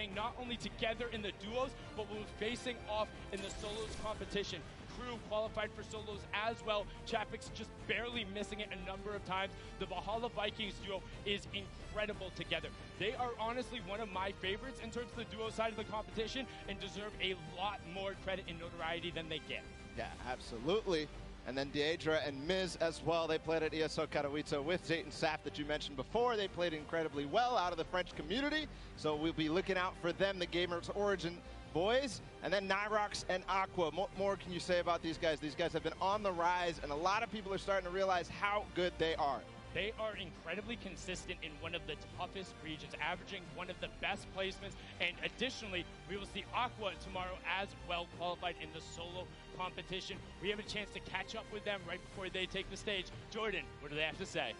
playing not only together in the duos, but was facing off in the solos competition. Crew qualified for solos as well. Chapek's just barely missing it a number of times. The Valhalla Vikings duo is incredible together. They are honestly one of my favorites in terms of the duo side of the competition and deserve a lot more credit and notoriety than they get. Yeah, absolutely. And then Deidre and Miz as well. They played at ESO Katowice with Zayt and Saf that you mentioned before. They played incredibly well out of the French community. So we'll be looking out for them, the Gamers Origin boys. And then Nyrox and Aqua. What more can you say about these guys? These guys have been on the rise, and a lot of people are starting to realize how good they are. They are incredibly consistent in one of the toughest regions, averaging one of the best placements. And additionally, we will see Aqua tomorrow as well qualified in the solo competition. We have a chance to catch up with them right before they take the stage. Jordan, what do they have to say?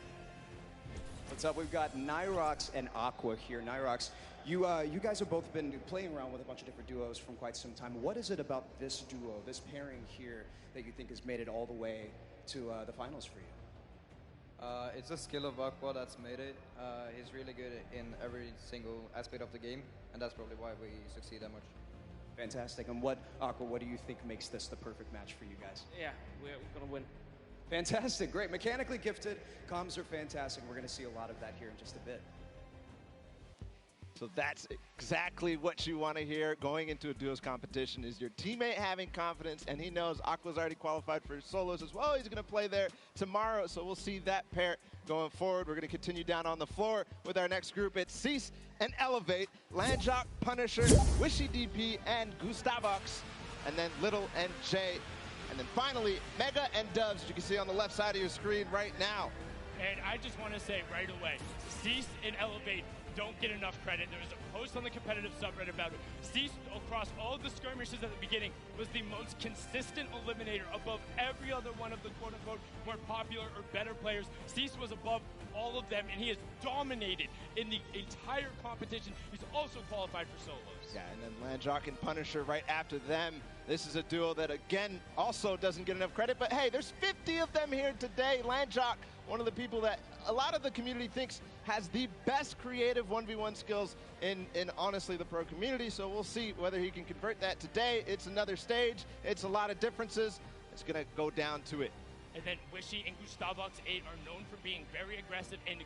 What's up? We've got Nyrox and Aqua here. Nyrox, you guys have both been playing around with a bunch of different duos from quite some time. What is it about this duo, this pairing here, that you think has made it all the way to the finals for you? It's the skill of Aqua that's made it. He's really good in every single aspect of the game, and that's probably why we succeed that much. Fantastic. And Aqua, what do you think makes this the perfect match for you guys? Yeah, we're going to win. Fantastic, great. Mechanically gifted, comms are fantastic. We're going to see a lot of that here in just a bit. So that's exactly what you want to hear going into a duos competition, is your teammate having confidence, and he knows Aqua's already qualified for solos as well. He's going to play there tomorrow, so we'll see that pair going forward. We're going to continue down on the floor with our next group. It's Cease and Elevate, Landjock, Punisher, Wishy DP, and Gustavox, and then Little and Jay. And then finally, Mega and Dubs, as you can see on the left side of your screen right now. And I just want to say right away, Cease and Elevate don't get enough credit. There was a post on the competitive subreddit about it. Cease, across all of the skirmishes at the beginning, was the most consistent eliminator above every other one of the quote-unquote more popular or better players. Cease was above all of them, and he has dominated in the entire competition. He's also qualified for solos. Yeah, and then Landjock and Punisher right after them. This is a duo that, again, also doesn't get enough credit, but hey, there's 50 of them here today. Landjock, one of the people that a lot of the community thinks has the best creative 1v1 skills in honestly the pro community, so we'll see whether he can convert that today. It's another stage. It's a lot of differences. It's going to go down to it. And then Wishy and Gustavox 8 are known for being very aggressive and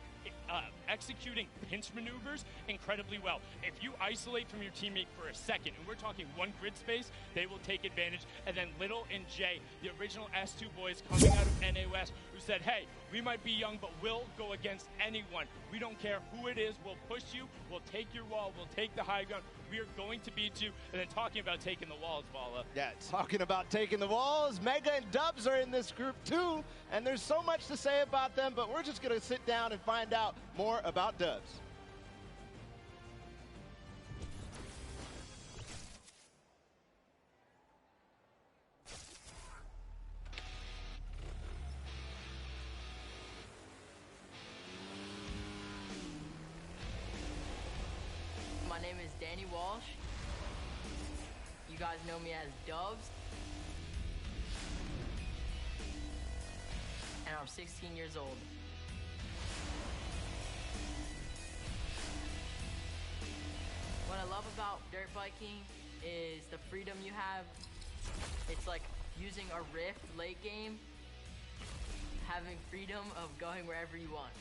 executing pinch maneuvers incredibly well. If you isolate from your teammate for a second, and we're talking one grid space, they will take advantage. And then Little and Jay, the original S2 boys coming out of NA West, who said, hey, we might be young, but we'll go against anyone. We don't care who it is. We'll push you. We'll take your wall. We'll take the high ground. We are going to beat you. And then talking about taking the walls, Vala. Yeah, talking about taking the walls, Mega and Dubs are in this group too, and there's so much to say about them, but we're just going to sit down and find out more about Dubs. My name is Danny Walsh. You guys know me as Dubs. And I'm 16 years old. What I love about dirt biking is the freedom you have. It's like using a rift late game, having freedom of going wherever you want.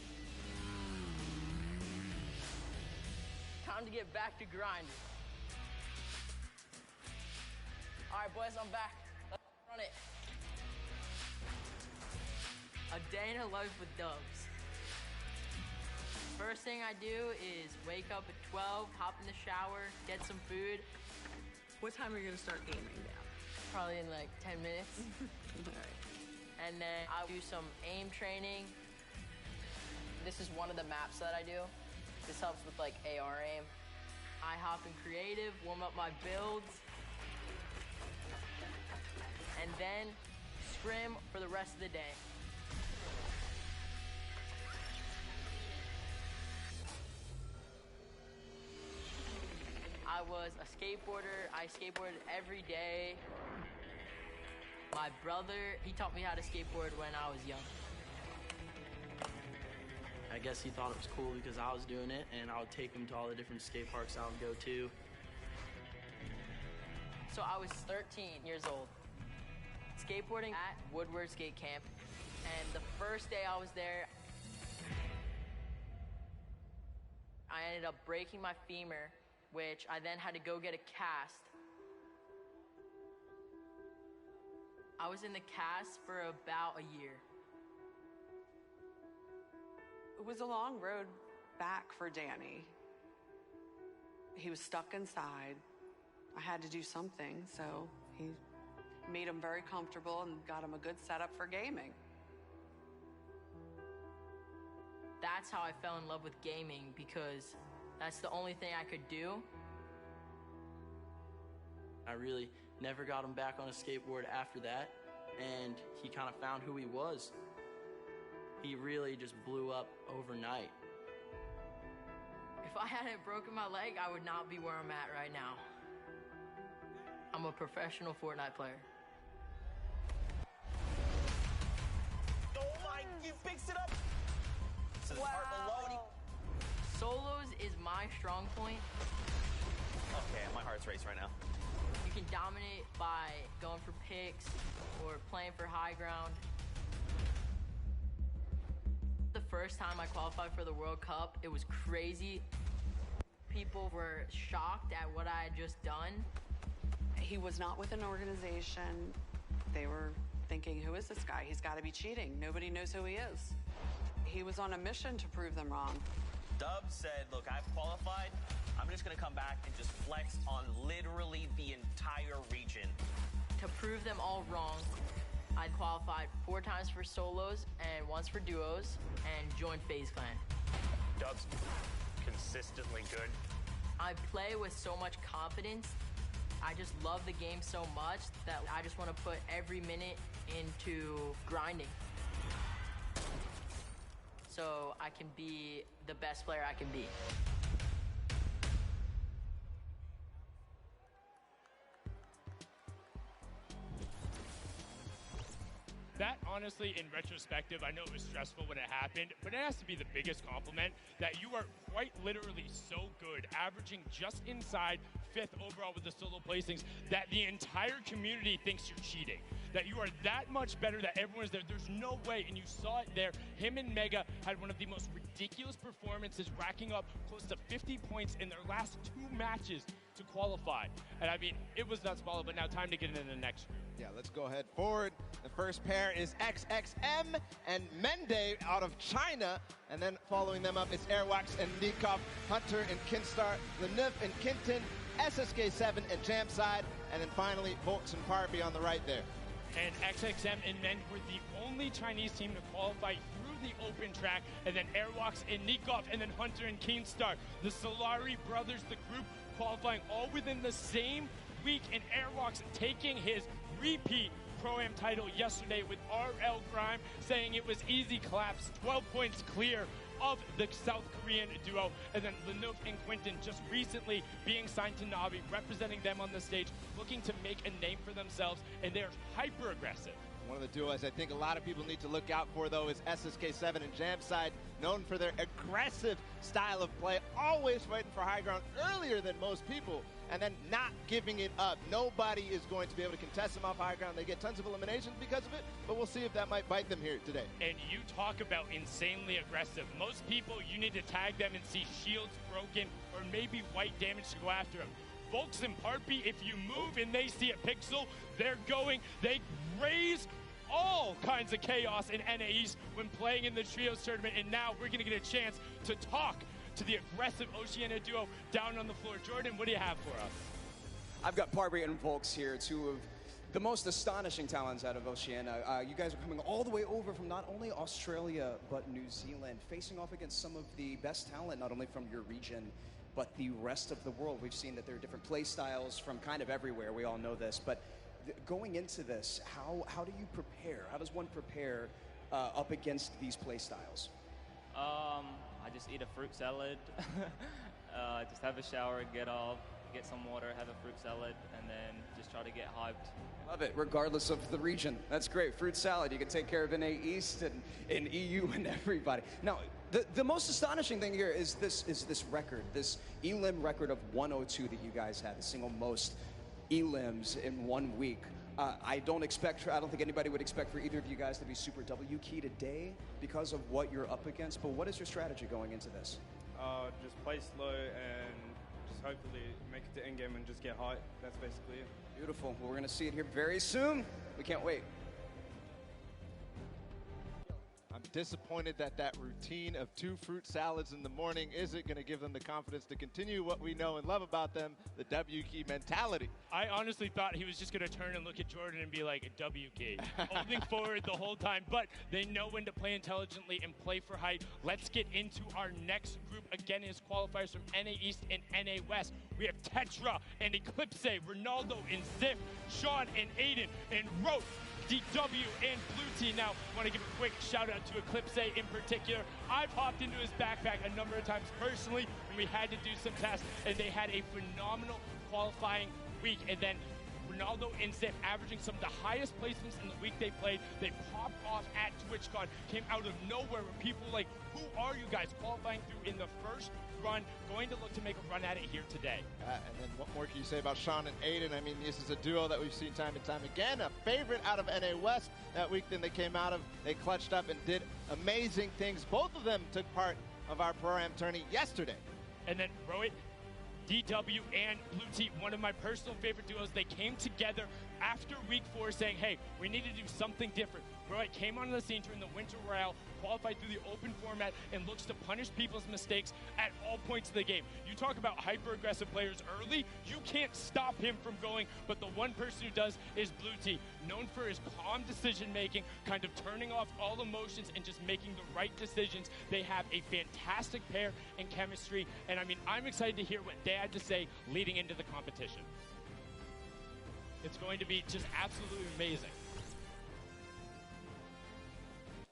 Time to get back to grinding. All right, boys, I'm back. Let's run it. A day in a life with Dubs. First thing I do is wake up at 12, hop in the shower, get some food. What time are you gonna start gaming now? Probably in like 10 minutes. All right. And then I'll do some aim training. This is one of the maps that I do. This helps with like AR aim. I hop in creative, warm up my builds, and then scrim for the rest of the day. I was a skateboarder. I skateboarded every day. My brother, he taught me how to skateboard when I was young. I guess he thought it was cool because I was doing it, and I would take him to all the different skate parks I would go to. So I was 13 years old, skateboarding at Woodward Skate Camp, and the first day I was there, I ended up breaking my femur, which I then had to go get a cast. I was in the cast for about a year. It was a long road back for Danny. He was stuck inside. I had to do something, so he made him very comfortable and got him a good setup for gaming. That's how I fell in love with gaming, because that's the only thing I could do. I really never got him back on a skateboard after that, and he kind of found who he was. He really just blew up overnight. If I hadn't broken my leg, I would not be where I'm at right now. I'm a professional Fortnite player. Oh my, you fixed it up! This is hard baloney. Solos is my strong point. Okay, my heart's racing right now. You can dominate by going for picks or playing for high ground. The first time I qualified for the World Cup, it was crazy. People were shocked at what I had just done. He was not with an organization. They were thinking, who is this guy? He's got to be cheating. Nobody knows who he is. He was on a mission to prove them wrong. Dub said, look, I've qualified. I'm just going to come back and just flex on literally the entire region. To prove them all wrong, I qualified 4 times for solos and once for duos and joined FaZe Clan. Dub's consistently good. I play with so much confidence. I just love the game so much that I just want to put every minute into grinding, so I can be the best player I can be. That, honestly, in retrospective, I know it was stressful when it happened, but it has to be the biggest compliment that you are quite literally so good, averaging just inside 5th overall with the solo placings, that the entire community thinks you're cheating. That you are that much better, that everyone's there. There's no way, and you saw it there. Him and Mega had one of the most ridiculous performances, racking up close to 50 points in their last 2 matches to qualify. And I mean, it was nuts, but now time to get into the next group. Yeah, let's go ahead forward. The first pair is XXM and Mende out of China. And then following them up, it's Airwax and Nikov, Hunter and Kinstar, Lenuf and Kinton, SSK7 and Jamside, and then finally Volks and Parby on the right there. And XXM and Men were the only Chinese team to qualify through the open track, and then Airwalks and Nikov, and then Hunter and Keenstar. The Solari brothers, the group qualifying all within the same week, and Airwalks taking his repeat Pro-Am title yesterday with RL Grime, saying it was easy claps, 12 points clear of the South Korean duo. And then Lenuf and Quinton just recently being signed to Navi, representing them on the stage, looking to make a name for themselves, and they're hyper aggressive. One of the duos I think a lot of people need to look out for, though, is SSK7 and Jamside, known for their aggressive style of play, always fighting for high ground earlier than most people, and then not giving it up. Nobody is going to be able to contest them off high ground. They get tons of eliminations because of it, but we'll see if that might bite them here today. And you talk about insanely aggressive. Most people, you need to tag them and see shields broken or maybe white damage to go after them. Volks and Parpy, if you move and they see a pixel, they're going, they raise all kinds of chaos in NA East when playing in the Trios tournament, and now we're going to get a chance to talk to the aggressive Oceania duo down on the floor. Jordan, what do you have for us? I've got Parby and Volks here, 2 of the most astonishing talents out of Oceania. You guys are coming all the way over from not only Australia, but New Zealand, facing off against some of the best talent, not only from your region, but the rest of the world. We've seen that there are different play styles from kind of everywhere. We all know this, but going into this, how do you prepare? How does one prepare up against these play styles? I just eat a fruit salad, just have a shower, get off, get some water, have a fruit salad, and then just try to get hyped. Love it, regardless of the region. That's great. Fruit salad, you can take care of NA East and in EU and everybody. Now, The most astonishing thing here is this record, this elim record of 102 that you guys had, the single most elims in 1 week. I don't think anybody would expect for either of you guys to be super W key today because of what you're up against, but what is your strategy going into this? Just play slow and just hopefully make it to endgame and just get high. That's basically it. Beautiful. Well, we're going to see it here very soon. We can't wait. I'm disappointed that that routine of 2 fruit salads in the morning isn't going to give them the confidence to continue what we know and love about them, the W key mentality. I honestly thought he was just going to turn and look at Jordan and be like, a W key, holding forward the whole time, but they know when to play intelligently and play for height. Let's get into our next group. Again, is qualifiers from NA East and NA West. We have Tetra and Eclipse, Ronaldo and Ziff, Sean and Aiden and Rote, DW and Blue Team. Now, I want to give a quick shout out to Eclipse in particular. I've hopped into his backpack a number of times personally when we had to do some tests, and they had a phenomenal qualifying week. And then Ronaldo and Ziff averaging some of the highest placements in the week they played. They popped off at TwitchCon, came out of nowhere where people were like, who are you guys, qualifying through in the first run, going to look to make a run at it here today. And then what more can you say about Sean and Aiden? I mean, this is a duo that we've seen time and time again, a favorite out of NA West that week then they came out of. They clutched up and did amazing things. Both of them took part of our Pro-Am tourney yesterday. And then Rohit, DW and Blue Team, one of my personal favorite duos. They came together after week 4 saying, hey, we need to do something different. Rohit came onto the scene during the Winter Royale, qualified through the open format, and looks to punish people's mistakes at all points of the game. You talk about hyper-aggressive players early, you can't stop him from going, but the one person who does is Blue Team, known for his calm decision-making, kind of turning off all emotions and just making the right decisions. They have a fantastic pair in chemistry, and I mean, I'm excited to hear what they had to say leading into the competition. It's going to be just absolutely amazing.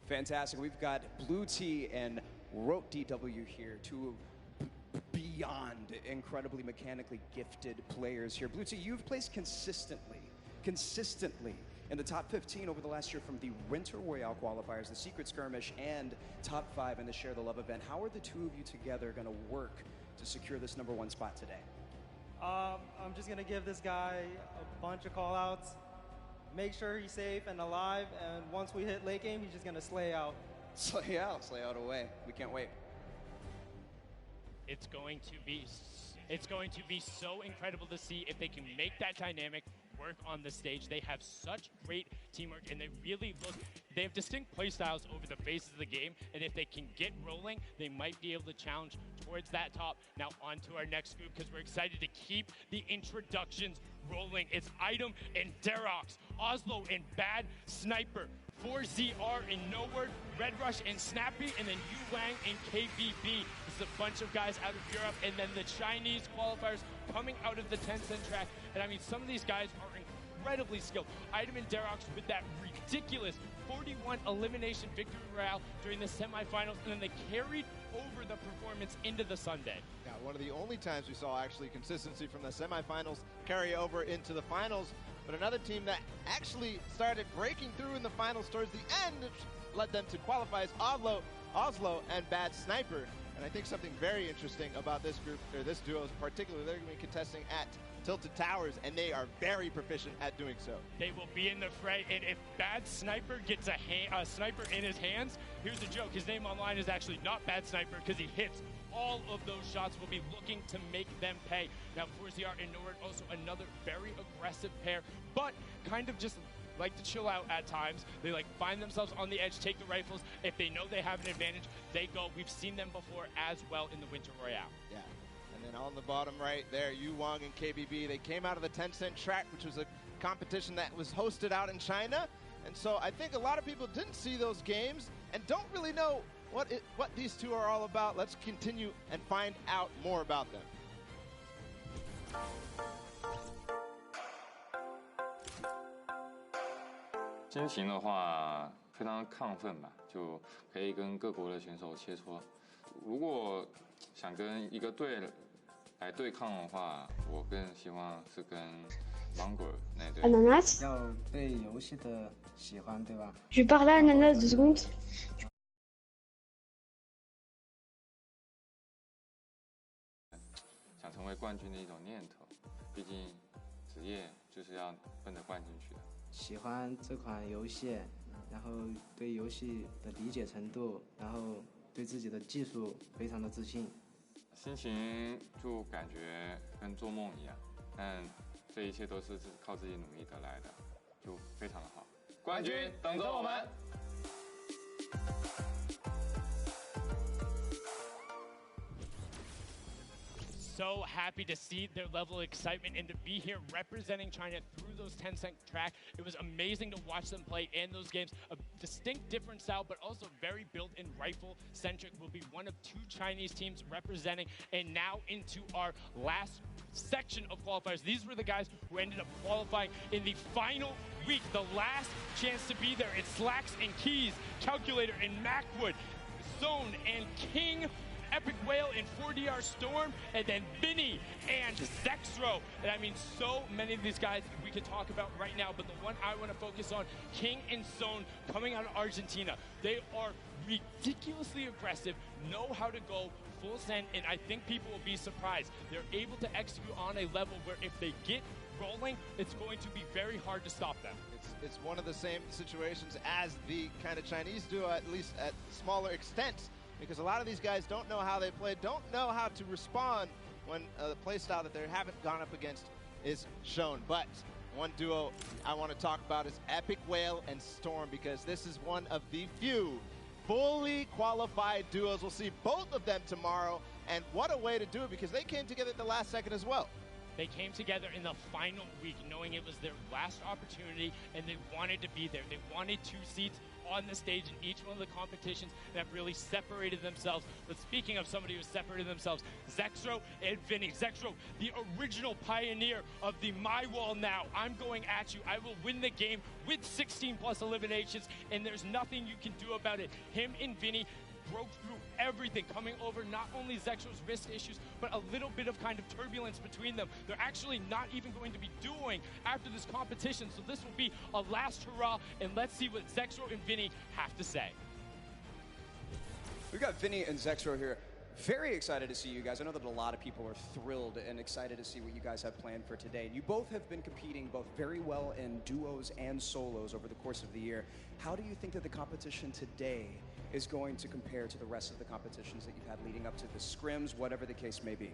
Fantastic. We've got Blue T and Rote DW here, two beyond incredibly mechanically gifted players here. Blue T, you've placed consistently in the top 15 over the last year from the Winter Royale qualifiers, the Secret Skirmish, and top 5 in the Share the Love event. How are the two of you together going to work to secure this #1 spot today? I'm just going to give this guy a bunch of call-outs. Make sure he's safe and alive, and once we hit late game, he's just gonna slay out. Slay out away. We can't wait. It's going to be so incredible to see if they can make that dynamic work on the stage. They have such great teamwork, and they have distinct play styles over the phases of the game, and if they can get rolling, they might be able to challenge towards that top. Now on to our next group, because we're excited to keep the introductions rolling. It's Item and Derox, Oslo and Bad Sniper, 4ZR and No Word, Red Rush and Snappy, and then Yu Wang and KBB. This is a bunch of guys out of Europe, and then the Chinese qualifiers coming out of the Tencent track. And I mean, some of these guys are incredibly skilled. Item and Derox with that ridiculous 41 elimination victory royale during the semifinals, and then they carried over the performance into the Sunday. Yeah, one of the only times we saw actually consistency from the semifinals carry over into the finals. But another team that actually started breaking through in the finals towards the end, which led them to qualify, is Oslo and Bad Sniper. And I think something very interesting about this group, or this duo in particular, they're going to be contesting at Tilted Towers, and they are very proficient at doing so. They will be in the fray, and if Bad Sniper gets a sniper in his hands, here's the joke. His name online is actually not Bad Sniper, because he hits all of those shots. Will be looking to make them pay. Now, 4ZR and Norwood, also another very aggressive pair, but kind of just like to chill out at times. They like find themselves on the edge, take the rifles. If they know they have an advantage, they go. We've seen them before as well in the Winter Royale. Yeah. And then on the bottom right there, Yu Wang and KBB, they came out of the Tencent track, which was a competition that was hosted out in China. And so I think a lot of people didn't see those games and don't really know what these two are all about. Let's continue and find out more about them. 心情的话，非常亢奋吧，就可以跟各国的选手切磋。如果想跟一个队来对抗的话，我更希望是跟芒果那队。Ananas。要对游戏的喜欢，对吧？ Je parle à Ananas 2 secondes. 冠军的一种念头，毕竟职业就是要奔着冠军去的。喜欢这款游戏，然后对游戏的理解程度，然后对自己的技术非常的自信。心情就感觉跟做梦一样，但这一切都是靠自己努力得来的，就非常的好。冠军等着我们！ So happy to see their level of excitement and to be here representing China through those 10-cent track. It was amazing to watch them play in those games. A distinct different style, but also very built-in rifle-centric. Will be one of 2 Chinese teams representing. And now into our last section of qualifiers. These were the guys who ended up qualifying in the final week, the last chance to be there. It's Slacks and Keys, Calculator and Macwood, Zone and King, Epic Whale and 4DR Storm, and then Vinny and Zexro. And I mean, so many of these guys we could talk about right now, but the one I want to focus on, King and Zone, coming out of Argentina. They are ridiculously aggressive, know how to go full send, and I think people will be surprised. They're able to execute on a level where if they get rolling, it's going to be very hard to stop them. It's one of the same situations as the kind of Chinese duo, at least at smaller extents, because a lot of these guys don't know how they play, don't know how to respond when the play style that they haven't gone up against is shown. But one duo I want to talk about is Epic Whale and Storm, because this is one of the few fully qualified duos. We'll see both of them tomorrow, and what a way to do it, because they came together at the last second as well. They came together in the final week knowing it was their last opportunity, and they wanted to be there. They wanted 2 seats on the stage in each one of the competitions that really separated themselves. But speaking of somebody who separated themselves, Zexro and Vinny. Zexro, the original pioneer of the My Wall now. I'm going at you. I will win the game with 16+ eliminations, and there's nothing you can do about it. Him and Vinny broke through everything, coming over not only Zexro's wrist issues, but a little bit of kind of turbulence between them. They're actually not even going to be doing after this competition, so this will be a last hurrah, and let's see what Zexro and Vinny have to say. We've got Vinny and Zexro here. Very excited to see you guys. I know that a lot of people are thrilled and excited to see what you guys have planned for today. You both have been competing both very well in duos and solos over the course of the year. How do you think that the competition today is going to compare to the rest of the competitions that you've had leading up to the scrims, whatever the case may be?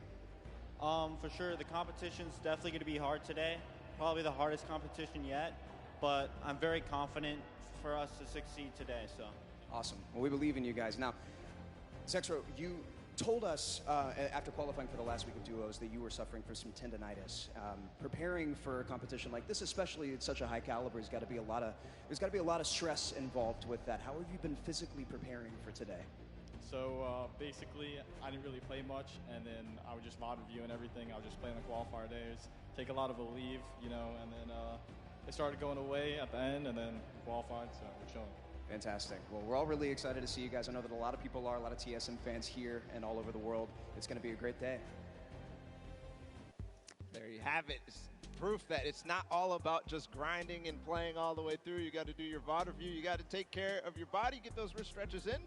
For sure, the competition's definitely going to be hard today. Probably the hardest competition yet, but I'm very confident for us to succeed today. So awesome. Well, we believe in you guys. Now, Zexro, you told us after qualifying for the last week of duos that you were suffering from some tendonitis. Preparing for a competition like this, especially at such a high caliber, there's got to be a lot of stress involved with that. How have you been physically preparing for today? So basically, I didn't really play much, and then I would just VOD review and everything. I would just play on the qualifier days, take a lot of a leave, you know, and then it started going away at the end, and then qualified, so we're chilling. Fantastic. Well, we're all really excited to see you guys. I know that a lot of people are, a lot of TSM fans here and all over the world. It's going to be a great day. There you have it. It's proof that it's not all about just grinding and playing all the way through. You got to do your VOD review. You got to take care of your body, get those wrist stretches in.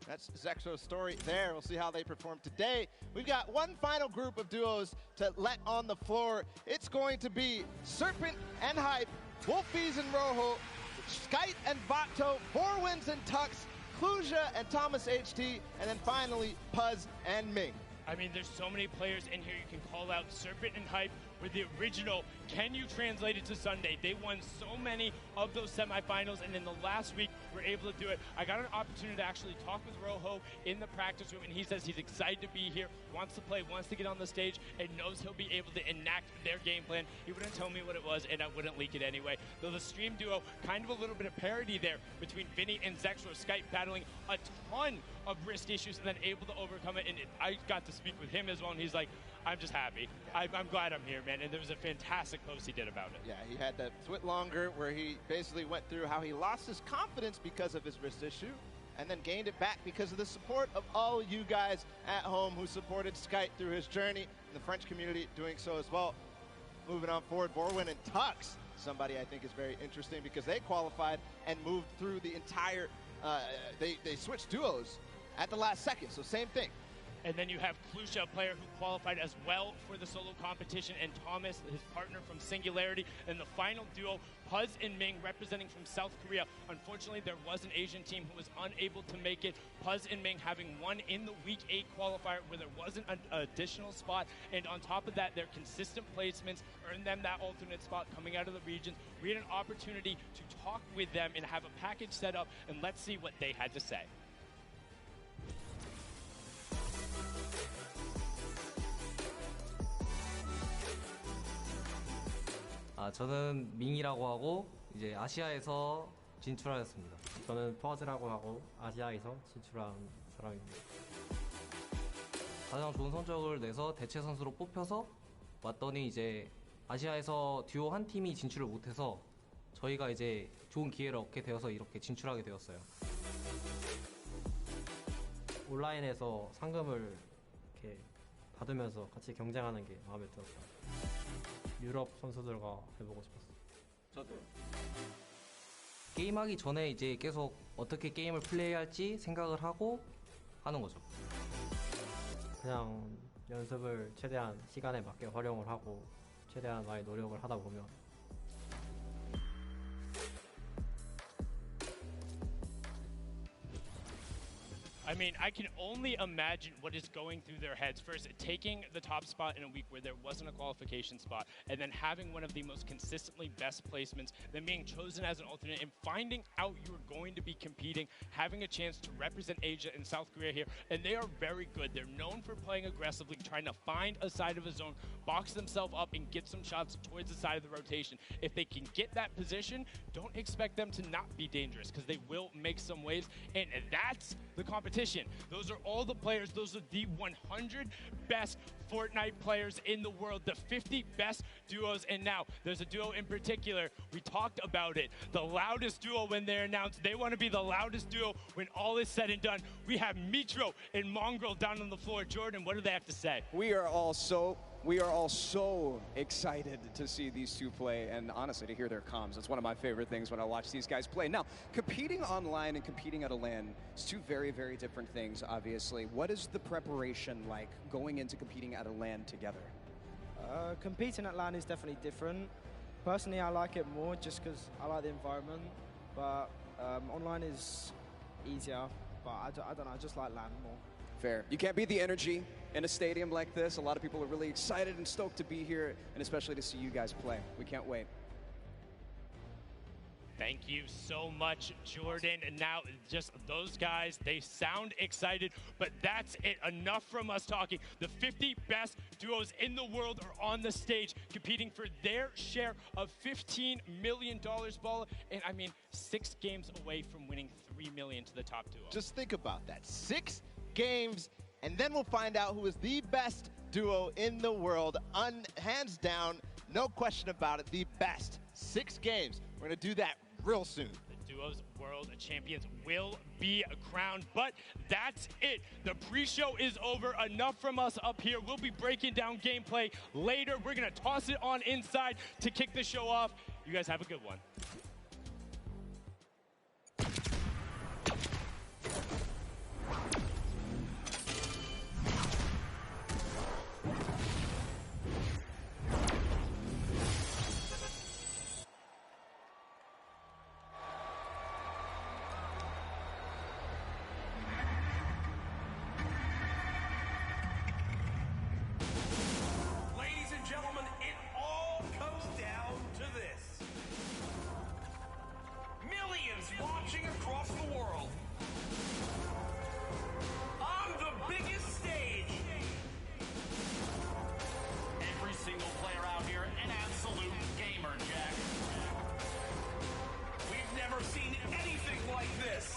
That's Zexro's story there. We'll see how they perform today. We've got one final group of duos to let on the floor. It's going to be Serpent and Hype, Wolfies and Rojo, Skype and Vato, Borwins and Tux, Kluja and Thomas HT, and then finally Puz and Ming. I mean, there's so many players in here you can call out. Serpent and Hype were the original. Can you translate it to Sunday? They won so many of those semifinals, and in the last week, were able to do it. I got an opportunity to actually talk with Rojo in the practice room, and he says he's excited to be here, wants to play, wants to get on the stage, and knows he'll be able to enact their game plan. He wouldn't tell me what it was, and I wouldn't leak it anyway. Though the stream duo, kind of a little bit of parity there between Vinny and Zexro. Skype battling a ton of wrist issues and then able to overcome it, and I got to speak with him as well, and he's like, I'm just happy. I'm glad I'm here, man. And there was a fantastic post he did about it. Yeah, he had that Twit Longer where he basically went through how he lost his confidence because of his wrist issue and then gained it back because of the support of all you guys at home who supported Skype through his journey, and the French community doing so as well. Moving on forward, Borwin and Tux, somebody I think is very interesting because they qualified and moved through the entire, they switched duos at the last second, so same thing. And then you have Klusha, a player who qualified as well for the solo competition, and Thomas, his partner from Singularity. And the final duo, Puz and Ming, representing from South Korea. Unfortunately, there was an Asian team who was unable to make it. Puz and Ming having won in the Week 8 qualifier where there wasn't an additional spot. And on top of that, their consistent placements earned them that alternate spot coming out of the regions. We had an opportunity to talk with them and have a package set up, and let's see what they had to say. 저는 밍이라고 하고 이제 아시아에서 진출하였습니다. 저는 퍼즈라고 하고 아시아에서 진출한 사람입니다. 가장 좋은 성적을 내서 대체 선수로 뽑혀서 왔더니 이제 아시아에서 듀오 한 팀이 진출을 못해서 저희가 이제 좋은 기회를 얻게 되어서 이렇게 진출하게 되었어요. 온라인에서 상금을 이렇게 받으면서 같이 경쟁하는 게 마음에 들었어요. 유럽 선수들과 해보고 싶었어요. 저도요. 게임하기 전에 이제 계속 어떻게 게임을 플레이할지 생각을 하고 하는 거죠. 그냥 연습을 최대한 시간에 맞게 활용을 하고 최대한 많이 노력을 하다 보면 I mean, I can only imagine what is going through their heads. First, taking the top spot in a week where there wasn't a qualification spot, and then having one of the most consistently best placements, then being chosen as an alternate, and finding out you're going to be competing, having a chance to represent Asia and South Korea here. And they are very good. They're known for playing aggressively, trying to find a side of a zone, box themselves up, and get some shots towards the side of the rotation. If they can get that position, don't expect them to not be dangerous, because they will make some waves, and that's the competition. Those are all the players. Those are the 100 best Fortnite players in the world, the 50 best duos. And now there's a duo in particular. We talked about it. The loudest duo when they're announced. They want to be the loudest duo when all is said and done. We have Mitro and Mongrel down on the floor. Jordan, what do they have to say? We are all so excited to see these two play, and honestly, to hear their comms. It's one of my favorite things when I watch these guys play. Now, competing online and competing at a LAN is two very, very different things, obviously. What is the preparation like going into competing at a LAN together? Competing at LAN is definitely different. Personally, I like it more just because I like the environment, but online is easier, but I don't know, I just like LAN more. Fair. You can't beat the energy in a stadium like this. A lot of people are really excited and stoked to be here, and especially to see you guys play. We can't wait. Thank you so much, Jordan. And now, just those guys, they sound excited, but that's it. Enough from us talking. The 50 best duos in the world are on the stage competing for their share of $15 million, Ball. And I mean, 6 games away from winning $3 million to the top duo. Just think about that. 6 games, and then we'll find out who is the best duo in the world. Hands down, no question about it, the best. 6 games. We're going to do that real soon. The duos world champions will be crowned, but that's it. The pre-show is over. Enough from us up here. We'll be breaking down gameplay later. We're going to toss it on inside to kick the show off. You guys have a good one. Watching across the world on the biggest stage. Every single player out here an absolute gamer, Jack. We've never seen anything like this.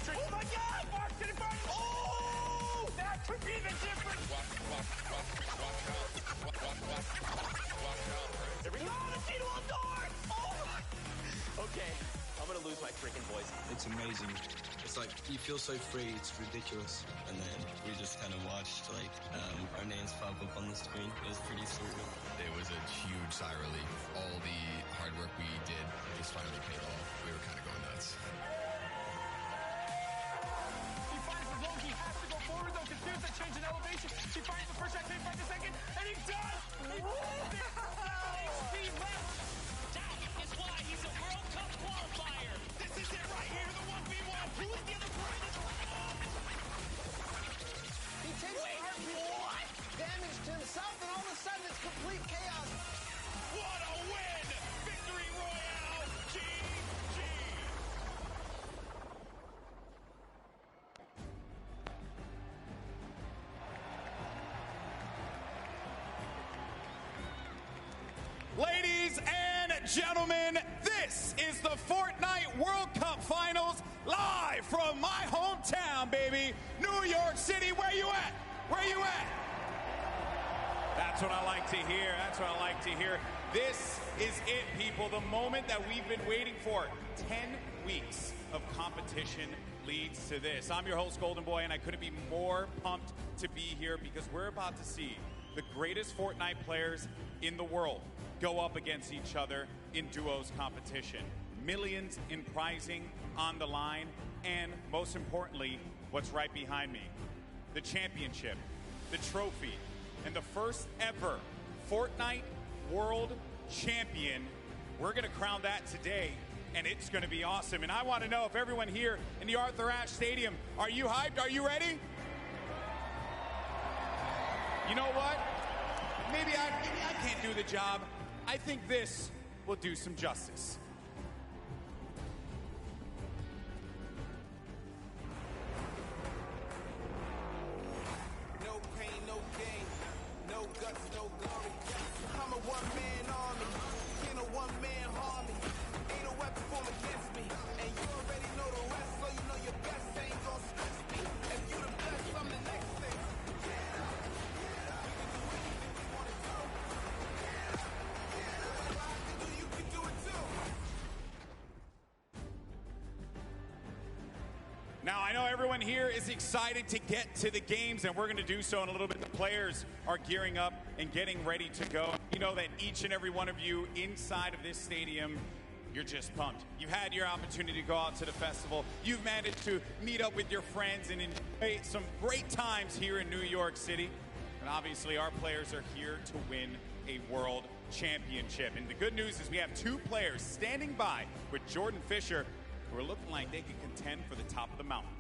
Oh my God! Mark to the front! Oh! That could be the difference! freaking voice. It's amazing. It's like you feel so free, it's ridiculous. And then we just kind of watched like our names pop up on the screen. It was pretty surreal. It was a huge sigh of relief. All the hard work we did just finally paid off. We were kind of going nuts. He finds the zone. He has to go forward though, because there's that change in elevation. He finds the first shot, can't find the second, and he does! He wins it! Speed left! That is why he's a World Cup qualifier! This is it right here, the 1v1! Who is the other brand? He takes what? Damage to himself, and all of a sudden it's complete chaos. What a win! Victory Royale! GG! Ladies and gentlemen, this is the Fortnite World Cup Finals live from my hometown, baby, New York City. Where you at? Where you at? That's what I like to hear. That's what I like to hear. This is it, people. The moment that we've been waiting for. 10 weeks of competition leads to this. I'm your host, Golden Boy, and I couldn't be more pumped to be here because we're about to see the greatest Fortnite players in the world go up against each other in duos competition. Millions in prizing on the line, and most importantly, what's right behind me, the championship, the trophy, and the first ever Fortnite World Champion. We're gonna crown that today, and it's gonna be awesome. And I wanna know if everyone here in the Arthur Ashe Stadium, are you hyped? Are you ready? You know what? Maybe I can't do the job. I think this will do some justice. No pain, no gain, no guts, no glory. I'm a one-man army, ain't a one-man army. Ain't a weapon formed against me, and you already know the rest, so you know your best ain't gonna stress me. If you the best, I'm the next thing. Now, I know everyone here is excited to get to the games, and we're going to do so in a little bit. The players are gearing up and getting ready to go. You know that each and every one of you inside of this stadium, you're just pumped. You've had your opportunity to go out to the festival. You've managed to meet up with your friends and enjoy some great times here in New York City. And obviously, our players are here to win a world championship. And the good news is we have two players standing by with Jordan Fisher who are looking like they could contend for the top of the mountain.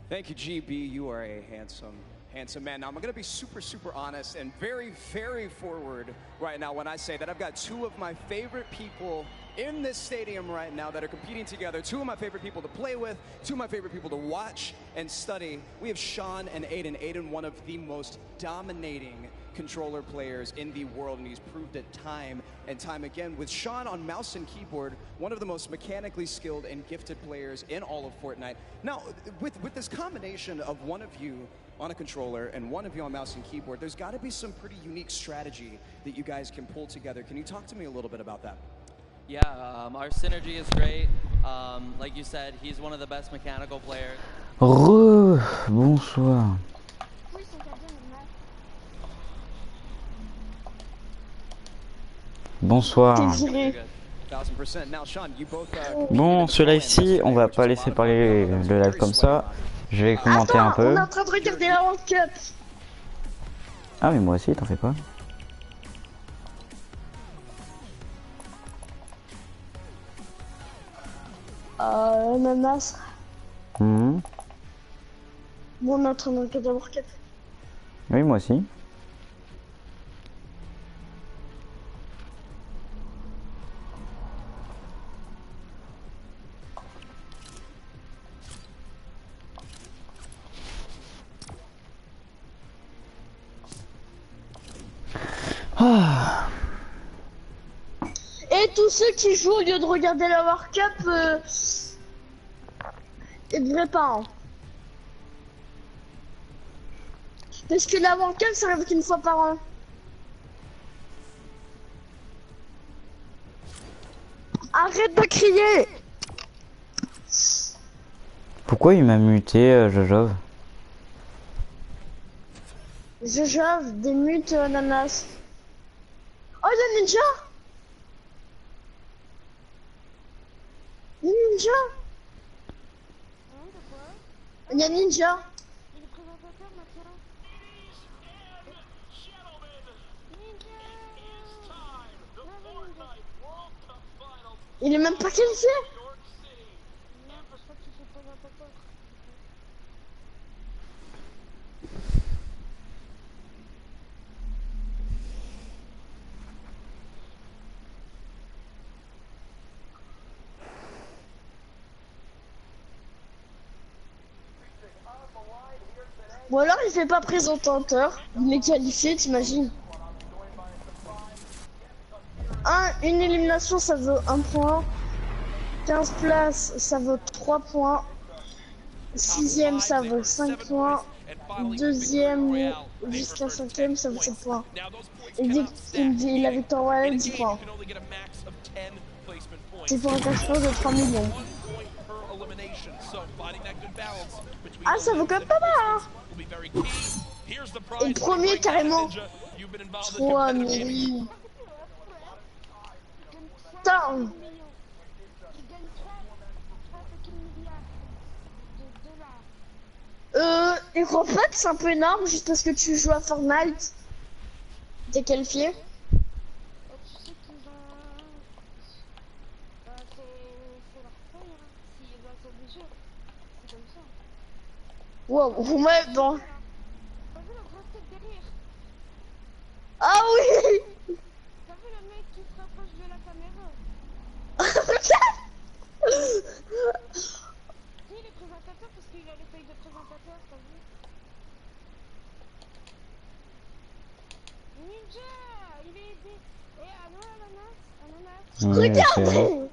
Thank you, GB. You are a handsome man. Now, I'm going to be super honest and very forward right now when I say that I've got two of my favorite people in this stadium right now that are competing together. Two of my favorite people to play with, two of my favorite people to watch and study. We have Sean and Aiden. Aiden, one of the most dominating controller players in the world, and he's proved it time and time again. With Sean on mouse and keyboard, one of the most mechanically skilled and gifted players in all of Fortnite. Now, with this combination of one of you on a controller and one of you on mouse and keyboard, there's got to be some pretty unique strategy that you guys can pull together. Can you talk to me a little bit about that? Yeah, our synergy is great. Like you said, he's one of the best mechanical players. Bonsoir. Bonsoir. Bon, ce live-ci, on va pas laisser parler le live comme ça. Je vais commenter un peu. On est en train de regarder la World Cup. Ah, mais moi aussi, t'en fais pas. Ananas. Mmh. Bon, on est en train de regarder la World Cup. Oui, moi aussi. Ah. Et tous ceux qui jouent au lieu de regarder la World Cup, ils devraient pas. Hein. Parce que la World Cup, ça arrive qu'une fois par an. Arrête de crier! Pourquoi il m'a muté, Jojov? Je des mutes ananas. Oh, il y a Ninja! Il y a Ninja! Il y a Ninja! Il est même pas qualifié! Ou alors il fait pas présentateur, il est qualifié, t'imagines? Une élimination ça vaut 1 point, 15 places ça vaut 3 points, 6ème ça vaut 5 points, 2ème jusqu'à 5ème ça vaut 7 points. Il a victoire royale 10 points. C'est pour un cash prize de 3 millions. Ah, ça vaut quand même pas mal, hein. Et le premier carrément 3 millions. Putain. Et crois pas que c'est un peu énorme juste parce que tu joues à Fortnite. T'es qualifié. Wow, ouais, bon. Ah oui. T'as vu le mec qui se rapproche de la caméra? Il est présentateur parce qu'il a les feuilles de présentateur, t'as vu? Ninja, il est aidé. Et ananas. Regardez.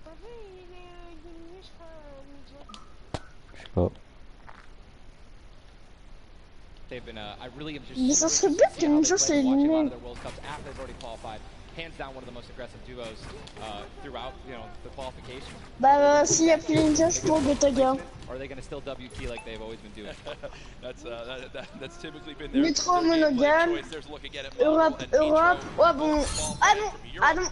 T'as vu, il est éliminé, je crois, Ninja. Je sais pas. Mais ça serait bien que Ninja soit éliminé. Bah s'il y a plus Ninja, je prends Gotaga. Métro monogame. Europe. Oh bon. Ah non.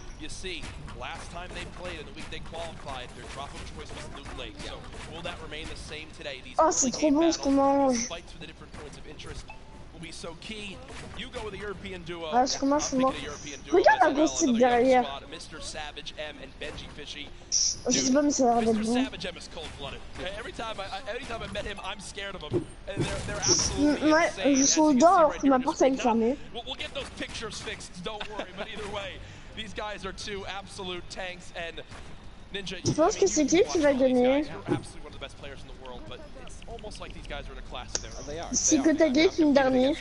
Last time they played in the week they qualified, their drop of choice was Loot Lake. So will that remain the same today? These oh, c'est trop bon ce qu'on mange. Fights for the different points of interest will be so key. You go with the European duo. Ah, je commence moi. Regarde la grosse type derrière. Mr. Savage M and Benji Fishy. Je sais pas mais ça a l'air d'être bon. Savage M is cold-blooded. Every time I met him, I'm scared of him. And they're absolutely ouais, je suis au dehors alors que ma porte elle est fermée. We'll get those pictures fixed, don't worry, but either way. These guys are two absolute tanks and Ninja. Je pense que c'est qui va gagner. C'est Gotaga qui me dernier.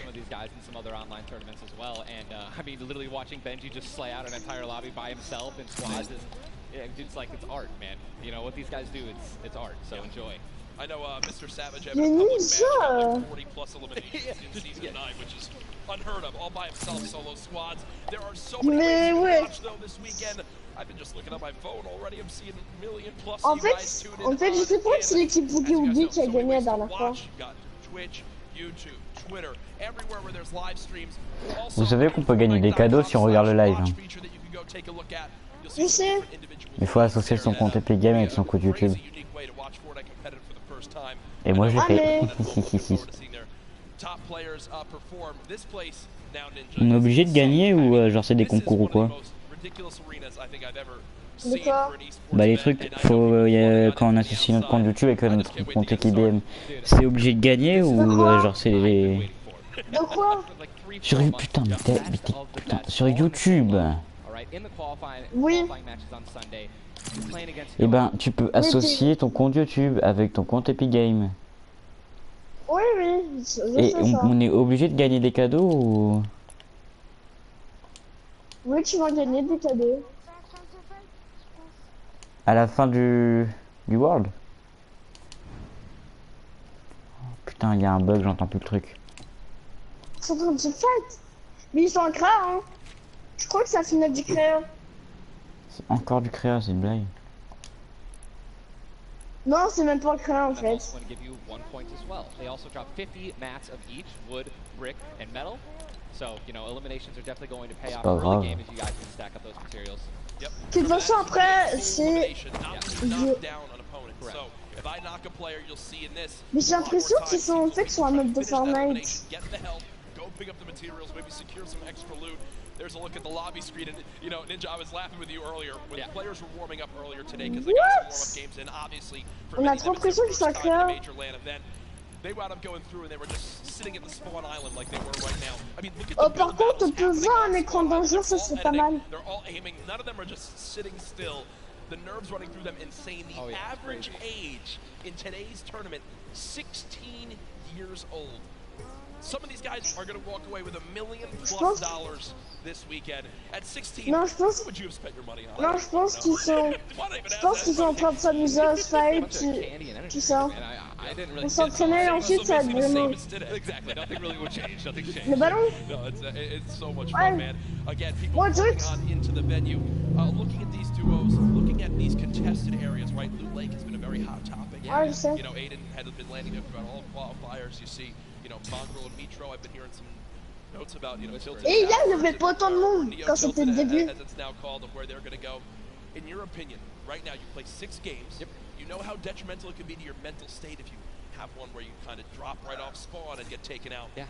I know Mr. Savage has 40 plus eliminations in season 9, which is unheard of, all by himself, solo squads. There are so many ways to watch though this weekend. I've been just looking at my phone already. I'm seeing a million plus en you guys tune in. En fait, je sais pas si c'est l'équipe Boogie qui a gagné la dernière fois. Twitch, YouTube, Twitter, everywhere where there's live streams. Vous savez qu'on peut gagner des cadeaux si on regarde le live. Hein. Je sais. Il faut associer son compte Epic Game avec son compte YouTube. Et moi je l'ai fait. On est obligé de gagner ou genre c'est des concours ou quoi? Bah les trucs, faut quand on associe notre compte YouTube avec notre compte Epic Game, c'est obligé de gagner ou genre c'est les... De quoi? Sur putain, putain, sur YouTube. Oui. Et ben tu peux associer ton compte YouTube avec ton compte Epic Game. Oui, et on est obligé de gagner des cadeaux ou... Oui, tu vas gagner des cadeaux. À la fin du World. Oh, putain, il y a un bug, j'entends plus le truc. Ils sont en train de se fight. Mais ils sont en créa, hein. Je crois que c'est la finale du créa. C'est encore du créa, c'est une blague. Non, c'est même pas le crayon en fait. That's also going to give you 1 point as well. They also drop 50 mats of each, wood, brick, and metal. So, you know, eliminations are definitely going to pay off early game as you guys can stack up those materials. De toute façon, après, c'est. Mais j'ai l'impression qu'ils sont en fait sur un mode de Fortnite. There's a look at the lobby screen, and you know, Ninja, I was laughing with you earlier when players were warming up earlier today because they got some warm-up games, and obviously for On a trop l'impression qu'ils sont clairs. major LAN event, they wound up going through and they were just sitting at the spawn island like they were right now. I mean, look at Oh, par contre, on peut voir un écran d'enjeu, ça c'est pas mal. They're all aiming. None of them are just sitting still. The nerves running through them insane. The average age in today's tournament, 16 years old. Some of these guys are going to walk away with $1 million+ this weekend. At 16, non, je pense... what would you have spent your money on? Non, je pense qu'ils sont... Je pense qu'ils sont en train de s'amuser à se fight, tout ça. On s'entraînait ensuite, ça a vraiment... Exactly, nothing really would change, nothing changed. Le ballon? No, it's so much fun, man. Again, people coming on into the venue, looking at these duos, looking at these contested areas, right? Loot Lake has been a very hot topic. You know, Aiden had been landing up throughout all qualifiers. You see, you know, Mongrel and Mitro, I've been hearing some notes about, you know, tilted. Et hier, il n'y avait pas autant de monde quand c'était le début. As it's now called, of where they're going to go. In your opinion, right now you play 6 games. Yep. You know how detrimental it can be to your mental state if you have one where you kind of drop right off spawn and get taken out. Yeah.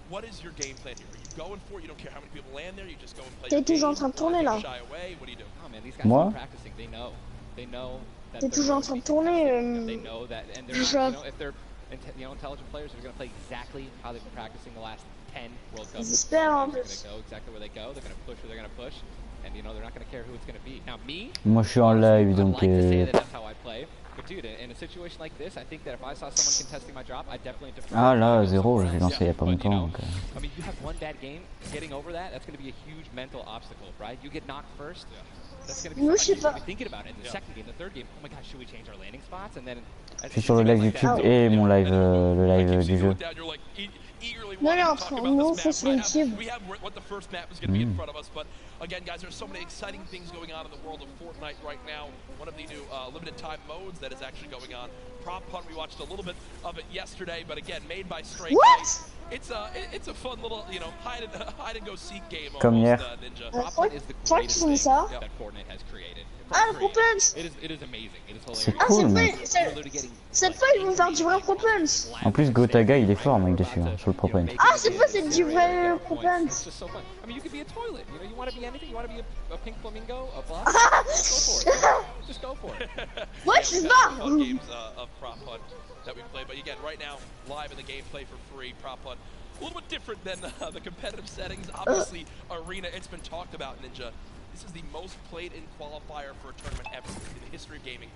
What is your game plan here? Are you going for it? You don't care how many people land there. You just go and play. T'es toujours en train de tourner là. Shy away. What do you do? Oh man, these guys are practicing. They know. They know. T'es toujours en train de tourner. They know that, and they're not, you know, if they're intelligent players, they're going to play exactly how they've been practicing the last 10 World Cups. J'espère en They're plus. going to go exactly where they go. They're going to push where they're going to push, and you know they're not going to care who it's going to be. Now me, moi je suis en live donc. I'd like to say that that's how I play, but dude, in a situation like this, I think that if I saw someone contesting my drop, I'd definitely defer. Ah là, 0, j'ai lancé il y a pas longtemps. Donc, I mean, you have one bad game, getting over that, that's going to be a huge mental obstacle, right? You get knocked first. That's going to be something you're thinking about it. In the second game, the third game, oh my gosh, should we change our landing spots? And then je suis sur le live YouTube et mon live, le live du jeu. Non, il est en train de faire sur YouTube. We have what the first map is going to be in front of us, but again, guys, there's so many exciting things going on in the world of Fortnite right now. One of the new limited time modes that is actually going on. Prop Hunt, we watched a little bit of it yesterday, but again, made by Stray Guys. It's a fun little, you know, hide and go seek game. Comme hier. Ninja. Prop Hunt is the greatest thing that Fortnite has created. Ah, le Propens! It is amazing. It is C'est hilarious. cool, cette fois, ils vont faire du vrai Propens. En plus, Gotaga il est fort mec dessus, hein, sur le Propens. Ah, cette fois, c'est du vrai Propens. It's just so fun. I mean, you could be a toilet. You know, you want to be anything. You want to be a pink flamingo, a bus. Just go for it. Just go for it. Ouais, je suis pas. Games of Prop Hunt that we play, but again, right now, live in the gameplay for free. Prop Hunt, a little bit different than the competitive settings. Obviously, Arena, it's been talked about, Ninja. This is the most played in qualifier for a tournament ever in the history of gaming.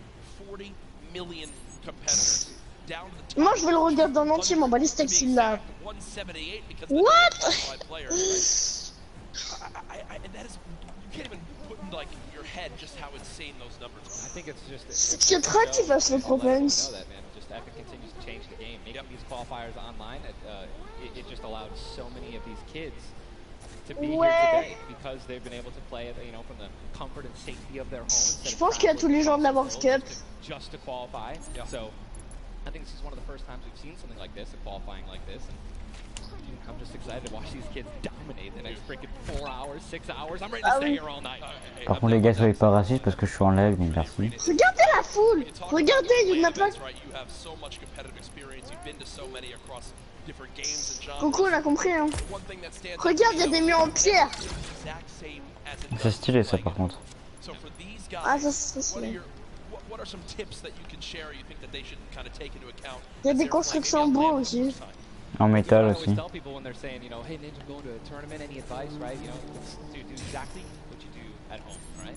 40 million competitors. Down to the Moi, je vais le regarder en entier, m'en bats les steaks celui-là. 178 because What? And that is, you can't even put in like your head just how insane those numbers are. I think it's just. C'est très actif sur le Propens. Just Epic continues to change the game, making these qualifiers online. It just allowed so many of these kids to be here today because they've been able to play it, you know, from the comfort and safety of their homes. Je pense qu'il y a tous les gens de la World Cup. Just to qualify. So I think this is one of the first times we've seen something like this, a qualifying like this. And I'm just excited to watch these kids dominate the next freaking 4 hours, 6 hours. I'm ready to stay here all night. Par contre les gars soyez pas racistes parce que je suis en live donc merci. Regardez la foule. Regardez, il y en a pas. Coucou, on a compris hein. Regarde, il y a des murs en pierre. C'est stylé ça par contre. Ah, ça c'est stylé. Il y a des constructions en bois aussi. En métal aussi.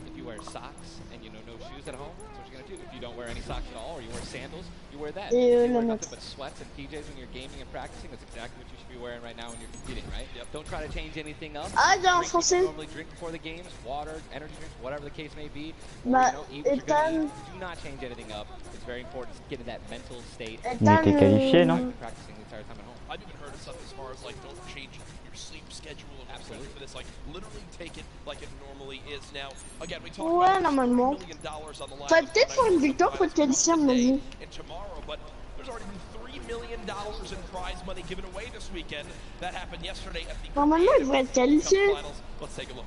If you wear socks and you know no shoes at home, that's what you're gonna do. If you don't wear any socks at all, or you wear sandals, you wear that. If you wear nothing but sweats and PJs when you're gaming and practicing, that's exactly what you should be wearing right now when you're competing, right? Don't try to change anything up. Ah, il y a en français. Normally drink before the games, water, energy drinks, whatever the case may be. Bah, Or, you know, eat what you're gonna eat. do not change anything up. It's very important to get in that mental state. Il était qualifié, non? Practicing the entire time at home. I've even heard of stuff as far as like don't change your sleep schedule absolutely for this. Like literally take it like it normally is. Now again, we talk Ouais, about normalement. $1 million on the line. Enfin, peut-être pour une victoire, faut être qualifié, à mon avis. And tomorrow, but there's already been $3 million in prize money given away this weekend. That happened yesterday at the Normalement, il devrait être qualifié. finals. Let's take a look.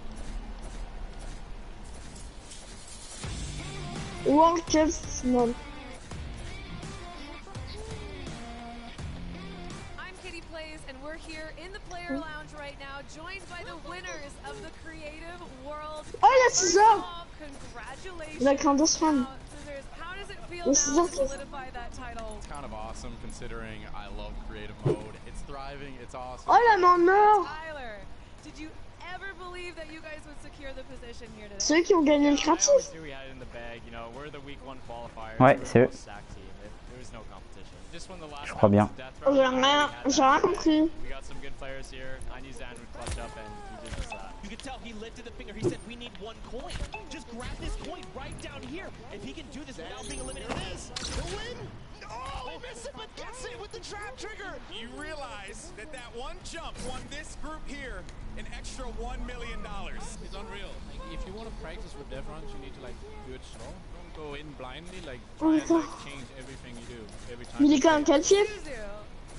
World Cup final. And we're here in the player lounge right now, joined by the winners of the Creative World. Oh, là, c'est ça. Congratulations. Il a qu'un dos fan. How does it feel Mais now c'est to ça. solidify that title? It's kind of awesome considering I love creative mode. It's thriving, it's awesome. Oh, la main nord. Tyler, did you ever believe that you guys would secure the position here today? Ceux qui ont gagné le gratis. Ouais, c'est eux. Je crois bien. J'ai rien compris. We got some good players here. I knew Zan would clutch up and he did just that. You could tell he lifted the finger. He said, we need one coin. Just grab this coin right down here. If he can do this without being eliminated. The win? Oh, he missed it, but gets it with the trap trigger. You realize that that one jump won this group here an extra $1 million. It's unreal. Like, if you want to practice with death runs, you need to like do it slow. Don't go in blindly. Like try and like change everything you do every time. Il est quand même qualifié.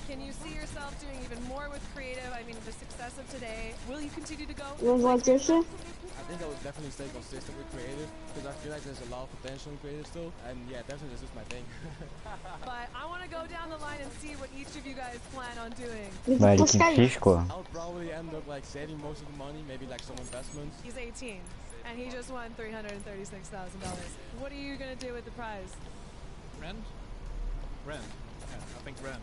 Can you see yourself doing even more with creative? I mean, the success of today. Will you continue to go? Ils vont être qualifiés. I think I would definitely stay consistent with creative because I feel like there's a lot of potential in creative still. And yeah, definitely this is my thing. But I want to go down the line and see what each of you guys plan on doing. Bah, l'équipe fiche, quoi. I would probably end up like saving most of the money, maybe like some investments. He's 18 and he just won $336,000. What are you going to do with the prize? Rent? Rent. Yeah, I think rent.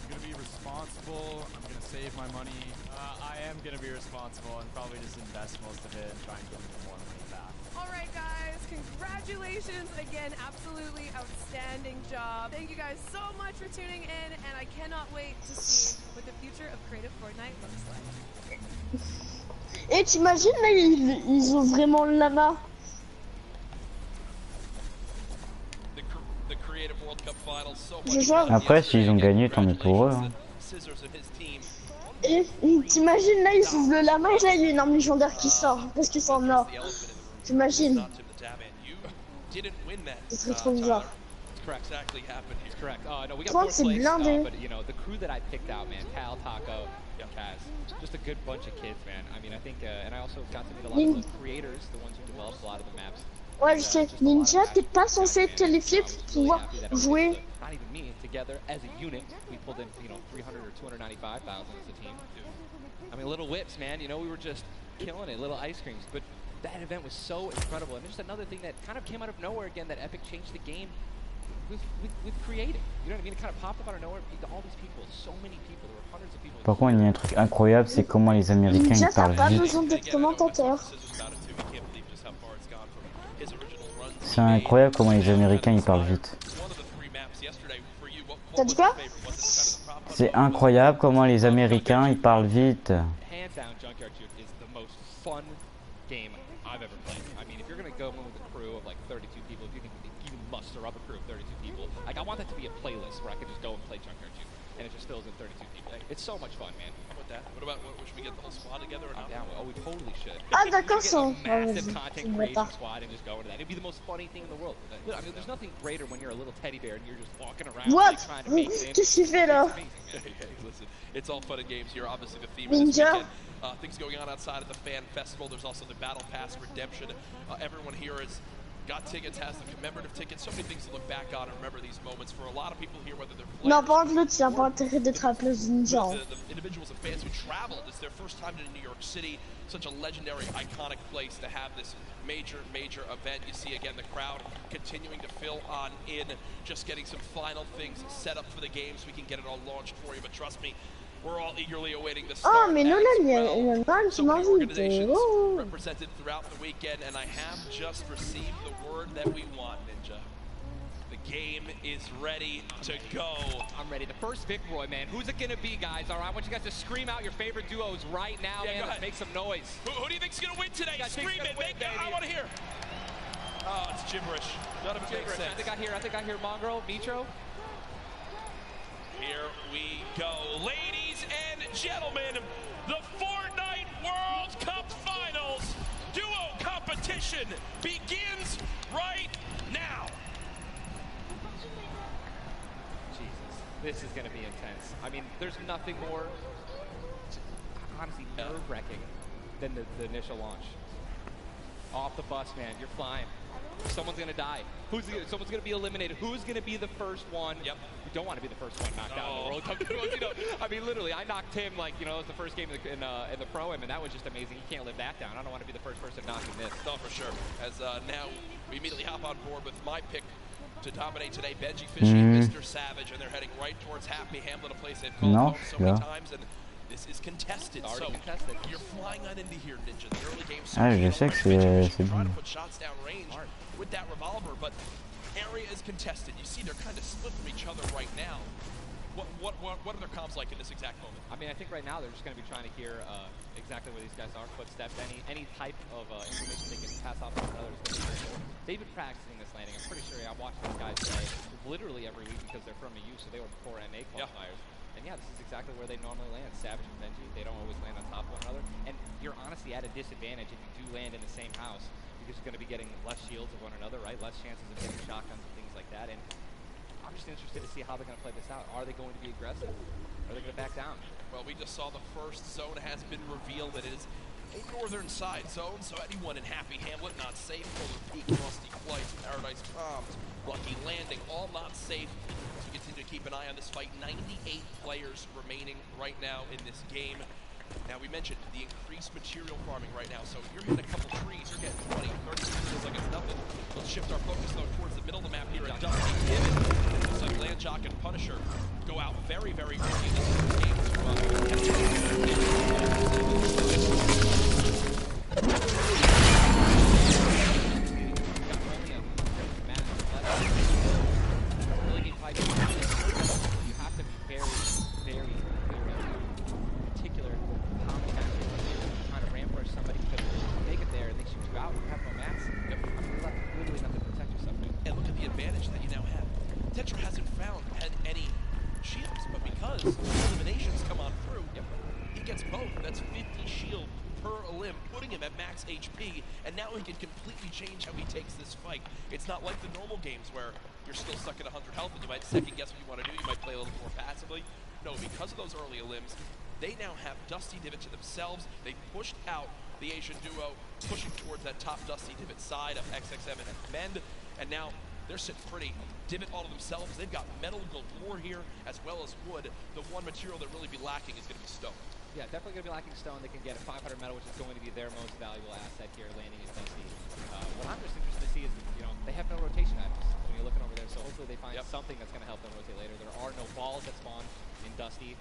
I'm going to be responsible. I'm going to save my money. I am going to be responsible and probably just invest most of it and try and get more money back. All right, guys, congratulations again. Absolutely outstanding job. Thank you guys so much for tuning in, and I cannot wait to see what the future of Creative Fortnite looks like. Et t'imagines, là, ils ont vraiment le lama. Après, s'ils ont gagné, tant mieux pour eux. Hein. Et t'imagines, là, ils ouvrent le lama et là, il y a une arme légendaire qui sort. Parce qu'ils sont en or. T'imagines. Ce serait trop bizarre. Je crois que c'est blindé. But you know, the crew that I picked out, man, Cal, Taco, Kaz, just a good bunch of kids, man. I mean, I think, and I also got to meet a lot of the creators, the ones who developed a lot of the maps. Ouais, je sais. Ninja, t'es pas censé être qualifié pour pouvoir jouer. Not even me. Together as a unit, we pulled in, you know, 300 or 295,000 as a team. I mean, little whips, man. You know, we were just killing it. Little ice creams, but that event was so incredible. And just another thing that kind of came out of nowhere again. That Epic changed the game with creating. You know what I mean? It kind of popped up out of nowhere. All these people, so many people. There were hundreds of people. Par contre, il y a un truc incroyable, c'est comment les Américains Ninja, ils parlent t'as pas vite. besoin d'être commentateur. C'est incroyable comment les Américains ils parlent vite. T'as dit quoi? C'est incroyable comment les Américains ils parlent vite. Hands down, Junkyard Juke is the most fun game I've ever played. I mean, if you're gonna go in with a crew of like 32 people, if you think you can muster up a crew of 32 people, like I want that to be a playlist where I could just go and play Junkyard Juke, and it just fills in 32 people. It's so much fun, man. How about that? What about, should we get the whole squad together or not? Down. Oh, we totally should. Ah, d'accord, ça. Massive content creation squad and just go into that. It'd be the most funny thing in the world. I mean, there's nothing greater when you're a little teddy bear and you're just walking around What? trying to make things. Qu'est-ce qu'il fait là? Hey, listen, it's all fun and games here. Obviously, the theme Ninja. is this weekend. Things going on outside of the fan festival. There's also the Battle Pass redemption. Everyone here has got tickets, has the commemorative tickets. So many things to look back on and remember these moments. For a lot of people here, whether they're players, Non, par contre, l'autre, il a pas intérêt d'être à la place de Ninja. the individuals and fans who traveled, it's their first time to New York City. Such a legendary, iconic place to have this major event. You see again the crowd continuing to fill on in, just getting some final things set up for the game so we can get it all launched for you. But trust me, we're all eagerly awaiting the start. Oh, mais non, là, il y en a un qui m'invite. Oh. Represented throughout the weekend, and I have just received the word that we want, Ninja. The game is ready to go. I'm ready. The first Vicroy, man. Who's it gonna be, guys? All right, I want you guys to scream out your favorite duos right now, man. Let's make some noise. Who do you think's gonna win today? Scream it, make it. I want to hear. Oh, it's gibberish. None of it makes sense. I think I hear Mongrel, Mitro. Here we go. Ladies and gentlemen, the Fortnite World Cup Finals duo competition begins right now. Jesus, this is going to be intense. I mean, there's nothing more, honestly, nerve-wracking than the initial launch. Off the bus, man. You're flying. Someone's going to die. Someone's going to be eliminated. Who's going to be the first one? Yep. You don't want to be the first one knocked out in the World Cup. You know, I mean, literally, I knocked him like, you know, it was the first game in the Pro-Am, and that was just amazing. You can't live that down. I don't want to be the first person knocking this. No, for sure. As now we immediately hop on board with my pick to dominate today, Benji Fishy, Mr. Savage, and they're heading right towards Happy Hamlet, a place they've called home so many times, and this is contested. Already so contested. You're flying on into here, Ninja. The early game, Je sais que c'est trying to put shots down range with that revolver, but area is contested. You see they're kind of split from each other right now. What are their comms like in this exact moment? I mean, I think right now they're just going to be trying to hear exactly where these guys are, footsteps, any type of information they can pass off to one another. They've been practicing this landing. I'm pretty sure I watched these guys play literally every week because they're from EU, so they were before MA qualifiers. And yeah, this is exactly where they normally land. Savage and Benji, they don't always land on top of one another. And you're honestly at a disadvantage if you do land in the same house because you're going to be getting less shields of one another, right? Less chances of getting shotguns and things like that. And I'm just interested to see how they're going to play this out. Are they going to be aggressive? Are they going to back down? Well, we just saw the first zone has been revealed. It is a northern side zone, so anyone in Happy Hamlet not safe. Polar Peak, Rusty Flights, Paradise Palms, Lucky Landing, all not safe. So we continue to keep an eye on this fight. 98 players remaining right now in this game. Now, we mentioned the increased material farming right now, so you're hitting a couple trees, you're getting 20, 30 materials like it's nothing. Let's shift our focus, though, towards the middle of the map here at Dusty Divot. Looks like Landjock and Punisher go out very, very early in this game You have to be very, very clear as particular how many matches you're trying to ramp somebody because if you make it there and they shoot you out, you have no mats. You're literally nothing to protect yourself with. And look at the advantage that you now have. Tetra hasn't found any shields, but because eliminations come on through, he gets both. That's 50 shield per elim, putting him at max HP, and now he can completely change how he takes this fight. It's not like the normal games where you're still stuck at 100 health and you might second guess what you want to do. You might play a little more passively. No, because of those early elims, they now have Dusty Divot to themselves. They pushed out the Asian duo, pushing towards that top Dusty Divot side of XXM and Mend, and now they're sitting pretty. Divot all to themselves. They've got metal galore here, as well as wood. The one material that really be lacking is going to be stone. Yeah, definitely going to be lacking stone. They can get a 500 metal, which is going to be their most valuable asset here, landing in Dusty. What I'm just interested to see is, you know, they have no rotation items when you're looking over there, so hopefully they find something that's going to help them rotate later. There are no balls that spawn in Dusty,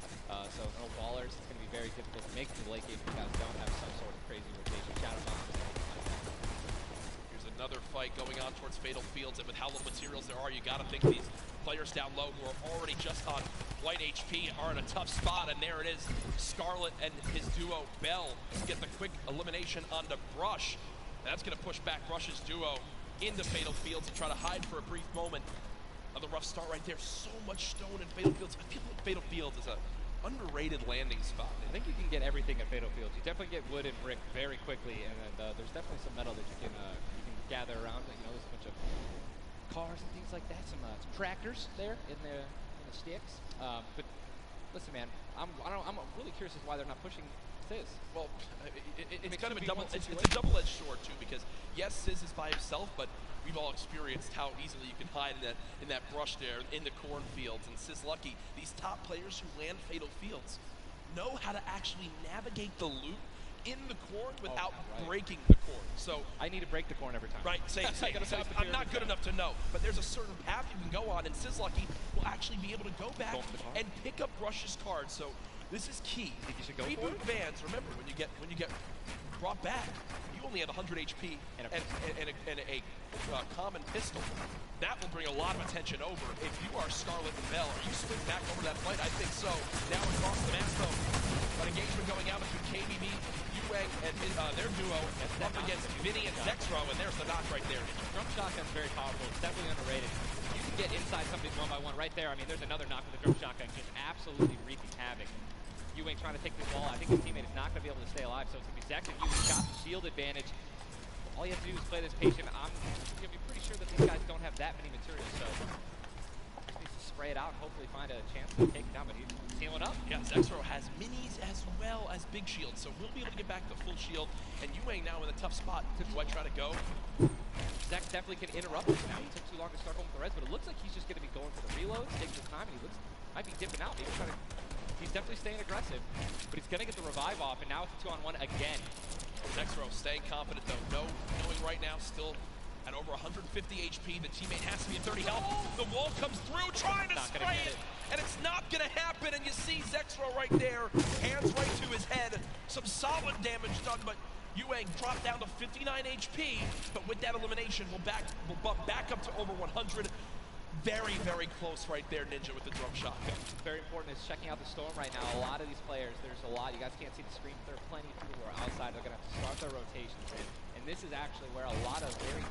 so no ballers. It's going to be very difficult to make the late game if you guys don't have some sort of crazy rotation. Shadow Bomb. Here's another fight going on towards Fatal Fields, and with how little materials there are, you got to think these players down low who are already just on white HP are in a tough spot, and there it is. Scarlet and his duo, Bell, get the quick elimination onto Brush. And that's going to push back Brush's duo into Fatal Fields and try to hide for a brief moment. Another rough start right there. So much stone in Fatal Fields. I feel like Fatal Fields is an underrated landing spot. I think you can get everything at Fatal Fields. You definitely get wood and brick very quickly, and then there's definitely some metal that you can gather around. You know, there's a bunch of cars and things like that. Some tractors there in the sticks. But listen, man, I'm really curious as to why they're not pushing Sizz. Well, it's kind of a double-edged sword too, because yes, Sizz is by himself, but we've all experienced how easily you can hide in that brush there in the cornfields. And Sizz Lucky, these top players who land Fatal Fields, know how to actually navigate the loot in the corn without breaking the corn. So I need to break the corn every time. Right, same. I'm not good enough to know, but there's a certain path you can go on, and Sizz Lucky will actually be able to go back and pick up Brush's card. So this is key. Think you should go Reboot Vans, remember, when you get brought back, you only have 100 HP and a common pistol. That will bring a lot of attention over. If you are Scarlet and Bell, are you swing back over that fight? I think so. Now across the map, though, an engagement going out between KBB, Wang and their duo up against Vinny and Zexro, and there's the knock right there. Drum shotgun's very powerful. It's definitely underrated. You can get inside something one by one right there. I mean, there's another knock with the drum shotgun, just absolutely wreaking havoc. Ewing trying to take this wall. I think his teammate is not going to be able to stay alive, so it's going to be Zex and Ewing got the shield advantage. All you have to do is play this patient. I'm going to be pretty sure that these guys don't have that many materials, so just needs to spray it out and hopefully find a chance to take it down, but he's sealing up. Yeah, Zexro has minis as well as big shields, so we'll be able to get back the full shield, and Ewing now in a tough spot. Do I try to go? Zex definitely can interrupt this now. He took too long to start going with the res, but it looks like he's just going to be going for the reloads, taking his time, and he might be dipping out, maybe trying to. He's definitely staying aggressive, but he's going to get the revive off, and now it's a 2-on-1 again. Zexro staying confident, though. Knowing right now still at over 150 HP. The teammate has to be at 30 health. The wall comes through, trying to spray it, and it's not going to happen. And you see Zexro right there, hands right to his head. Some solid damage done, but Ewing dropped down to 59 HP. But with that elimination, we'll bump back up to over 100. Very, very close right there, Ninja, with the drum shotgun. Very important is checking out the storm right now. A lot of these players, there's a lot. You guys can't see the screen, but there are plenty of people who are outside. They're going to have to start their rotations. And this is actually where a lot of very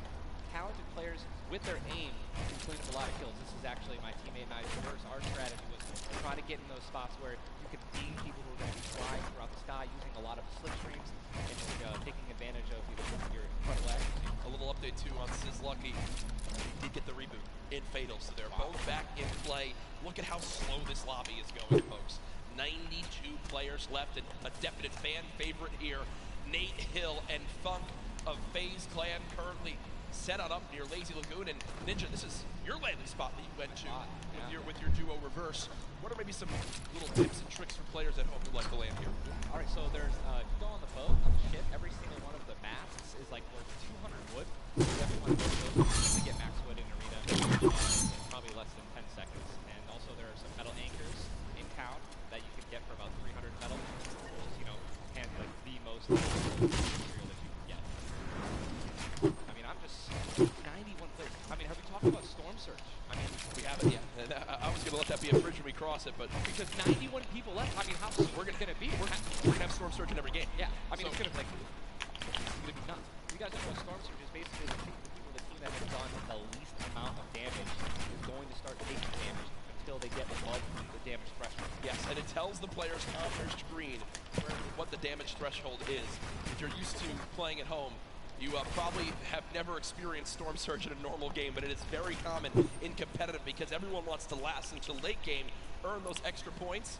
talented players with their aim can clean up a lot of kills. This is actually my teammate and I's reverse. Our strategy was to try to get in those spots where you can beam people who are going to be flying throughout the sky using a lot of slipstreams and taking advantage of your incredible accuracy. A little update, too, on Sizlucky. He did get the reboot in Fatal, so they're both back in play. Look at how slow this lobby is going, folks. 92 players left, and a definite fan favorite here. Nate Hill and Funk of FaZe Clan currently set on up near Lazy Lagoon. And Ninja, this is your landing spot that you went to with your duo reverse. What are maybe some little tips and tricks for players at home who like to land here? All right, so there's, if you go on the boat, on the ship, every single one of the masts is like worth 200 wood. You definitely want to go to those to get max wood in arena in probably less than 10 seconds. And also there are some metal anchors in town that you can get for about 300 metal, which is, like the most material that you can get. I mean, I'm just 91 players. I mean, have we talked about Storm Surge? I mean, we haven't yet. And I was going to let that be a bridge when we cross it, but because 91 people left, I mean, how soon we're going to be? We're going to have Storm Surge in every game. Yeah, I mean, it's going to be nuts. You guys know Storm Surge is basically the team that has done the least amount of damage is going to start taking damage until they get above the damage threshold. Yes, and it tells the players on their screen what the damage threshold is. If you're used to playing at home, you probably have never experienced Storm Surge in a normal game, but it is very common in competitive because everyone wants to last until late game, earn those extra points.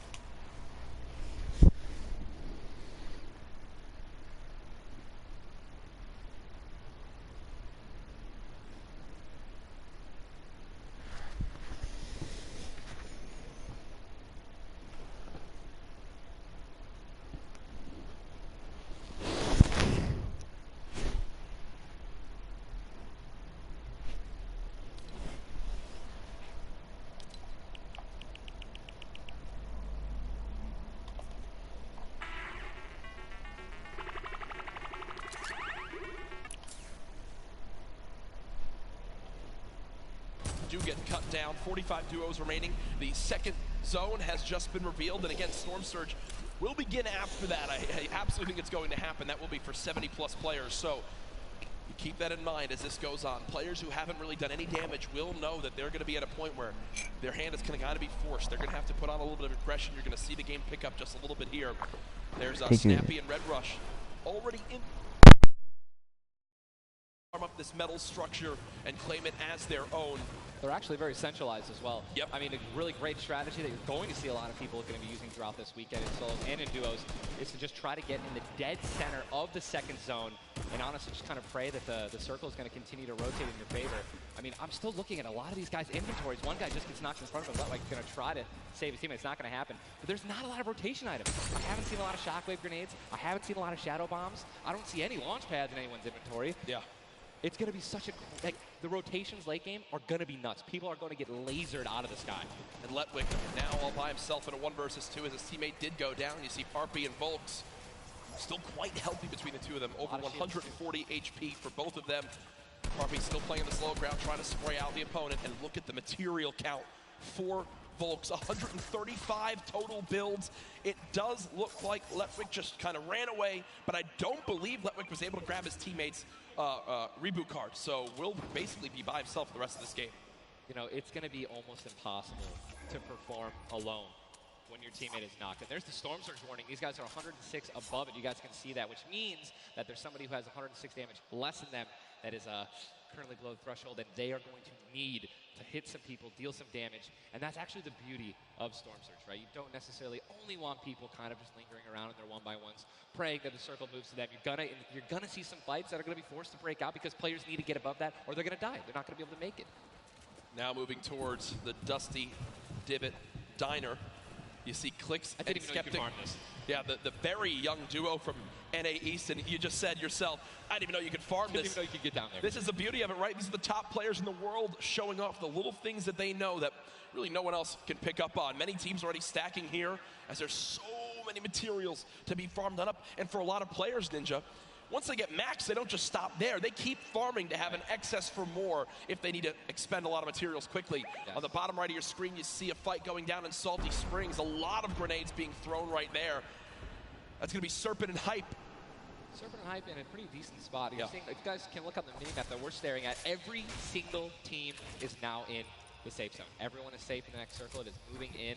Do get cut down, 45 duos remaining. The second zone has just been revealed, and again, Storm Surge will begin after that. I absolutely think it's going to happen. That will be for 70+ players, so you keep that in mind as this goes on. Players who haven't really done any damage will know that they're going to be at a point where their hand is going to be forced. They're going to have to put on a little bit of aggression. You're going to see the game pick up just a little bit here. There's Snappy and Red Rush already in. Arm up this metal structure and claim it as their own. They're actually very centralized as well. Yep. I mean, a really great strategy that you're going to see a lot of people are going to be using throughout this weekend in solos and in duos is to just try to get in the dead center of the second zone and honestly just kind of pray that the circle is going to continue to rotate in your favor. I mean, I'm still looking at a lot of these guys' inventories. One guy just gets knocked in front of him, like going to try to save his teammate. It's not going to happen. But there's not a lot of rotation items. I haven't seen a lot of shockwave grenades. I haven't seen a lot of shadow bombs. I don't see any launch pads in anyone's inventory. Yeah. It's going to be such a, like, the rotations late game are going to be nuts. People are going to get lasered out of the sky. And Letwick now all by himself in a 1 versus 2 as his teammate did go down. You see Parpy and Volks still quite healthy between the two of them. Over 140 HP for both of them. Parpy still playing the slow ground, trying to spray out the opponent. And look at the material count for Volks, 135 total builds. It does look like Letwick just kind of ran away, but I don't believe Letwick was able to grab his teammates' reboot card. So will basically be by himself for the rest of this game. You know, it's going to be almost impossible to perform alone when your teammate is knocked. And there's the Storm Surge warning. These guys are 106 above it. You guys can see that, which means that there's somebody who has 106 damage less than them that is currently below the threshold, and they are going to need to hit some people, deal some damage. And that's actually the beauty of Storm Surge, right? You don't necessarily only want people kind of just lingering around in their one-by-ones, praying that the circle moves to them. You're gonna see some fights that are gonna be forced to break out because players need to get above that, or they're gonna die. They're not gonna be able to make it. Now moving towards the Dusty Divot Diner. You see Clicks and Skeptic. Yeah, the very young duo from NA East, and you just said yourself, I didn't even know you could farm this. Didn't even know you could get down there. This is the beauty of it, right? These are the top players in the world showing off the little things that they know that really no one else can pick up on. Many teams already stacking here as there's so many materials to be farmed up. And for a lot of players, Ninja, once they get maxed, they don't just stop there. They keep farming to have an excess for more if they need to expend a lot of materials quickly. Yes. On the bottom right of your screen, you see a fight going down in Salty Springs. A lot of grenades being thrown right there. That's going to be Serpent and Hype. Serpent and Hype in a pretty decent spot. If you guys can look on the mini-map that we're staring at, every single team is now in the safe zone. Everyone is safe in the next circle. It is moving in.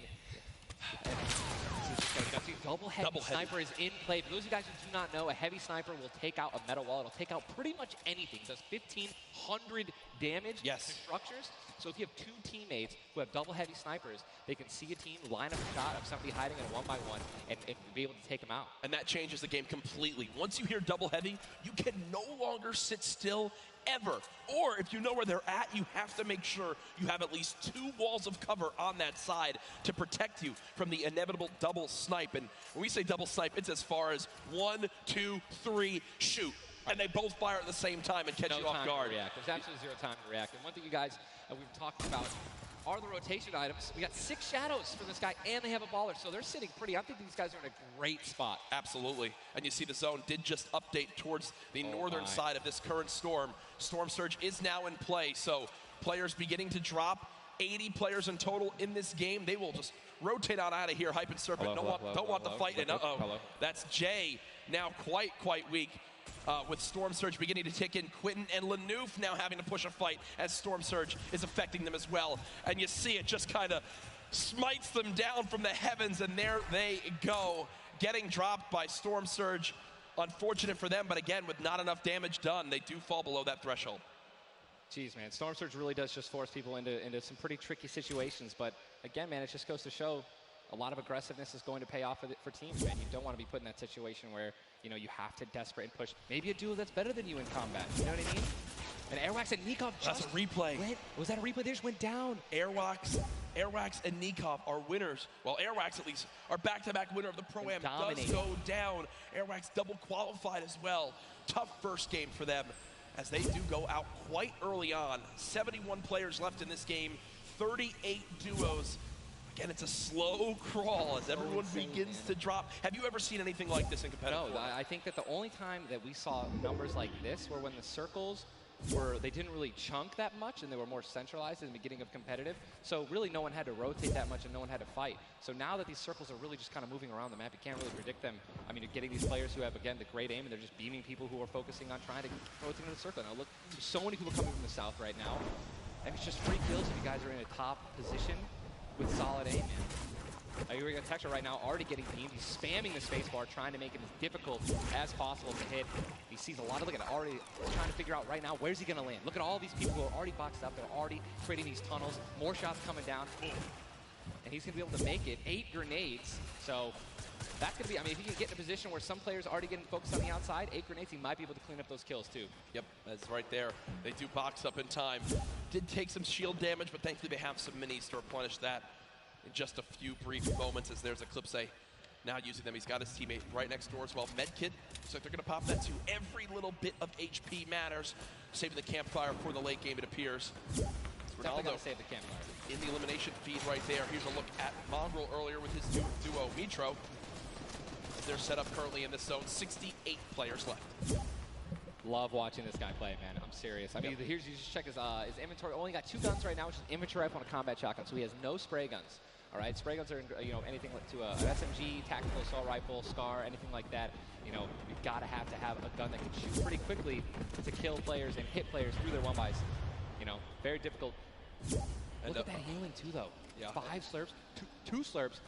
And double heavy sniper is in play. For those of you guys who do not know, a heavy sniper will take out a metal wall. It'll take out pretty much anything. It does 1,500 damage to structures. So if you have two teammates who have double heavy snipers, they can see a team, line up a shot of somebody hiding in a one-by-one, and be able to take them out. And that changes the game completely. Once you hear double heavy, you can no longer sit still ever. Or if you know where they're at, you have to make sure you have at least 2 walls of cover on that side to protect you from the inevitable double snipe. And when we say double snipe, it's as far as 1, 2, 3, shoot. And they both fire at the same time and catch you off guard. There's absolutely zero time to react. And one thing you guys we've talked about are the rotation items. We got 6 shadows for this guy, and they have a baller, so they're sitting pretty. I think these guys are in a great spot. Absolutely. And you see the zone did just update towards the northern side of this current storm. Storm Surge is now in play, so players beginning to drop. 80 players in total in this game. They will just rotate on out of here. Hype and Serpent don't want the fight. And that's Jay now quite weak. With Storm Surge beginning to tick in. Quentin and Lanouf now having to push a fight as Storm Surge is affecting them as well. And you see it just kind of smites them down from the heavens, and there they go. Getting dropped by Storm Surge. Unfortunate for them, but again, with not enough damage done, they do fall below that threshold. Jeez, man, Storm Surge really does just force people into some pretty tricky situations. But again, man, it just goes to show a lot of aggressiveness is going to pay off for teams, man. You don't want to be put in that situation where, you know, you have to desperate and push. Maybe a duo that's better than you in combat. You know what I mean? And Airwax and Nikov that's a replay. Was that a replay? They just went down. Airwax and Nikov are winners. Well, Airwax at least are back-to-back winner of the Pro-Am. Does go down. Airwax double qualified as well. Tough first game for them as they do go out quite early on. 71 players left in this game. 38 duos. Again, it's a slow crawl as everyone begins to drop. Have you ever seen anything like this in competitive? No, I think that the only time that we saw numbers like this were when the circles they didn't really chunk that much and they were more centralized in the beginning of competitive. So really no one had to rotate that much and no one had to fight. So now that these circles are really just kind of moving around the map, you can't really predict them. I mean, you're getting these players who have, again, the great aim, and they're just beaming people who are focusing on trying to rotate into the circle. Now look, there's so many people coming from the south right now. And it's just free kills if you guys are in a top position with solid aim, man. You're going to Texture right now, already getting beamed. He's spamming the spacebar, trying to make it as difficult as possible to hit. He sees a lot of, look at it, already trying to figure out right now, where's he going to land? Look at all these people who are already boxed up. They're already creating these tunnels. More shots coming down. And he's going to be able to make it. 8 grenades. So that's going to be, I mean, if he can get in a position where some players are already getting focused on the outside, 8 grenades, he might be able to clean up those kills too. Yep, that's right there. They do box up in time. Did take some shield damage, but thankfully they have some minis to replenish that in just a few brief moments as there's Eclipse now using them. He's got his teammate right next door as well. Medkit, looks like they're going to pop that too. Every little bit of HP matters. Saving the campfire for the late game, it appears. Definitely got to save the campfire. In the elimination feed right there. Here's a look at Mongrel earlier with his duo, Mitro. As they're set up currently in this zone, 68 players left. Love watching this guy play, man. I'm serious. I mean, here's you just check his inventory. Only got 2 guns right now, which is inventory rifle and a combat shotgun. So he has no spray guns. All right, spray guns are anything to an SMG, tactical assault rifle, SCAR, anything like that. You've got to have a gun that can shoot pretty quickly to kill players and hit players through their 1-bys. Very difficult. Look at that healing too, though. Yeah. 5 slurps, 2 slurps,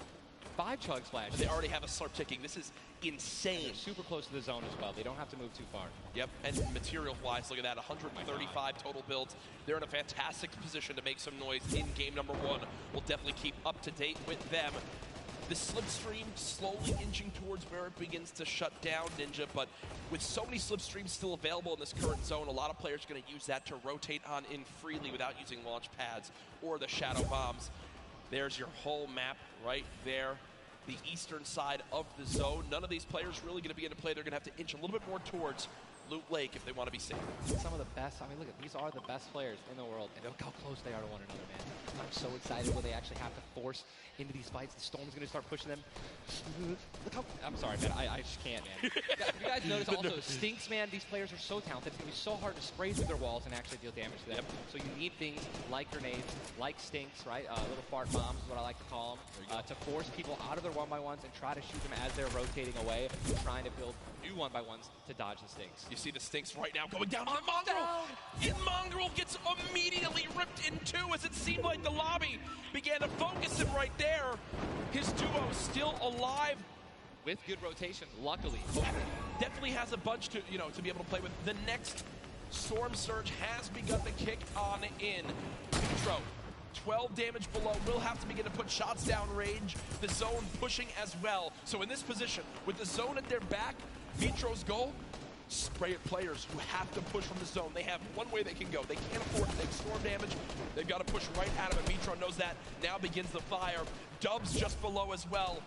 5 chug splashes. They already have a slurp ticking. This is insane. They're super close to the zone as well. They don't have to move too far. Yep, and material-wise, look at that, 135 total builds. They're in a fantastic position to make some noise in game number 1. We'll definitely keep up to date with them. The slipstream slowly inching towards where it begins to shut down Ninja, but with so many slipstreams still available in this current zone, a lot of players are going to use that to rotate on in freely without using launch pads or the shadow bombs. There's your whole map right there, the eastern side of the zone. None of these players really going to be into play. They're going to have to inch a little bit more towards Loot Lake if they want to be safe. Some of the best, I mean, look at these are the best players in the world, and look how close they are to one another, man. I'm so excited when they actually have to force into these fights. The Storm's going to start pushing them. Look how, I'm sorry, man, I just can't, man. You guys notice also, Stinks, man, these players are so talented. It's going to be so hard to spray through their walls and actually deal damage to them. So you need things like grenades, like Stinks, right? Little fart bombs is what I like to call them, to force people out of their 1-by-1s and try to shoot them as they're rotating away, trying to build new 1-by-1s to dodge the Stinks. You see the Stinks right now going down on Mongrel. And Mongrel gets immediately ripped in 2 as it seemed like the lobby began to focus him right there. His duo still alive. With good rotation, luckily. Definitely has a bunch to, to be able to play with. The next Storm Surge has begun to kick on in. Intro. 12 damage below, will have to begin to put shots down range. The zone pushing as well. So in this position, with the zone at their back, Vitro's goal, spray at players who have to push from the zone. They have one way they can go. They can't afford to take storm damage. They've got to push right at him, and Vitro knows that. Now begins the fire. Dubs just below as well.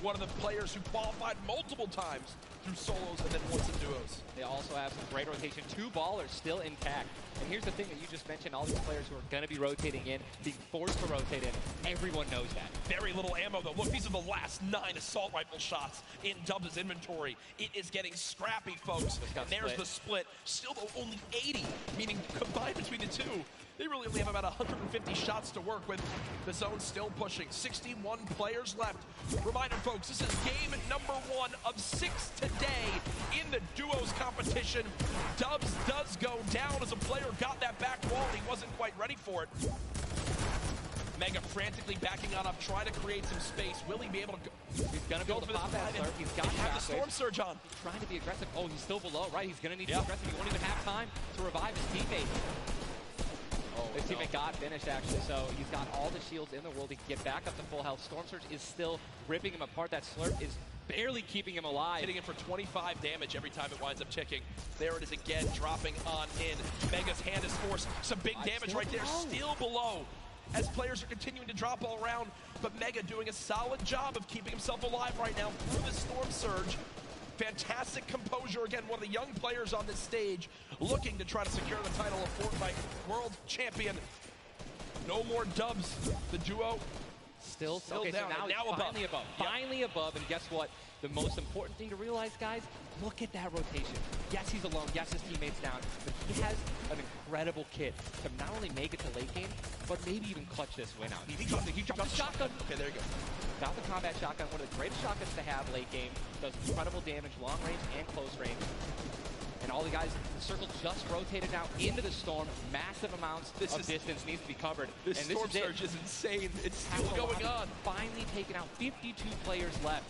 One of the players who qualified multiple times through solos and then once in duos. They also have some great rotation. 2 ballers still intact. And here's the thing that you just mentioned, all these players who are going to be rotating in, being forced to rotate in, everyone knows that. Very little ammo, though. Look, these are the last 9 assault rifle shots in Dubs' inventory. It is getting scrappy, folks. And there's the split. Still, though, only 80, meaning combined between the 2. They really only have about 150 shots to work with. The zone still pushing. 61 players left. Reminder, folks, this is game number 1 of 6 today in the duos competition. Dubs does go down as a player got that back wall. He wasn't quite ready for it. Mega frantically backing on up, trying to create some space. Will he be able to go? He's going to be able to pop that slurp. He's got the Storm Surge on. He's trying to be aggressive. Oh, he's still below, right? He's going to need to be aggressive. He won't even have time to revive his teammate. His teammate got finished, actually, so he's got all the shields in the world. He can get back up to full health. Storm Surge is still ripping him apart. That slurp is barely keeping him alive. Hitting him for 25 damage every time it winds up ticking. There it is again, dropping on in. Mega's hand is forced. Some big damage right there, still below. As players are continuing to drop all around, but Mega doing a solid job of keeping himself alive right now through the Storm Surge. Fantastic composure. Again, one of the young players on this stage looking to try to secure the title of Fortnite World Champion. No more Dubs. The duo still down. So now above. Finally above. Yep. Finally above. And guess what? The most important thing to realize, guys, look at that rotation. Yes, he's alone. Yes, his teammate's down. But he has an incredible kit to not only make it to late game, but maybe even clutch this win out. He dropped the shotgun. Okay, there you go. Got the combat shotgun, one of the greatest shotguns to have late game. Does incredible damage, long range and close range. And all the guys, the circle just rotated now into the storm. Massive amounts of distance needs to be covered. This Storm Surge is insane. It's still going on. Finally taken out. 52 players left.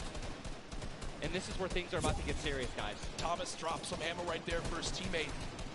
And this is where things are about to get serious, guys. Thomas drops some ammo right there for his teammate,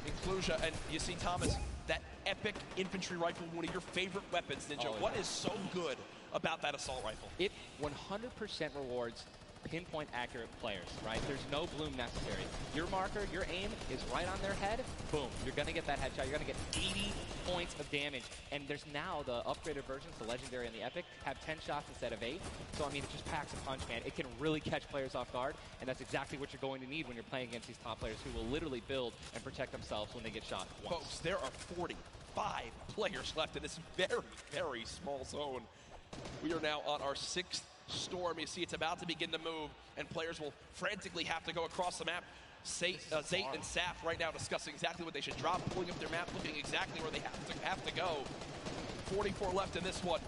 Inclusia. And you see Thomas, that epic infantry rifle, one of your favorite weapons, Ninja. What is so good about that assault rifle? It 100% rewards pinpoint accurate players, right? There's no bloom necessary. Your marker, your aim is right on their head. Boom. You're going to get that headshot. You're going to get 80 points of damage. And there's now the upgraded versions, the Legendary and the Epic, have 10 shots instead of 8. So, I mean, it just packs a punch, man. It can really catch players off guard. And that's exactly what you're going to need when you're playing against these top players who will literally build and protect themselves when they get shot once. Folks, there are 45 players left in this very, very small zone. We are now on our 6th storm. You see it's about to begin to move, and players will frantically have to go across the map. Zayt and Saf right now discussing exactly what they should drop, pulling up their map, looking exactly where they have to go. 44 left in this one.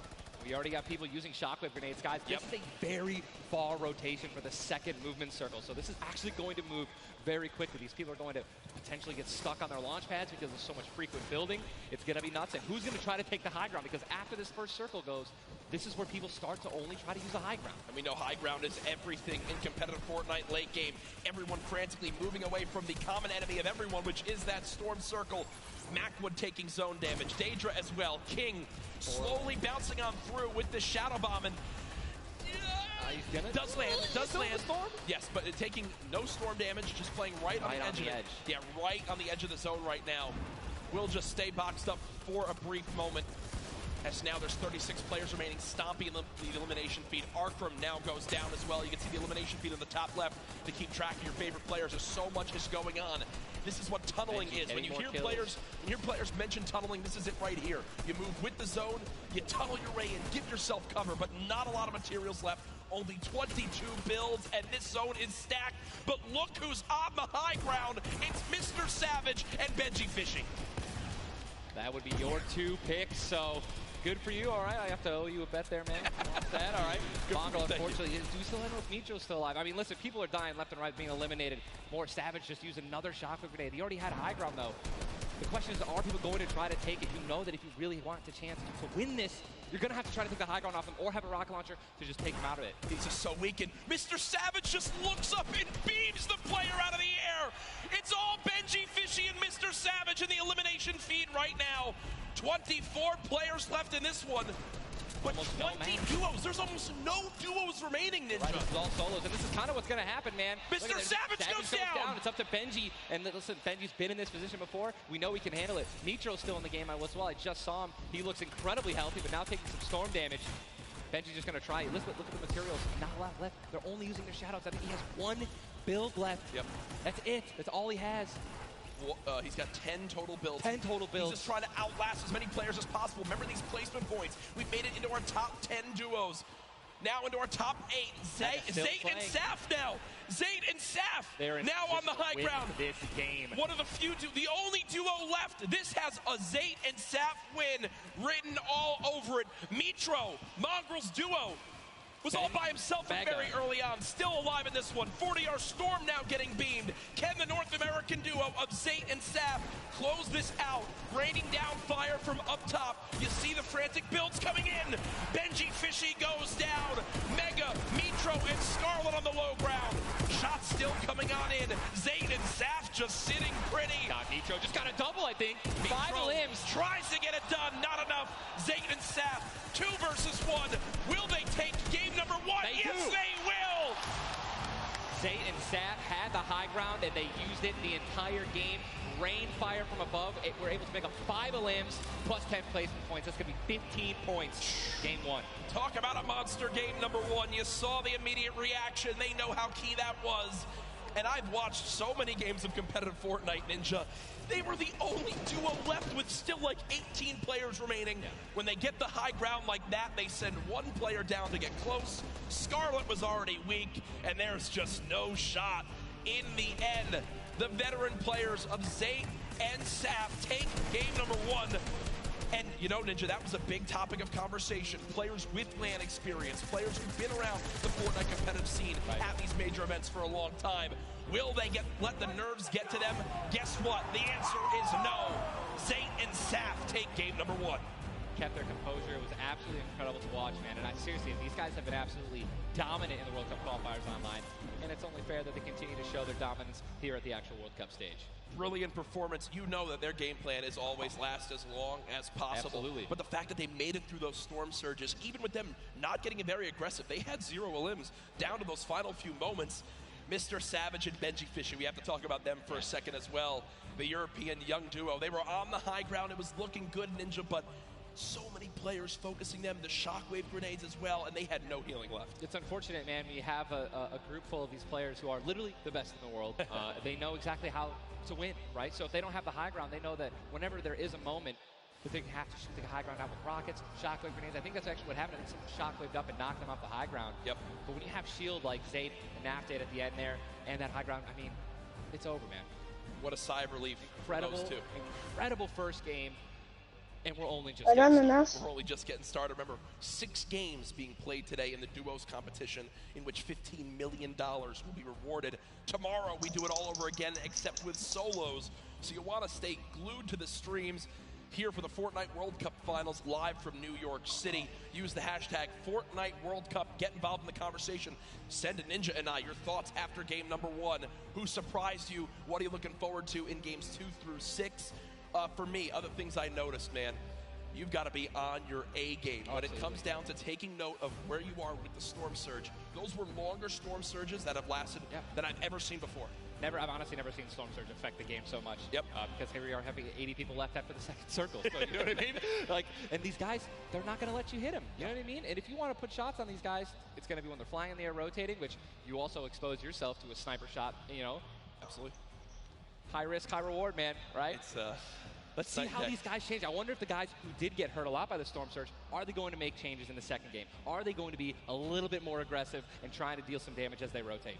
We already got people using shockwave grenades, guys. This is a very far rotation for the second movement circle, so this is actually going to move very quickly. These people are going to potentially get stuck on their launch pads because there's so much frequent building. It's going to be nuts. And who's going to try to take the high ground? Because after this first circle goes, this is where people start to only try to use the high ground. And we know high ground is everything in competitive Fortnite late game. Everyone frantically moving away from the common enemy of everyone, which is that storm circle. Macwood taking zone damage. Daedra as well. King slowly bouncing on through with the shadow bomb, and does land. Storm? Yes, but taking no storm damage, just playing right on the edge of it. Yeah, right on the edge of the zone right now. Will just stay boxed up for a brief moment. As now there's 36 players remaining, stomping the elimination feed. Arkram now goes down as well. You can see the elimination feed on the top left to keep track of your favorite players. There's so much is going on. This is what tunneling is. When you hear players mention tunneling, this is it right here. You move with the zone, you tunnel your way in, give yourself cover, but not a lot of materials left. Only 22 builds, and this zone is stacked. But look who's on the high ground. It's Mr. Savage and Benji Fishing. That would be your 2 picks, so good for you. All right, I have to owe you a bet there, man. Watch that. All right. Mongo, unfortunately, do you still end with Mitro still alive? I mean, listen, people are dying left and right, being eliminated. More Savage just used another shockwave grenade. He already had high ground, though. The question is, are people going to try to take it? You know that if you really want the chance to win this, you're going to have to try to take the high ground off him or have a rocket launcher to just take him out of it. He's just so weakened. Mr. Savage just looks up and beams the player out of the air. It's all Benji Fishy and Mr. Savage in the elimination feed right now. 24 players left in this one. But 20 duos. There's almost no duos remaining, Ninja. Right, it's all solos, and this is kind of what's going to happen, man. Mr. Savage goes down. It's up to Benji, and listen, Benji's been in this position before. We know he can handle it. Nitro's still in the game as well. I just saw him. He looks incredibly healthy, but now taking some storm damage. Benji's just going to try. Look at the materials. Not a lot left. They're only using their shadows. I think he has 1 build left. Yep. That's it. That's all he has. He's got 10 total builds. 10 total builds. He's just trying to outlast as many players as possible. Remember these placement points. We've made it into our top 10 duos. Now into our top 8. Zayt and Saf now. Zayt and Saf now on the high ground. This game. One of the few, the only duo left. This has a Zayt and Saf win written all over it. Mitro, Mongrel's duo, was all by himself very early on. Still alive in this one. 40R Storm now getting beamed. Can the North American duo of Zayt and Saf close this out? Raining down fire from up top. You see the frantic builds coming in. Benji Fishy goes down. Mega, Mitro, and Scarlet on the low ground. Shots still coming on in. Zayt and Saf just sitting pretty. Mitro just got a double, I think. Mitro 5 limbs. Tries to get it done. Not enough. Zayt and Saf, 2 versus 1. Will they take game number 1? Yes, they will! Zayt and Saf had the high ground, and they used it the entire game. Rain fire from above. We're able to make up 5 limbs plus 10 placement points. That's going to be 15 points. Game 1. Talk about a monster game number 1. You saw the immediate reaction. They know how key that was. And I've watched so many games of competitive Fortnite, Ninja. They were the only duo left with still like 18 players remaining. Yeah. When they get the high ground like that, they send 1 player down to get close. Scarlet was already weak, and there's just no shot. In the end, the veteran players of Zayt and Saf take game number 1. And you know, Ninja, that was a big topic of conversation. Players with LAN experience, players who've been around the Fortnite competitive scene at these major events for a long time. Will they let the nerves get to them? Guess what? The answer is no. Zayt and Saf take game number 1. Kept their composure. It was absolutely incredible to watch, man. And seriously, these guys have been absolutely dominant in the World Cup qualifiers online. And it's only fair that they continue to show their dominance here at the actual World Cup stage. Brilliant performance. You know that their game plan is always last as long as possible. Absolutely. But the fact that they made it through those storm surges, even with them not getting very aggressive, they had 0 limbs down to those final few moments. Mr. Savage and Benji Fishy, we have to talk about them for a second as well. The European young duo. They were on the high ground. It was looking good, Ninja, but so many players focusing them, the shockwave grenades as well, and they had no healing left. It's unfortunate, man. We have a group full of these players who are literally the best in the world. They know exactly how to win, right? So if they don't have the high ground, they know that whenever there is a moment that they have to shoot the high ground out with rockets, shockwave grenades. I think that's actually what happened. I think someone shockwaved up and knocked them off the high ground. Yep. But when you have shield like Zayt and Naftate at the end there, and that high ground, I mean, it's over, man. What a sigh of relief Incredible, for those two. Incredible first game, and we're only just getting started. Remember, 6 games being played today in the duos competition, in which $15 million will be rewarded. Tomorrow, we do it all over again, except with solos. So you'll want to stay glued to the streams here for the Fortnite World Cup Finals live from New York City. Use the hashtag Fortnite World Cup. Get involved in the conversation. Send a Ninja and I your thoughts after game number 1. Who surprised you? What are you looking forward to in games 2 through 6? For me, other things I noticed, man, you've got to be on your A game. When it comes down to taking note of where you are with the storm surge, those were longer storm surges that have lasted than I've ever seen before. I've honestly never seen Storm Surge affect the game so much. Yep. Because here we are having 80 people left after the second circle. So, you know what I mean? Like, and these guys, they're not going to let you hit them. You know what I mean? And if you want to put shots on these guys, it's going to be when they're flying in the air, rotating, which you also expose yourself to a sniper shot. You know. Absolutely. High risk, high reward, man. Right? It's Let's see how these guys change. I wonder if the guys who did get hurt a lot by the Storm Surge, are they going to make changes in the second game? Are they going to be a little bit more aggressive and trying to deal some damage as they rotate?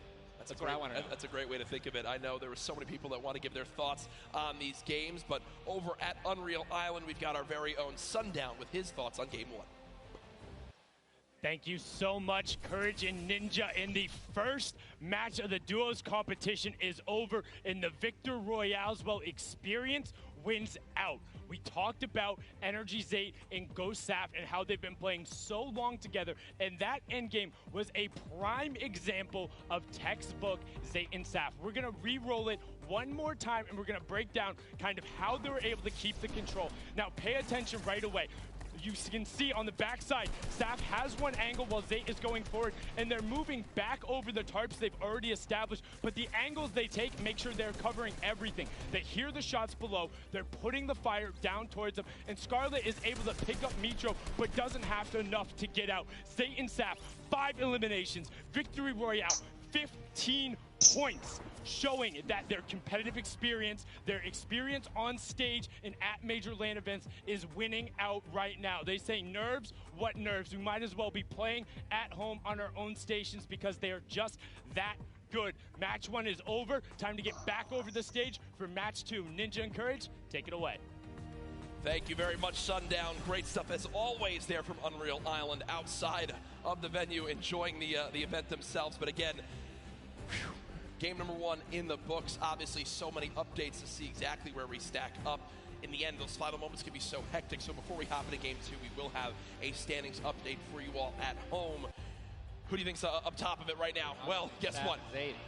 That's what I want to know. That's a great way to think of it. I know there were so many people that want to give their thoughts on these games, but over at Unreal Island, we've got our very own Sundown with his thoughts on game 1. Thank you so much, Courage and Ninja. And the first match of the duos competition is over, and the Victor Royale's experience wins out. We talked about Energy Zate and Ghost Saf and how they've been playing so long together, and that endgame was a prime example of textbook Zate and Saf. We're going to re-roll it one more time, and we're going to break down kind of how they were able to keep the control. Now, pay attention right away. You can see on the backside, Saf has one angle while Zate is going forward, and they're moving back over the tarps they've already established, but the angles they take make sure they're covering everything. They hear the shots below, they're putting the fire down towards them, and Scarlet is able to pick up Mitro, but doesn't have enough to get out. Zate and Saf, 5 eliminations, Victory Royale, 15 points, showing that their competitive experience, their experience on stage and at major LAN events is winning out right now. They say nerves, what nerves? We might as well be playing at home on our own stations because they are just that good. Match 1 is over. Time to get back over the stage for match 2. Ninja and Courage, take it away. Thank you very much, Sundown. Great stuff as always there from Unreal Island outside of the venue, enjoying the event themselves. But again, game number 1 in the books. Obviously, so many updates to see exactly where we stack up. In the end, those final moments can be so hectic. So before we hop into game 2, we will have a standings update for you all at home. Who do you think's up top of it right now? Well, guess what?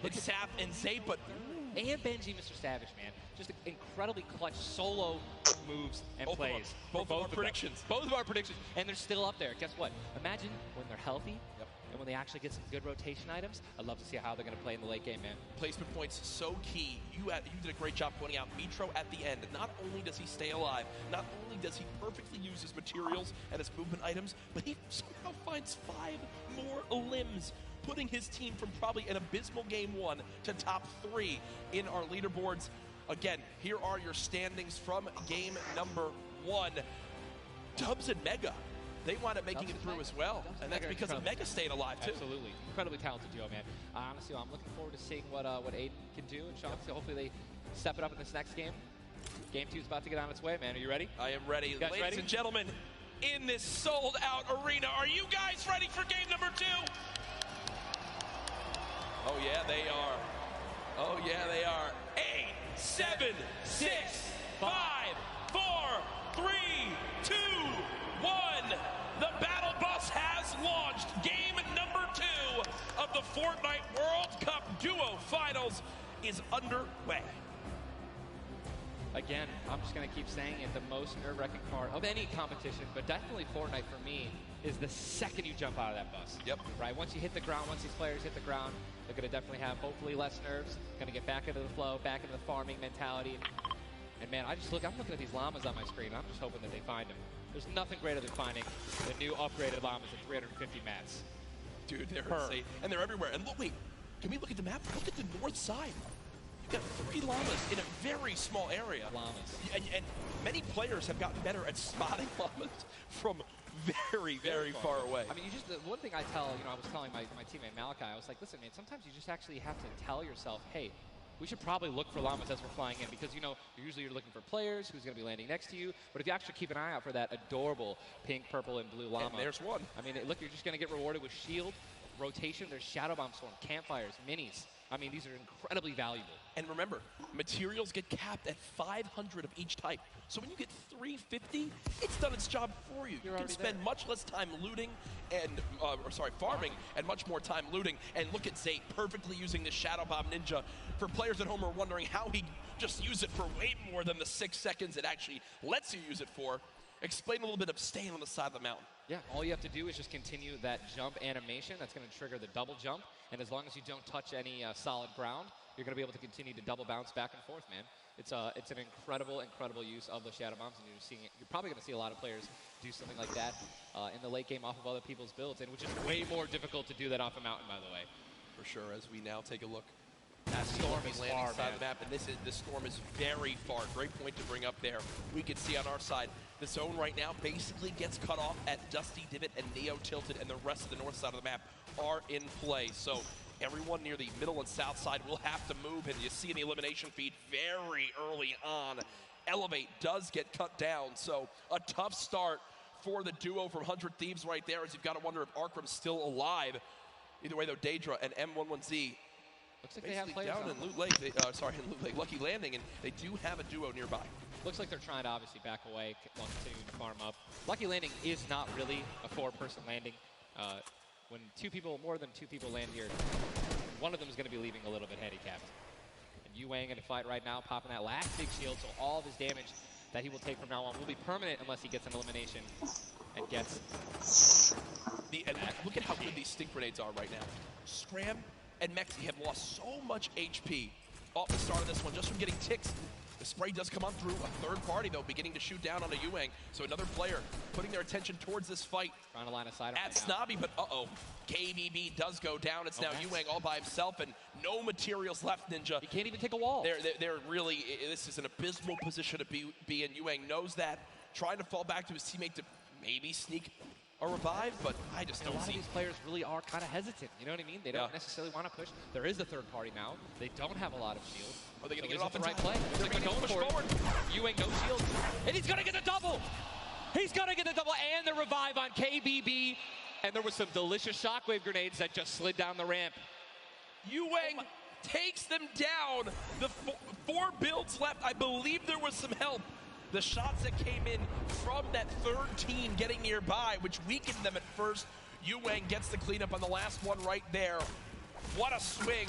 It's Saf and Zate, but... And Benji, Mr. Savage, man. Just incredibly clutch solo moves and plays. Both of our predictions. Both of our predictions. And they're still up there. Guess what? Imagine when they're healthy. And when they actually get some good rotation items, I'd love to see how they're going to play in the late game, man. Placement points so key. You did a great job pointing out Mitro at the end. Not only does he stay alive, not only does he perfectly use his materials and his movement items, but he somehow finds 5 more limbs, putting his team from probably an abysmal game 1 to top 3 in our leaderboards. Again, here are your standings from game number 1. Dubs and Mega. They wound up making it through as well, and that's because of Mega staying alive, too. Absolutely. Incredibly talented duo, man. Honestly, I'm looking forward to seeing what Aiden can do, and Sean, so hopefully they step it up in this next game. Game 2 is about to get on its way, man. Are you ready? I am ready. Ladies and gentlemen, in this sold-out arena, are you guys ready for game number 2? Oh, yeah, they are. Oh, yeah, they are. 8, 7, 6, 5, 4, 3, 2, 1. The battle bus has launched. Game number 2 of the Fortnite World Cup Duo Finals is underway. Again, I'm just going to keep saying it, the most nerve-wracking part of any competition, but definitely Fortnite for me, is the second you jump out of that bus. Yep. Right? Once you hit the ground, once these players hit the ground, they're going to definitely have hopefully less nerves, going to get back into the flow, back into the farming mentality. And man, I'm looking at these llamas on my screen, and I'm just hoping that they find them. There's nothing greater than finding the new upgraded llamas at 350 mats. Dude, they're insane. And they're everywhere. And look, wait, can we look at the map? Look at the north side. You've got 3 llamas in a very small area. And many players have gotten better at spotting llamas from very, very far away. I mean, the one thing I was telling my teammate Malachi, I was like, listen, man, sometimes you just actually have to tell yourself, hey, we should probably look for llamas as we're flying in, because, you know, usually you're looking for players who's going to be landing next to you. But if you actually keep an eye out for that adorable pink, purple, and blue llama. And there's one. I mean, look, you're just going to get rewarded with shield, rotation. There's Shadow Bomb Storm, campfires, minis. I mean, these are incredibly valuable. And remember, materials get capped at 500 of each type. So when you get 350, it's done its job for you. You can spend much less time looting and, farming, and much more time looting. And look at Zay perfectly using this Shadow Bomb Ninja. For players at home who are wondering how he just used it for way more than the 6 seconds it actually lets you use it for, explain a little bit of staying on the side of the mountain. Yeah, all you have to do is just continue that jump animation. That's going to trigger the double jump. And as long as you don't touch any solid ground, you're going to be able to continue to double bounce back and forth, man. It's an incredible use of the Shadow Bombs, and you're probably going to see a lot of players do something like that in the late game off of other people's builds, and which is way more difficult to do that off a mountain, by the way. For sure, as we now take a look. That storm is landing side of the map, and this storm is very far. Great point to bring up there. We can see on our side, the zone right now basically gets cut off at Dusty Divot and Neo Tilted, and the rest of the north side of the map are in play. So everyone near the middle and south side will have to move, and you see in the elimination feed very early on, Elevate does get cut down. So a tough start for the duo from 100 Thieves right there, as you've got to wonder if Arkram's still alive. Either way, though, Daedra and M11Z looks like they have players down in Loot Lake. In Loot Lake, Lucky Landing, and they do have a duo nearby. Looks like they're trying to obviously back away while continuing to farm up. Lucky Landing is not really a 4-person landing. When more than two people land here, one of them is going to be leaving a little bit handicapped. And Yuang in a fight right now, popping that last big shield, so all of his damage that he will take from now on will be permanent unless he gets an elimination and gets. Look at how good these stink grenades are right now. Scram and Mexi have lost so much HP off the start of this one just from getting ticks. The spray does come on through. A third party, though, beginning to shoot down on a Yuang. So another player putting their attention towards this fight. Trying to line a side at Snobby, but KBB does go down. It's now Yuang all by himself, and no materials left, Ninja. He can't even take a wall. They're really, this is an abysmal position to be in. Yuang knows that, trying to fall back to his teammate to maybe sneak a revive, but I just don't see. A lot of these players really are kind of hesitant, you know what I mean? They don't necessarily want to push. There is a third party now. They don't have a lot of shield. Are they going to get it off the right play? They're going to push forward. Yuang no shield, and he's going to get the double! He's going to get the double and the revive on KBB, and there was some delicious shockwave grenades that just slid down the ramp. Yuang takes them down. The 4 builds left. I believe there was some help. The shots that came in from that third team getting nearby, which weakened them at first. Yuang gets the cleanup on the last one right there. What a swing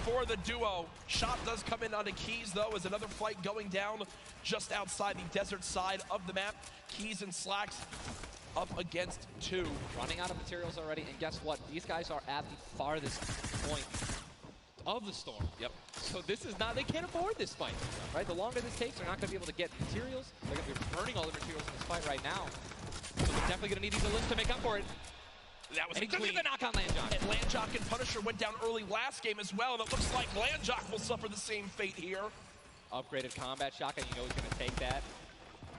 for the duo. Shot does come in onto Keys, though, as another fight going down just outside the desert side of the map. Keys and Slacks up against 2. Running out of materials already, and guess what? These guys are at the farthest point of the storm. Yep. So this is not, they can't afford this fight, right? The longer this takes, they're not going to be able to get materials. They're going to be burning all the materials in this fight right now. So they're definitely going to need these elims to make up for it. That was and he took the knock on Landjock. And Landjock and Punisher went down early last game as well, and it looks like Landjock will suffer the same fate here. Upgraded combat shotgun, you know he's going to take that.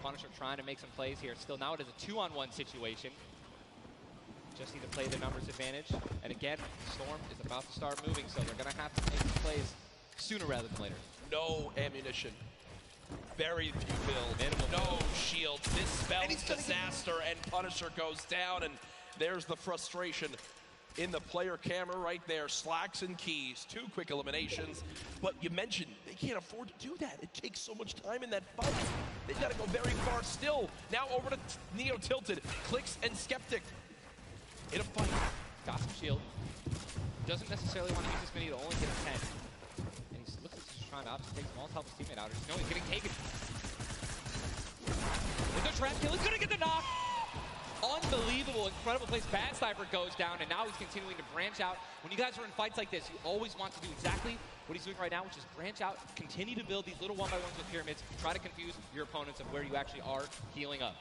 Punisher trying to make some plays here. Still, now it is a 2-on-1 situation. Just need to play the numbers advantage. And again, Storm is about to start moving, so they're going to have to make some plays sooner rather than later. No ammunition. Very few builds. No shield. This spells disaster, and Punisher goes down, and there's the frustration in the player camera right there. Slacks and Keys, 2 quick eliminations. But you mentioned they can't afford to do that. It takes so much time in that fight. They've got to go very far still. Now over to Neo Tilted, Clicks and Skeptic in a fight. Got some shield. Doesn't necessarily want to use this mini to only get a 10. And he looks like he's trying to obviously take some walls, help his teammate out. No, he's getting taken. With the trap kill, he's going to get the knock. Unbelievable, incredible place. Bad Sniper goes down, and now he's continuing to branch out. When you guys are in fights like this, you always want to do exactly what he's doing right now, which is branch out, continue to build these little 1x1s with pyramids, try to confuse your opponents of where you actually are healing up.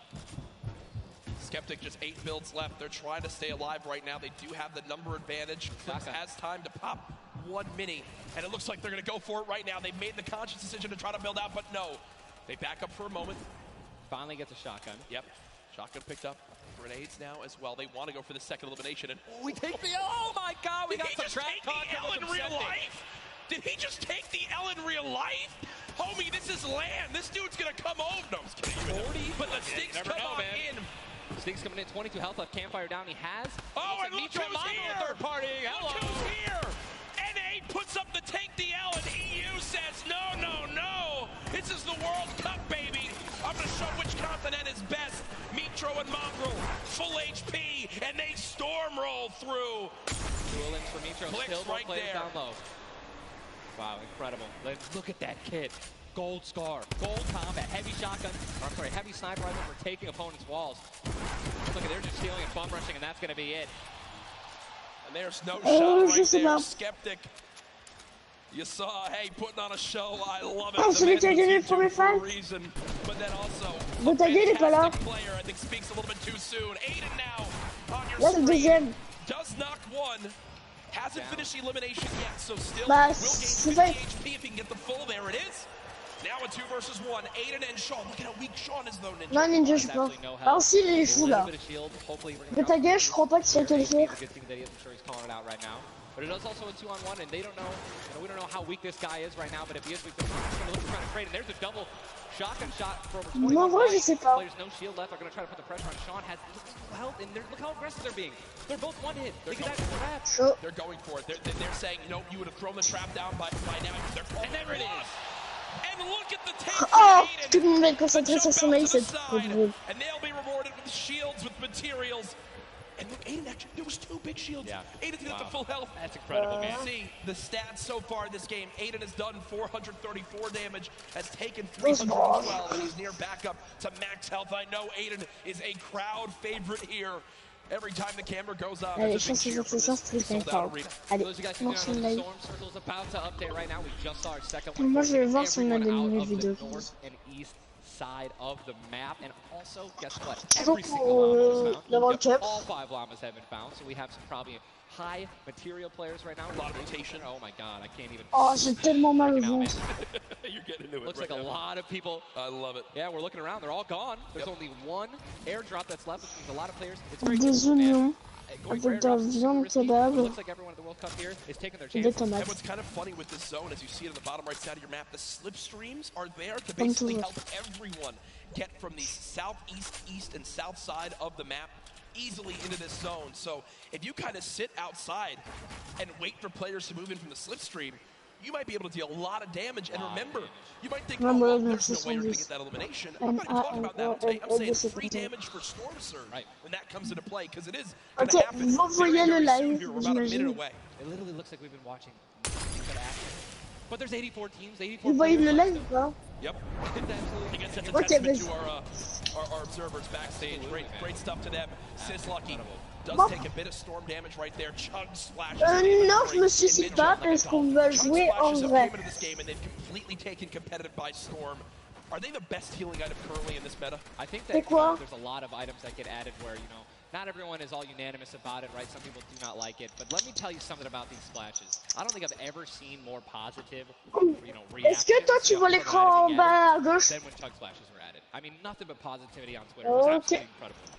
Skeptic, just 8 builds left. They're trying to stay alive right now. They do have the number advantage. Clicks has time to pop 1 mini, and it looks like they're going to go for it right now. They made the conscious decision to try to build out, but no. They back up for a moment. Finally gets a shotgun. Yep. Shotgun picked up. Grenades now as well. They want to go for the second elimination, and we take the, oh my god, we got some trap talk in real life. Did he just take the L in real life? Homie, this is land. This dude's gonna come over. No, I'm just kidding. 40, but the Stinks come on in. Stinks coming in, 22 health left, Campfire down, he has. Oh, and look who's here! Third party. Look who's here! NA puts up the take the L, and EU says, no, no, no! This is the World Cup, baby! I'm gonna show which continent is best. Mitro and Mongrel, full HP, and they storm roll through. Duel ins for Mitro, still right there. Down low. Wow, incredible. Look at that kid. Gold scar, gold combat, heavy shotgun, or I'm sorry, heavy sniper rifle for taking opponents' walls. Look at, they're just stealing and bum rushing, and that's going to be it. And there's no shot right there, Skeptic. You saw, hey, putting on a show, I love it. Celui qui a gagné le premier fight. But then also, Bataillé n'est pas là. Player, I think speaks a little bit too soon. Aiden now on your Là, c'est le deuxième. Does knock one. Hasn't finished elimination yet, so still Bah, will gain 50 HP if he can get the full. There it is. Now a 2 versus 1. Aiden and Sean. Look at how weak Sean is though, Ninja. Non, Ninja, je crois. Alors, s'il est fou là. Bataillé, je crois pas qu'il soit qualifié. But it is also a 2-on-1, and they don't know, we don't know how weak this guy is right now, but if he is weak, they're going to try to trade, and there's a double shotgun shot for over 20. Non, moi, je sais pas. Players no shield left, are going to try to put the pressure on. Sean has health, and look how aggressive they're being. They're both one hit. They can actually grab. They're going for it. They're saying, you know, you would have thrown the trap down by now. And there it is. And look at the take. Oh, tout le monde va être concentré sur son ace, c'est trop drôle. And they'll be rewarded with shields, with materials. And look, Aiden actually, there was 2 big shields. Yeah. Aiden's got the full health. That's incredible, man. See the stats so far in this game. Aiden has done 434 damage, has taken 312, and he's near backup to max health. I know Aiden is a crowd favorite here. Every time the camera goes up, Allez, je pense que c'est ça, c'est très fort. Allez, morceau de live. Moi, je vais voir si on a des nouvelles vidéos. Side of the map, and also guess what? Toujours pour le World Cup. All 5 llamas have been found, so we have some probably high material players right now. A lot of rotation. Oh my god, I can't even. Oh, j'ai tellement mal au ventre. You're getting into it. Looks like a lot of people. I love it. Yeah, we're looking around. They're all gone. There's only one airdrop that's left, which means a lot of players. It's very Des oignons. Avec de la viande kebab. Looks like everyone at the World Cup here is taking their chances. And what's kind of funny with this zone, as you see it on the bottom right side of your map, the slipstreams are there to basically help everyone get from the southeast, east, and south side of the map easily into this zone. So if you kind of sit outside and wait for players to move in from the slipstream, you might be able to deal a lot of damage. And remember, you might think, oh, well, there's no way you're going to get that elimination. I'm not even talking about that. I'm saying 3 damage for Storm Surge when that comes into play, because it is going to happen very, very soon here. We're about a minute away. It literally looks like we've been watching good action. But there's 84 teams, 84 Vous voyez le live ou pas? Yep. I guess that's a testament to our observers backstage. Great stuff to them. Sizlucky does take a bit of storm damage right there. Chug splashes. Non, je me suicide pas parce qu'on va jouer en vrai. This game and they've completely taken competitive by storm. Are they the best healing item currently in this meta? I think that there's a lot of items that get added where, you know, not everyone is all unanimous about it, right? Some people do not like it. But let me tell you something about these splashes. I don't think I've ever seen more positive, you know, reactions. Est-ce que toi tu vois l'écran en bas à gauche? Then when chug splashes were added. I mean, nothing but positivity on Twitter. It was absolutely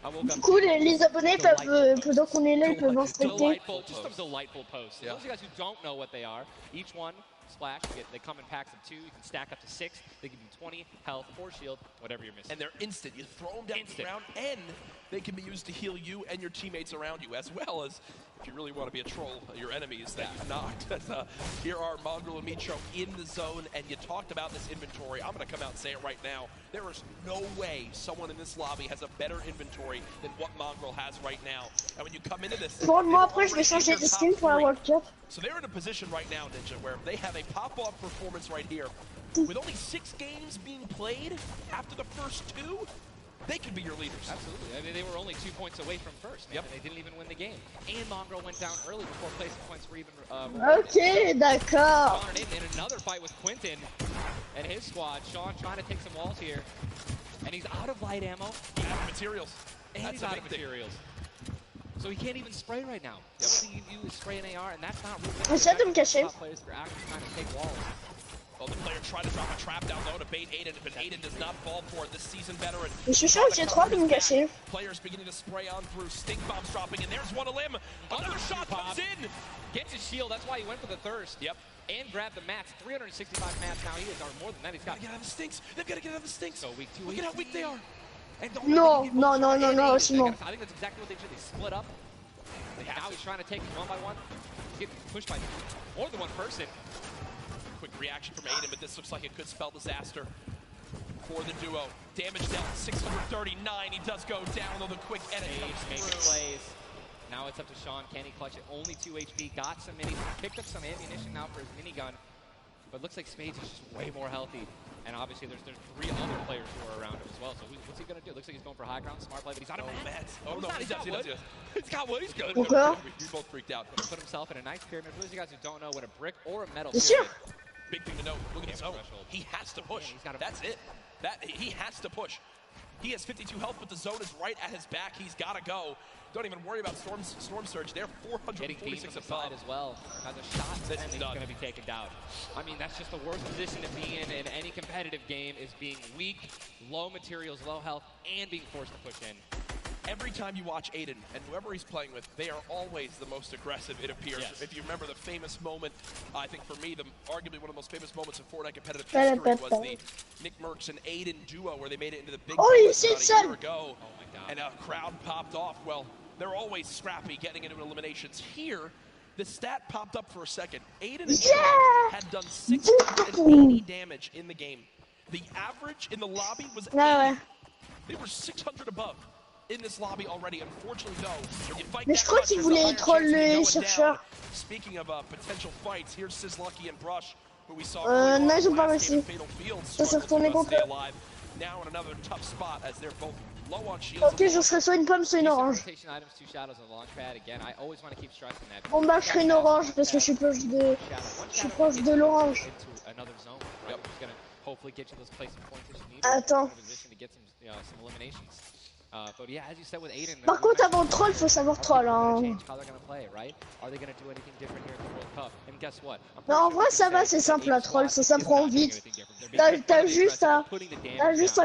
incredible. Du coup, les abonnés peuvent, pendant qu'on est là, ils peuvent en specter. Just some delightful posts. Those of you guys who don't know what they are, each one splash, they come in packs of 2, you can stack up to 6, they give you 20 health or shield, whatever you're missing. And they're instant. You throw them down the ground, and they can be used to heal you and your teammates around you, as well as, if you really want to be a troll, your enemies that you've knocked. Here are Mongrel and Mitro in the zone, and you talked about this inventory. I'm going to come out and say it right now. There is no way someone in this lobby has a better inventory than what Mongrel has right now. And when you come into this... Bon, moi après, je vais changer de skin pour la World Cup. So they're in a position right now, Ninja, where they have a pop-off performance right here. With only 6 games being played after the first 2, they could be your leaders. Absolutely. I mean, they were only 2 points away from first, man. Yep. And they didn't even win the game. And Mongrel went down early before placing points were even... Ok, d'accord. In another fight with Quentin and his squad. Sean trying to take some walls here. And he's out of light ammo. Out of materials. And he's out of materials. So he can't even spray right now. The only thing you do is spray an AR, and that's not really... Essaie de me cacher. Players are actually trying to take walls. Well, the player tried to drop a trap down low to bait Aiden, but Aiden does not fall for it. This season veteran. Je suis sûr que j'ai 3 de me cacher. Players beginning to spray on through. Stink bombs dropping, and there's one of them. Another shot comes in. Gets his shield. That's why he went for the thirst. Yep. and grab the mats. 365 mats now. He is, or more than that. He's got. Get out of the stinks. They've got to get out of the stinks. So weak 2. Look at how weak they are. And don't No, Simon. I think that's exactly what they did. They split up. Now he's trying to take them one by one. He's getting pushed by more than one person. Quick reaction from Aiden, but this looks like it could spell disaster for the duo. Damage dealt 639. He does go down, though the quick edit comes through. Plays. Now it's up to Sean. Can he clutch it? Only 2 HP. Got some minis. Picked up some ammunition now for his minigun. But looks like Spades is just way more healthy. And obviously there's 3 other players who are around him as well. So what's he going to do? Looks like he's going for high ground. Smart play, but he's out of mats. Oh, no, he does. He's got wood. He's good. Okay. He's both freaked out. Put himself in a nice pyramid. For those of you guys who don't know what a brick or a metal pyramid. Big thing to note. Look at the zone. He has to push. That's it. He has to push. He has 52 health, but the zone is right at his back. He's got to go. Don't even worry about Storm Surge. They're 446 above as well. Has a shot, and he's going to be taken down. I mean, that's just the worst position to be in any competitive game, is being weak, low materials, low health, and being forced to push in. Every time you watch Aiden and whoever he's playing with, they are always the most aggressive, it appears. Yes. If you remember the famous moment, I think for me, arguably one of the most famous moments in Fortnite competitive history was the Nick Merckx and Aiden duo where they made it into the big about a year ago. Oh my God. And a crowd popped off. Well, they're always scrappy getting into eliminations. Here, the stat popped up for a second. Aiden and Sean had done 680 damage in the game. The average in the lobby was 80. They were 600 above in this lobby already. Unfortunately, though, when you fight Mais je crois qu'il voulait troll les chercheurs. Speaking of potential fights, here's Sizzlucky and Brush, who we saw non, ils ont pas réussi. Ça s'est retourné contre eux. Now in another tough spot as they're both low on shields. Ok, je serai soit une pomme, soit une orange. Bon bah, je serai une orange parce que je suis proche de l'orange. Attends. Par contre, avant le troll, faut savoir troll. Hein. Non, en vrai, ça va, c'est simple la troll, ça s'apprend vite. T'as juste à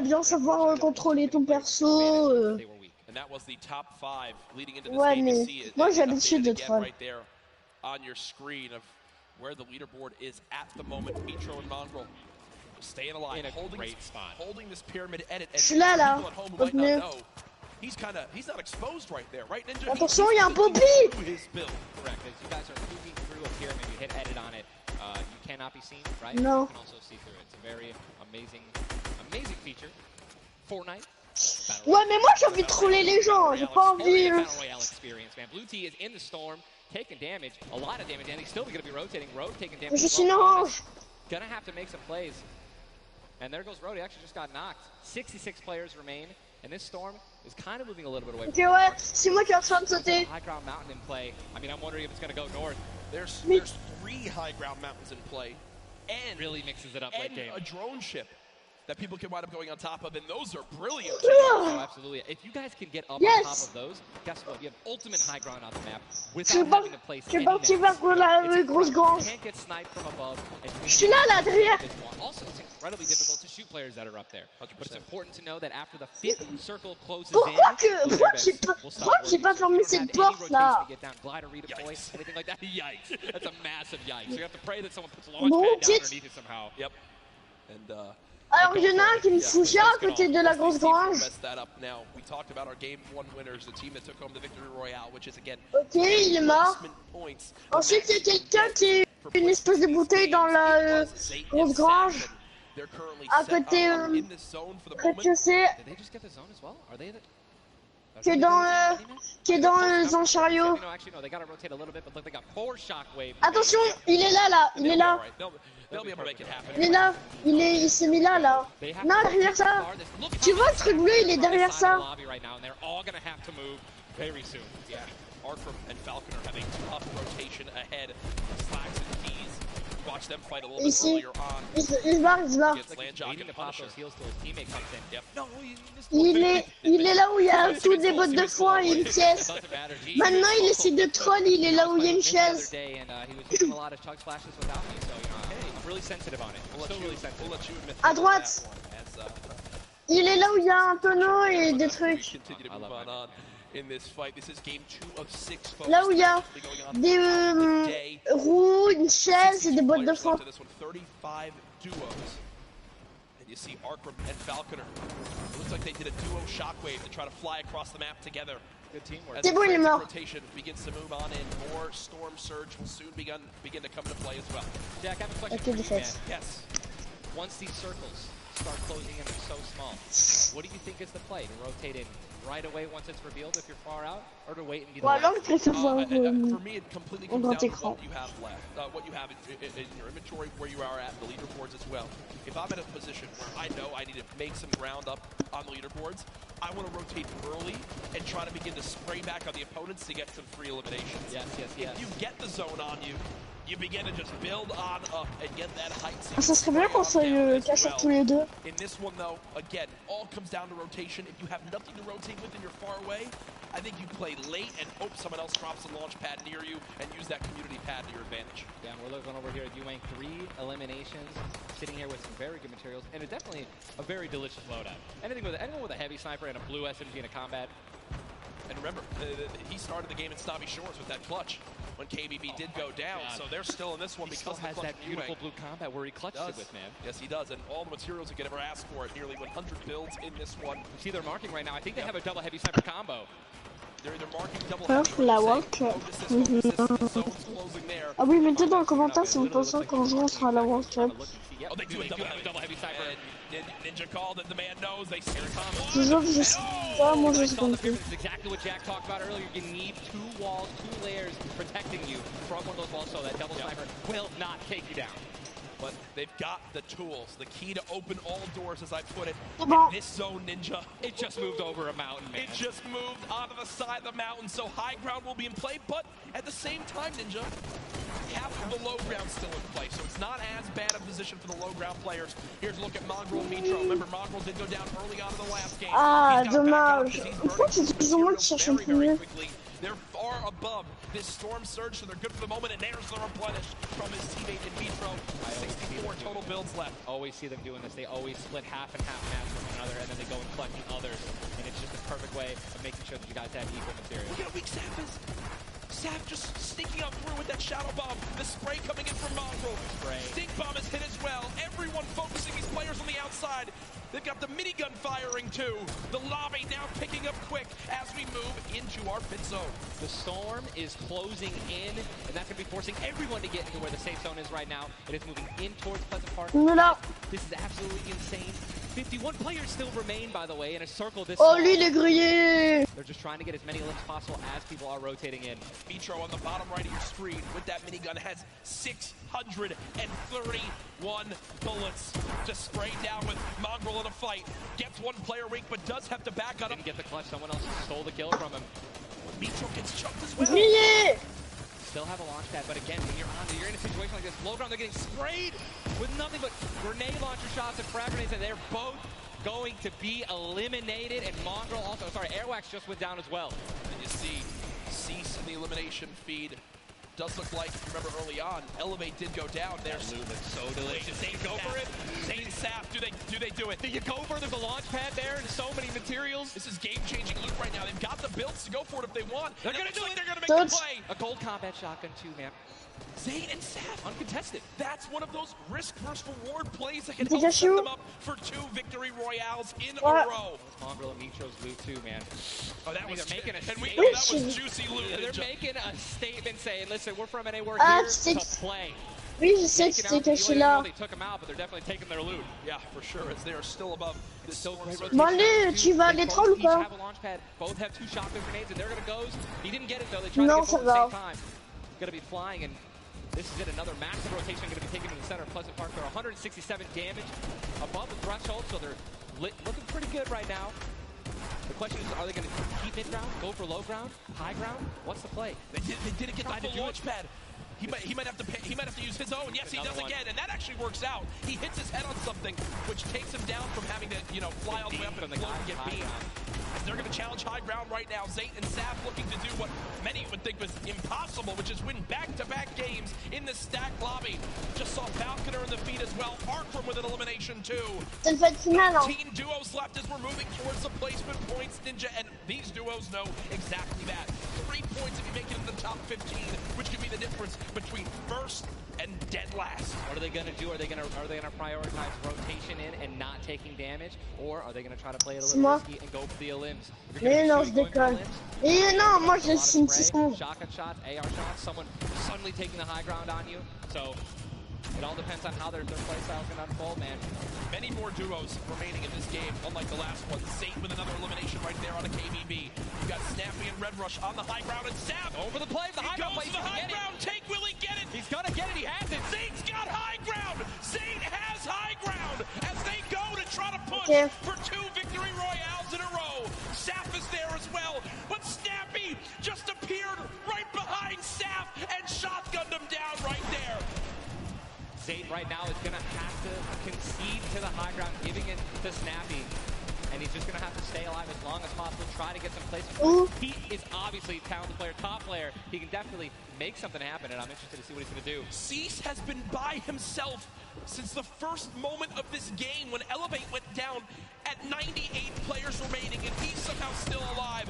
bien savoir contrôler ton perso. Ouais, mais moi j'ai l'habitude de troll. Staying alive, holding this pyramid edit. Je suis là. He's not exposed right there, right, Ninja? Attention, il y a un Poppy! Correct. As you guys are moving through a pyramid, you hit edit on it. You cannot be seen, right? No. You can also see through it. It's a very amazing feature. Fortnite. Ouais, mais moi j'ai envie de troller les gens. J'ai pas envie. Royale experience, man. Blue T is in the storm, taking damage, a lot of damage, and he's still going to be rotating. Road taking damage. Je suis une orange. Gonna have to make some plays. And there goes Rody, actually just got knocked. 66 players remain, and this storm is kind of moving a little bit away. Ok, ouais, c'est moi qui est en train de sauter. High ground mountain in play. I mean, I'm wondering if it's going to go north. There's 3 high ground mountains in play, and really mixes it up late game. A drone ship that people can wind up going on top of, and those are brilliant. Oh, absolutely. If you guys can get up on top of those, guess what? You have ultimate high ground on the map without having to place any nets. You can't get sniped from above. Je suis là, derrière. Also, it's incredibly difficult to shoot players that are up there. 100%. But it's important to know that after the 5th circle closes Pourquoi j'ai pas fermé cette porte là? Yikes. That's a massive yikes. So you have to pray that someone puts a launch pad down underneath it somehow. Yep. And alors il y en a un qui me fout cher à côté de la grosse grange. Ok, il est mort. Ensuite il y a quelqu'un qui est une espèce de bouteille dans la grosse grange. À côté, rez-de-chaussée. Qui est dans un chariot. Attention, il est là, il est là. Il est là, il s'est mis là. Non, derrière ça. Tu vois le truc bleu, il est derrière ça. Ici, il se barre. Il est là où il y a toutes des bottes de foin et une pièce. Maintenant, il essaie de troll, il est là où il y a une chaise. À droite. Il est là où il y a un tonneau et des trucs. Là où il y a des roues, une chaise et des boîtes de frein. And you see Arkram and Falconer. It looks like they did a duo shockwave to try to fly across the map together. Good teamwork. As the rotation begins to move on in, more Storm Surge will soon begin to come into play as well. Jack, I have a question for you, man. Yes. Once these circles start closing in, they're so small. What do you think is the play? To rotate in right away once it's revealed if you're far out, or to wait and be the alors, je préfère voir for me, it completely comes down to écran. what you have left, what you have in your inventory, where you are at the leaderboards as well. If I'm in a position where I know I need to make some ground up on the leaderboards, I want to rotate early and try to begin to spray back on the opponents to get some free eliminations. Yes. If you get the zone on you, you begin to just build on up and get that height. Ça serait bien qu'on soit cachés tous les deux. In this one, though, again, all comes down to rotation. If you have nothing to rotate with and you're far away, I think you play late and hope someone else drops a launch pad near you and use that community pad to your advantage. Yeah, we're looking over here at Yuang, 3 eliminations, sitting here with some very good materials, and it's definitely a very delicious loadout. Anyone with a heavy sniper and a blue SMG in a combat. And remember, he started the game in Snobby Shores with that clutch when KBB did go down, so they're still in this one because he still has that beautiful blue combat where he clutched it with, man. Yes, he does, and all the materials he could ever ask for, nearly 100 builds in this one. You see they're marking right now. I think they have a double heavy sniper combo. They're either marking double La World Cup. Ah oui, mettez dans les commentaires si vous pensez qu'un jour on sera à la World Cup. Oh, they do a double heavy sniper. Ninja called it. The man knows. They see the combo. Toujours, je sais pas, moi je sais pas. This is exactly what Jack talked about earlier. You need 2 walls, 2 layers protecting you from one of those walls, so that double sniper will not take you down. But they've got the tools, the key to open all doors, as I put it. In this zone, Ninja. It just moved over a mountain, man. It just moved onto the side of the mountain, so high ground will be in play. But at the same time, Ninja, half of the low ground still in play, so it's not as bad a position for the low ground players. Here's a look at Mongrel and Mitro. Remember, Mongrel did go down early on in the last game. Ah, dommage. En fait, c'est toujours moi qui cherche un peu mieux. They're far above this Storm Surge, so they're good for the moment, and there's the replenish from his teammate in Mitro. 64 total builds left. Always see them doing this. They always split half and half match with one another, and then they go and collect the others. And it's just a perfect way of making sure that you guys have equal material. Look at how weak Sap is. Sap just sneaking up through with that Shadow Bomb. The spray coming in from Mongrel. Stink Bomb is hit as well. Everyone focusing these players on the outside. They've got the minigun firing too. The lobby now picking up quick as we move into our pit zone. The storm is closing in, and that's going to be forcing everyone to get into where the safe zone is right now. It is moving in towards Pleasant Park. This is absolutely insane. 51 players still remain, by the way, in a circle this Oh, lui, il est grillé. They're just trying to get as many limbs possible as people are rotating in. Mitro on the bottom right of your screen with that minigun has 631 bullets to spray down with Mongrel in a fight. Gets one player weak, but does have to back on him. Didn't get the clutch. Someone else stole the kill from him. Mitro gets chunked as well. Grillé. Still have a launch pad, but again, when you're in a situation like this, low ground, they're getting sprayed with nothing but grenade launcher shots and frag grenades, and they're both going to be eliminated. And Mongrel also, sorry, Airwax just went down as well. And you see Cease in the elimination feed. Does look like, remember early on, Elevate did go down. There's loot looks so delicious. They go for it. Zane and Sap, do they do it? Do you go for it? There's a launch pad there and so many materials. This is game-changing loot right now. They've got the builds to go for it if they want. They're gonna do it. They're gonna make the play. A gold combat shotgun too, man. Zane and Sap uncontested. That's one of those risk versus reward plays that can help set them up for 2 victory royales in a row. Mongrel and Mitro's loot too, man. Oh, that was making a that was juicy loot. They're making a statement saying, "Listen, we're from NA. We're here to play." Oui, je sais que c'était caché là. They took them out, but they're definitely taking their loot. Yeah, for sure, as they are still above this so great. Bon, allez, tu vas aller troll ou pas? Both have 2 shotgun grenades, and they're gonna go. He didn't get it though. They tried to get both at the same time. Gonna be flying, and this is it. Another massive rotation going to be taken to the center of Pleasant Park. They're 167 damage above the threshold, so they're looking pretty good right now. The question is, are they going to keep mid-ground, go for low ground, high ground? What's the play? They didn't get the full launch pad. He might have to use his own. Yes, he does again, and that actually works out. He hits his head on something, which takes him down from having to, fly all the way up and get beamed. They're going to challenge high ground right now. Zayt and Sap looking to do what many would think was impossible, which is win back-to-back games in the stack lobby. Just saw Falconer in the feed as well. Arkram with an elimination too. 13 duos left as we're moving towards the placement points, Ninja, and these duos know exactly that. 3 points if you make it in the top 15, which could be the difference between first and dead last. What are they gonna do? Are they gonna prioritize rotation in and not taking damage, or are they gonna try to play it a little risky and go for the elims? Mais non, je déconne. Et non, moi je suis shotgun shots, AR shots, someone suddenly taking the high ground on you. So it all depends on how their play style can unfold, man. Many more duos remaining in this game, unlike the last one. Saint with another elimination right there on a KBB. You got Snappy and Red Rush on the high ground, and Sav over the play. The high ground goes to the high ground. Take, will he get it? He's gonna get it. He has it. Saint's got high ground. Saint has high ground as they go to try to push for 2 victory royales in a row. Saf is there as well, but Snappy just appeared right behind Saf and shotgunned him down right there. Zayt right now is gonna have to concede to the high ground, giving it to Snappy. And he's just gonna have to stay alive as long as possible, try to get some placement. He is obviously a talented player, top player. He can definitely make something happen, and I'm interested to see what he's gonna do. Cease has been by himself since the first moment of this game when Elevate went down at 98 players remaining, and he's somehow still alive.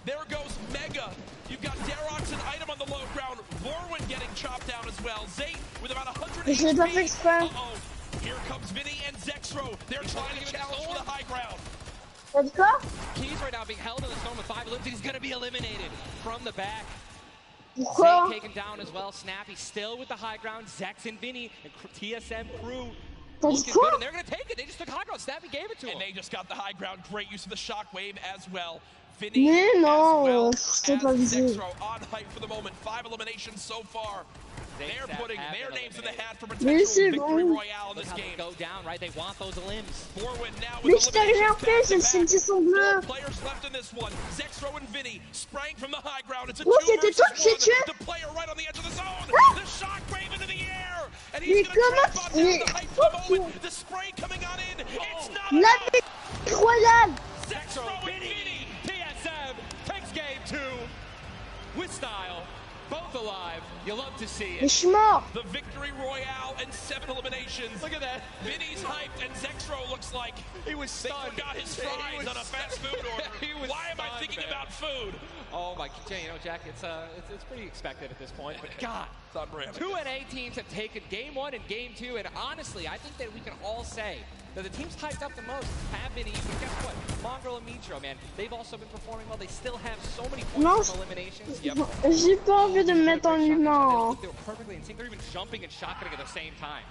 There goes Mega. You've got Darox and Item on the low ground. Vorwin getting chopped down as well. Zayt with about 100 HP. Uh-oh. Here comes Vinny and Zexro. They're trying to challenge for the high ground. Keys right now being held in the storm with 5 elims. He's going to be eliminated from the back. Pourquoi? Zayt taken down as well. Snappy still with the high ground. Zex and Vinny and TSM crew. Looking good, and they're going to take it. They just took high ground. Snappy gave it to him. And they just got the high ground. Great use of the shockwave as well. Vinny as well as Zexro on hype for the moment. 5 eliminations so far. They're putting their names in the hat for potential victory royale in this game. Go down, right? They want those limbs. Forward now Mais with je t'ai rien fait, j'ai senti son bleu. Players left in this one. Zexro and Vinny sprang from the high ground. It's a 2 c'était toi que j'ai tué. The player right on the edge of the zone. Ah. The shockwave into the air. And Mais he's going to trap on down comment? the hype for the moment. The spray coming on in. It's not La enough. royale. Zexro and Vinny. TSM takes game 2 with style. Both alive. You love to see it. Mais je suis mort. The victory royale and 7 eliminations. Look at that. Vinny's hyped, and Zexro looks like he was stunned. They forgot his fries on a fast food order. Why am I thinking about food? Oh my, you know, Jack, it's pretty expected at this point. But God, it's unreal. 2 NA teams have taken game 1 and game 2, and honestly, I think that we can all say that the teams hyped up the most have been even. Guess what? Mongrel and Mitro, man, they've also been performing well. They still have so many points from eliminations. J'ai pas envie de me mettre en humain. They were perfectly in sync. They're even jumping and shotgunning at the same time.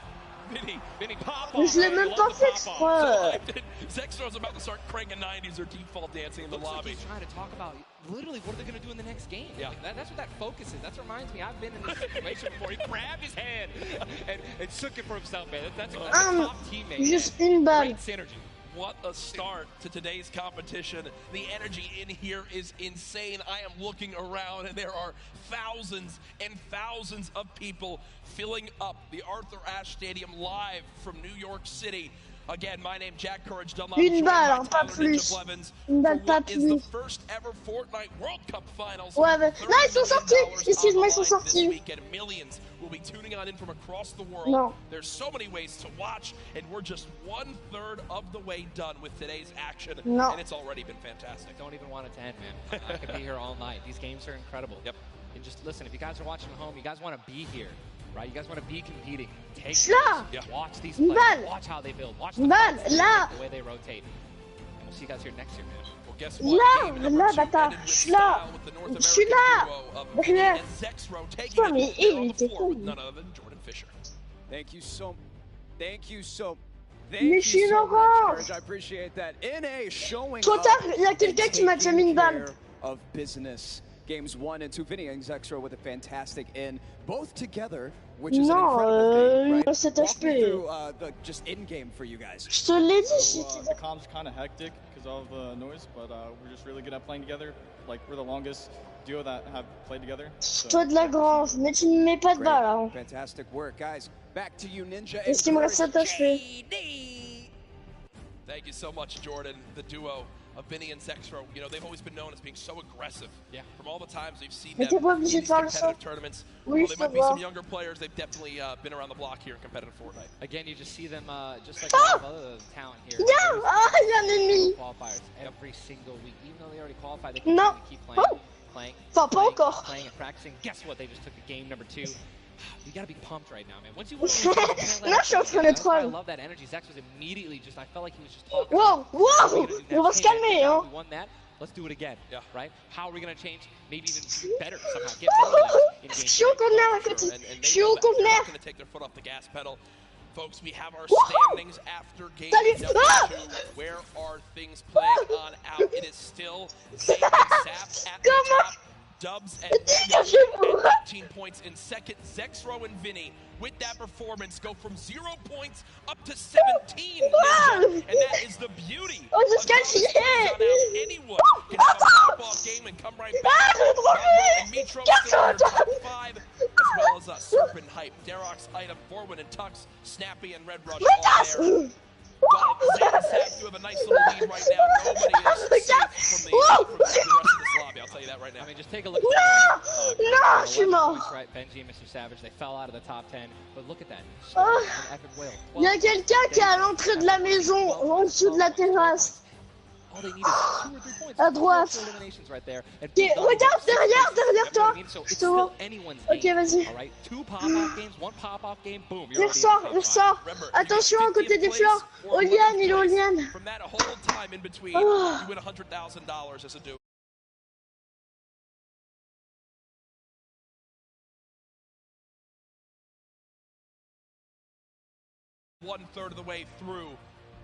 Vinny pop Mais je l'ai même pas fait exprès. Zexro's about to start cranking 90s or default dancing in the lobby. Like he's trying to talk about literally what are they going to do in the next game. Yeah. Like that's what that focus is. That reminds me, I've been in this situation before. He grabbed his hand and shook it for himself, man. That's a top teammate. Juste une balle. Great synergy. What a start to today's competition. The energy in here is insane. I am looking around and there are thousands and thousands of people filling up the Arthur Ashe Stadium live from New York City. Again, my name Jack Courage Dunlop. Une balle, pas plus. Une balle, pas plus. Is the first ever Fortnite World Cup Finals. Ouais, là ils sont sortis. Excuse-moi, ils sont sortis. Millions will be tuning on in from across the world. No. There's so many ways to watch, and we're just 1/3 of the way done with today's action. No. And it's already been fantastic. I don't even want it to end, man. I could be here all night. These games are incredible. Yep. And just listen, if you guys are watching at home, you guys want to be here. Right, you guys want to be competing. Take watch these players. Watch how they build. Watch the way they rotate. And we'll see you guys here next year, man. Well, guess what? Là, bâtard. Je suis là. Je suis là. Derrière. Putain, mais il était con. None other than Jordan Fisher. Thank you so Mais much, je suis une horreur. I appreciate that. NA showing Trop tard, il y a quelqu'un qui m'a déjà mis une balle. Of business. Games 1 and 2, Vinny and Zexro with a fantastic in, both together, which is an incredible thing, right? 7 Walk me HP. through the just in-game for you guys. Je te l'ai dit, The comp's kind of hectic because of the noise, but we're just really good at playing together. Like, we're the longest duo that have played together. Toi de la grange, mais tu ne mets pas de balle. Hein. Fantastic work, guys. Back to you, Ninja. Est-ce qu'il me reste 7 HP? Thank you so much, Jordan. The duo of Vinny and Zexro. You know, they've always been known as being so aggressive. Yeah. From all the times we've seen Mais them t'es pas in obligé de these faire le competitive saut. tournaments. Oui, While je they te might be some vois. younger players, they've definitely been around the block here in competitive Fortnite. Again, you just see them just like a lot of other talent here. Viens! Ah, il y a un ennemi! Qualifiers every single week, even though they already qualified, they continue Non! to keep playing, Oh! playing, Enfin, pas encore. playing and practicing. Guess what? They just took the game number 2. You gotta be pumped right now, man. Once you win, Là, je suis en train de that's why I troll. love that energy. Zex was immediately just, I felt like he was just talking. Wow! Wow! On va se calmer, hein. We won that. Let's do it again. Yeah. Right? How are we gonna change? Maybe even do better somehow. Get more wins in Je game suis au corner à côté. Je suis au corner. Going to take their foot off the gas pedal. Folks, we have our Whoa! standings after game Salut! number Ah! 2. Where are things playing on out? It is still Zay and Zap at the top. Dubs and Nigga at 18 points in second. Zexro and Vinny, with that performance, go from 0 points up to 17. Wow! And that is the beauty On se of how this qualifie. plays on out. Anyone can have a pop-off game and come right back. Ah, j'ai trop And vu! Mitro still in the top 5, as well as Serpent Hype, Darrox, Item, Forwin, and Tux, Snappy, and Red Rush all there. While Zay and Zap do have a nice little lead right now, nobody is safe from the rest of this lobby, I'll tell you that right now. I mean, just take a look at the points. No, je suis mort. Right, Benji and Mr. Savage, they fell out of the top 10, but look at that. Ah. An epic whale. Il y a quelqu'un qui est à l'entrée de la maison, en dessous de la terrasse. All they need is 2 or 3 points. À droite. Eliminations right there. And Regarde derrière toi. So Je it's te vois. still anyone's Ok, game. vas-y. All right, 2 pop-off games, 1 pop-off game, boom. Il ressort, il ressort. Attention à côté des fleurs. Oliane, il est Oliane. From that whole time in between, Ah. you win $100,000 as a duo. One-third of the way through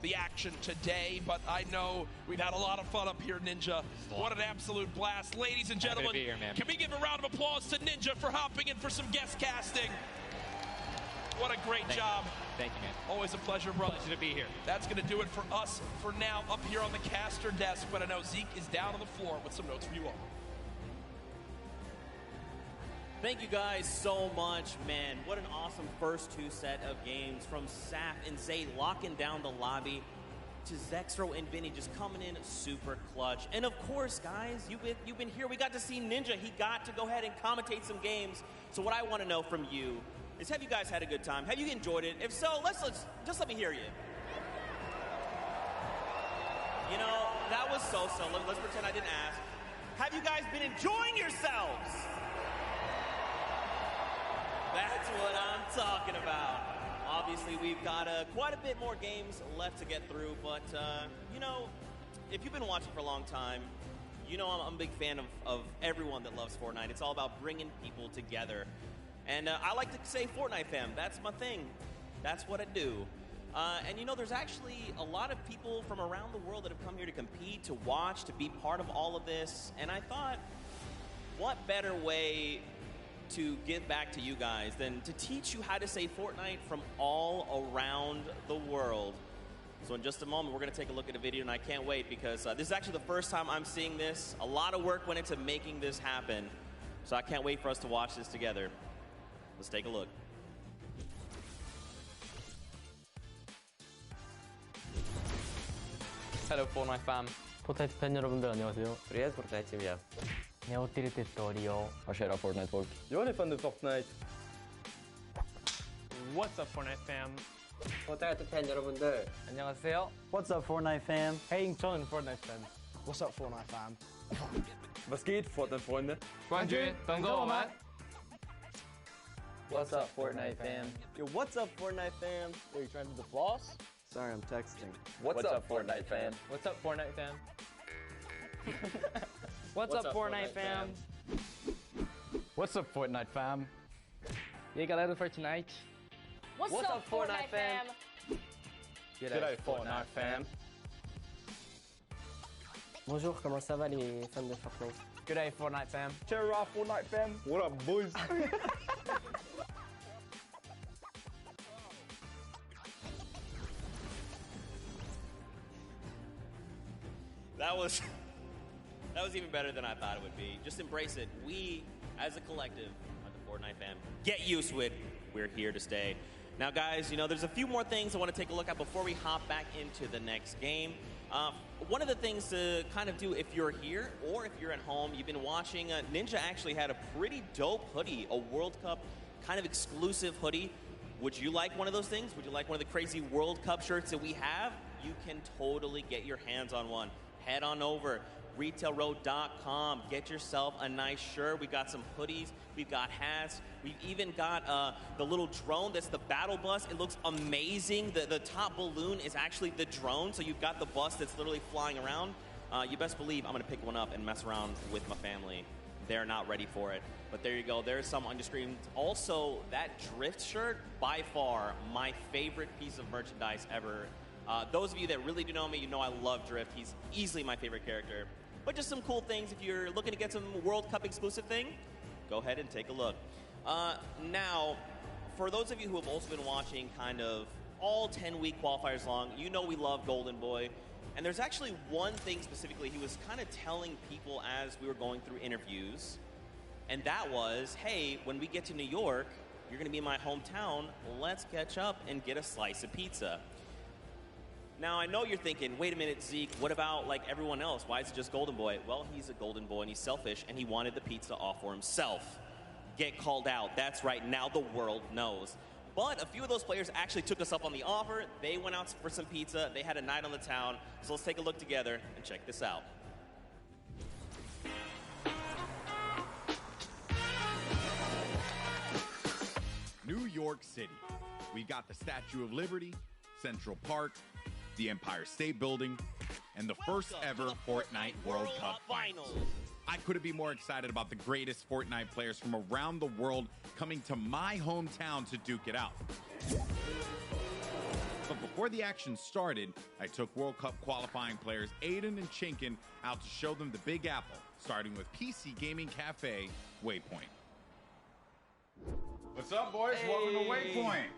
the action today, but I know we've had a lot of fun up here, Ninja. What an absolute blast. Ladies and gentlemen, be here, man. can we give a round of applause to Ninja for hopping in for some guest casting? What a great job. Thank you, man. Always a pleasure, brother. Pleasure to be here. That's going to do it for us for now up here on the caster desk, but I know Zeke is down on the floor with some notes for you all. Thank you guys so much, man. What an awesome first 2 set of games from Sap and Zay locking down the lobby to Zexro and Vinny just coming in super clutch. And of course, guys, you've been here. We got to see Ninja. He got to go ahead and commentate some games. So what I want to know from you is, have you guys had a good time? Have you enjoyed it? If so, let's just let me hear you. You know, that was so. Let's pretend I didn't ask. Have you guys been enjoying yourselves? That's what I'm talking about. Obviously, we've got quite a bit more games left to get through, but, you know, if you've been watching for a long time, you know I'm a big fan of everyone that loves Fortnite. It's all about bringing people together. And I like to say Fortnite fam. That's my thing. That's what I do. And, you know, there's actually a lot of people from around the world that have come here to compete, to watch, to be part of all of this. And I thought, what better way to give back to you guys than to teach you how to say Fortnite from all around the world. So in just a moment, we're going to take a look at a video, and I can't wait because this is actually the first time I'm seeing this. A lot of work went into making this happen, so I can't wait for us to watch this together. Let's take a look. Hello Fortnite fam. 포트나이트 팬 여러분들 안녕하세요. Привет, Fortnite-семья. Ni har åkt till Storio. Vad kära Fortnite-folk. Jag är fan du Fortnite. What's up Fortnite fam? 포트나이트 팬 여러분들 안녕하세요. What's up Fortnite fam? Hey, 저는 Fortnite fan. What's up Fortnite fam? Was geht, Fortnite-Freunde? Bienvenue, vous, emmène. What's up Fortnite fam? Yo, what's up Fortnite fam? Are you trying to do the floss? Sorry, I'm texting. What's up Fortnite fam? What's up Fortnite fam? What's up Fortnite fam? What's up Fortnite fam? E aí galera do Fortnite. What's up Fortnite fam? G'day Fortnite fam. Bonjour, comment ça va les fans de Fortnite? G'day Fortnite fam. Cheer up Fortnite fam. What up boys? That was even better than I thought it would be. Just embrace it. We, as a collective, are the Fortnite fam. Get used to it. We're here to stay. Now, guys, you know, there's a few more things I want to take a look at before we hop back into the next game. One of the things to kind of do if you're here or if you're at home, you've been watching, Ninja actually had a pretty dope hoodie, a World Cup kind of exclusive hoodie. Would you like one of those things? Would you like one of the crazy World Cup shirts that we have? You can totally get your hands on one. Head on over, retailroad.com. Get yourself a nice shirt. We've got some hoodies. We've got hats. We've even got the little drone that's the battle bus. It looks amazing. The top balloon is actually the drone, so you've got the bus that's literally flying around. You best believe I'm going to pick one up and mess around with my family. They're not ready for it. But there you go. There's some on your screen. Also, that Drift shirt, by far, my favorite piece of merchandise ever. Those of you that really do know me, you know I love Drift. He's easily my favorite character. But just some cool things. If you're looking to get some World Cup exclusive thing, go ahead and take a look. Now, for those of you who have also been watching kind of all 10-week qualifiers long, you know we love Golden Boy. And there's actually one thing specifically he was kind of telling people as we were going through interviews. And that was, hey, when we get to New York, you're going to be in my hometown. Let's catch up and get a slice of pizza. Now, I know you're thinking, wait a minute, Zeke, what about like everyone else? Why is it just Golden Boy? Well, he's a Golden Boy and he's selfish and he wanted the pizza all for himself. Get called out. That's right. Now the world knows. But a few of those players actually took us up on the offer. They went out for some pizza. They had a night on the town. So let's take a look together and check this out. New York City. We got the Statue of Liberty, Central Park, the Empire State Building, and the first ever Fortnite World Cup Finals. I couldn't be more excited about the greatest Fortnite players from around the world coming to my hometown to duke it out. But before the action started, I took World Cup qualifying players Aiden and Chinkin out to show them the Big Apple, starting with PC Gaming Cafe, Waypoint. What's up, boys? Hey. Welcome to Waypoint.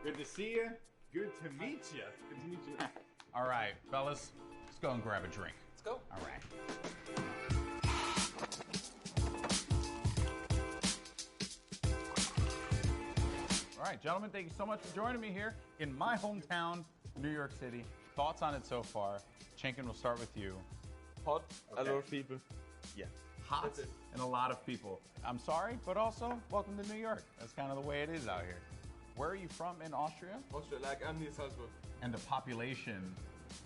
Good to see you. Good to meet you. Good to meet you. All right, fellas, let's go and grab a drink. Let's go. All right. All right, gentlemen, thank you so much for joining me here in my hometown, New York City. Thoughts on it so far? Chinkin, we'll start with you. Hot, okay. A lot of people. Yeah. Hot and a lot of people. I'm sorry, but also welcome to New York. That's kind of the way it is out here. Where are you from in Austria? Austria, like I'm near Salzburg. And the population?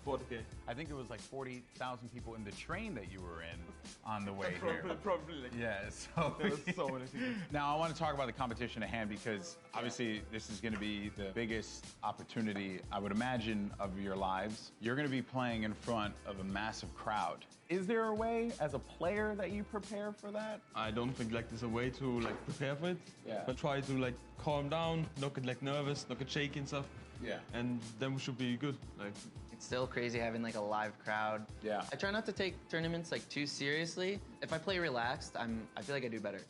40K. I think it was like 40,000 people in the train that you were in on the way here. Probably. Yeah, so. There was so many people. Now I want to talk about the competition at hand because obviously this is going to be the biggest opportunity, I would imagine, of your lives. You're going to be playing in front of a massive crowd. Is there a way as a player that you prepare for that? I don't think like there's a way to like prepare for it. Yeah. But try to like calm down, not get like nervous, not get shaky and stuff. Yeah. And then we should be good. Like. It's still crazy having like a live crowd. Yeah. I try not to take tournaments like too seriously. If I play relaxed, I feel like I do better.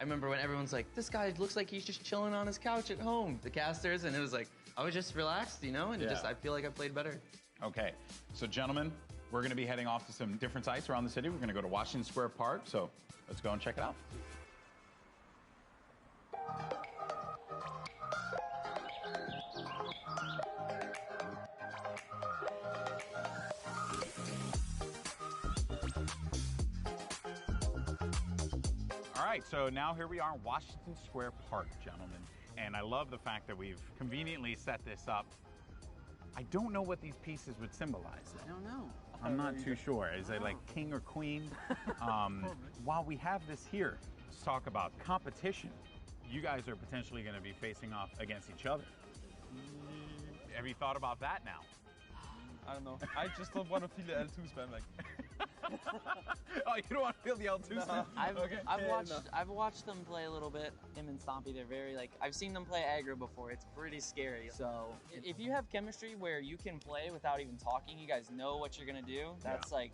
I remember when everyone's like, this guy looks like he's just chilling on his couch at home, the casters, and it was like, I was just relaxed, you know, and just I feel like I played better. Okay, so gentlemen, we're gonna be heading off to some different sites around the city. We're gonna go to Washington Square Park, so let's go and check it out. All right, so now here we are in Washington Square Park, gentlemen. And I love the fact that we've conveniently set this up. I don't know what these pieces would symbolize. I don't know. I'm not too sure. Is it like king or queen? While we have this here, let's talk about competition. You guys are potentially going to be facing off against each other. Have you thought about that now? I don't know. I just don't want to feel the L2 spam like. Oh, you don't want to feel the L2 spam? I've watched them play a little bit. Him and Stompy, they're very like, I've seen them play aggro before. It's pretty scary. So if you have chemistry where you can play without even talking, you guys know what you're gonna do. That's like,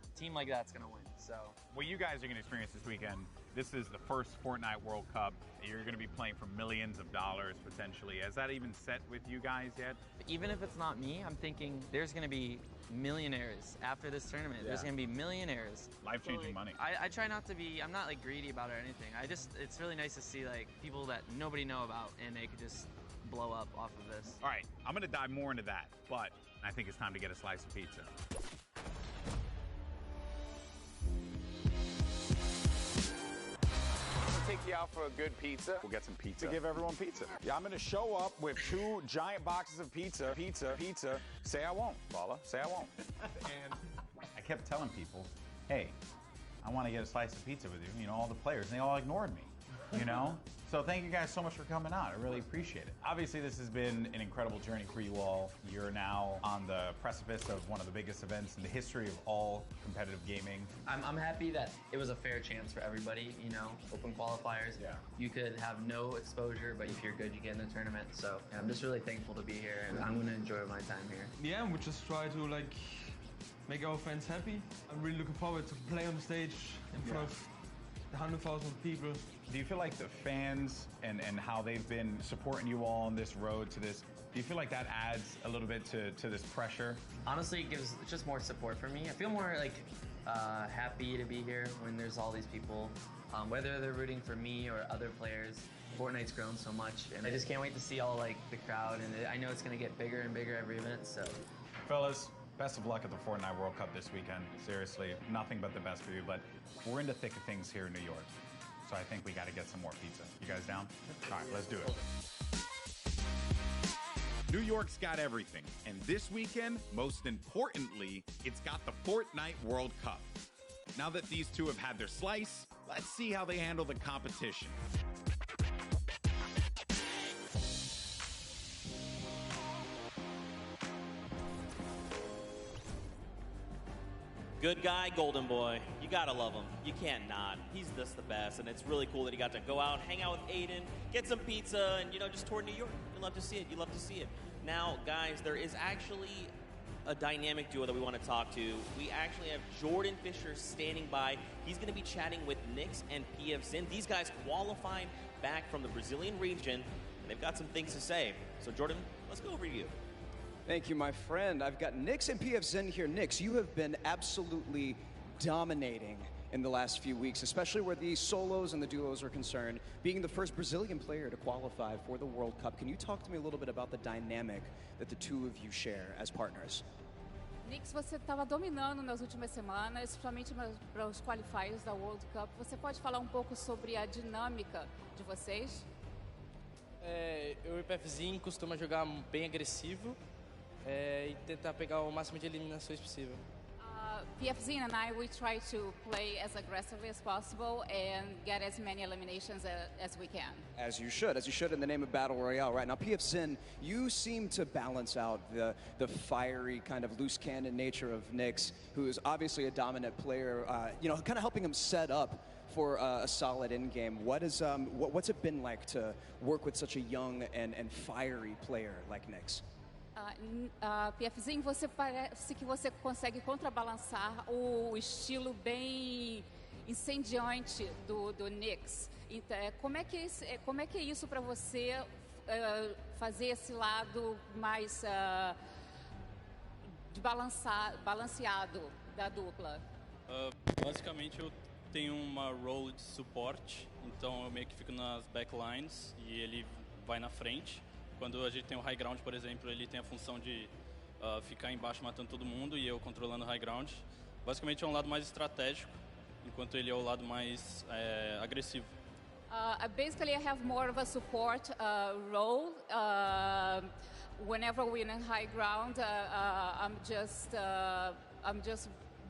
a team like that's gonna win. So what you guys are gonna experience this weekend, this is the first Fortnite World Cup. You're going to be playing for millions of dollars potentially. Has that even set with you guys yet? Even if it's not me, I'm thinking there's going to be millionaires after this tournament. There's going to be millionaires. Life-changing money. I try not to be, I'm not like greedy about it or anything. It's really nice to see like people that nobody know about and they could just blow up off of this. All right, I'm gonna dive more into that, but I think it's time to get a slice of pizza. Take you out for a good pizza. We'll get some pizza to give everyone pizza. Yeah, I'm gonna show up with 2 giant boxes of pizza. Say I won't, Bala. Say I won't. And I kept telling people, hey, I want to get a slice of pizza with you. You know, all the players, and they all ignored me. You know? So thank you guys so much for coming out. I really appreciate it. Obviously, this has been an incredible journey for you all. You're now on the precipice of one of the biggest events in the history of all competitive gaming. I'm happy that it was a fair chance for everybody, you know, open qualifiers. Yeah. You could have no exposure, but if you're good, you get in the tournament. So yeah, I'm just really thankful to be here, and I'm gonna enjoy my time here. Yeah, we just try to like make our fans happy. I'm really looking forward to play on the stage in front of the 100,000 people. Do you feel like the fans and how they've been supporting you all on this road to this, do you feel like that adds a little bit to this pressure? Honestly, it gives just more support for me. I feel more like happy to be here when there's all these people, whether they're rooting for me or other players. Fortnite's grown so much, and I just can't wait to see all like the crowd, and I know it's gonna get bigger and bigger every event, so. Fellas, best of luck at the Fortnite World Cup this weekend. Seriously, nothing but the best for you, but we're in the thick of things here in New York. So I think we got to get some more pizza. You guys down? All right, let's do it. New York's got everything, and this weekend, most importantly, it's got the Fortnite World Cup. Now that these two have had their slice, let's see how they handle the competition. Good guy, golden boy. You gotta love him. You can't not. He's just the best, and it's really cool that he got to go out, hang out with Aiden, get some pizza, and, you know, just tour New York. You love to see it. You love to see it. Now, guys, there is actually a dynamic duo that we want to talk to. We actually have Jordan Fisher standing by. He's going to be chatting with Nyx and PF Zin. These guys qualified back from the Brazilian region, and they've got some things to say. So, Jordan, let's go over to you. Thank you, my friend. I've got Nyx and PF Zin here. Nyx, you have been absolutely dominating in the last few weeks, especially where the solos and the duos are concerned, being the first Brazilian player to qualify for the World Cup. Can you talk to me a little bit about the dynamic that the two of you share as partners? Nyx, você estava dominando nas últimas semanas, principalmente para os qualifiers da World Cup. Você pode falar pouco sobre a dinâmica de vocês? Eu e o PFzinho costuma jogar bem agressivo e tentar pegar o máximo de eliminações possível. PFZ and I, we try to play as aggressively as possible and get as many eliminations as we can. As you should in the name of Battle Royale. Right now, PF Zin, you seem to balance out the fiery kind of loose cannon nature of Nyx, who is obviously a dominant player, you know, kind of helping him set up for a solid end game. What's it been like to work with such a young and fiery player like Nyx? PFzinho, você parece que você consegue contrabalançar o estilo bem incendiante do Nyx. Então, como é que é isso para você fazer esse lado mais balanceado da dupla? Basicamente, eu tenho uma role de suporte, então eu meio que fico nas backlines e ele vai na frente. Quando a gente tem o high ground, por exemplo, ele tem a função de ficar embaixo matando todo mundo e eu controlando o high ground. Basicamente é um lado mais estratégico, enquanto ele é o lado mais agressivo. Basically, I have more of a support role. Whenever we're in high ground, I'm just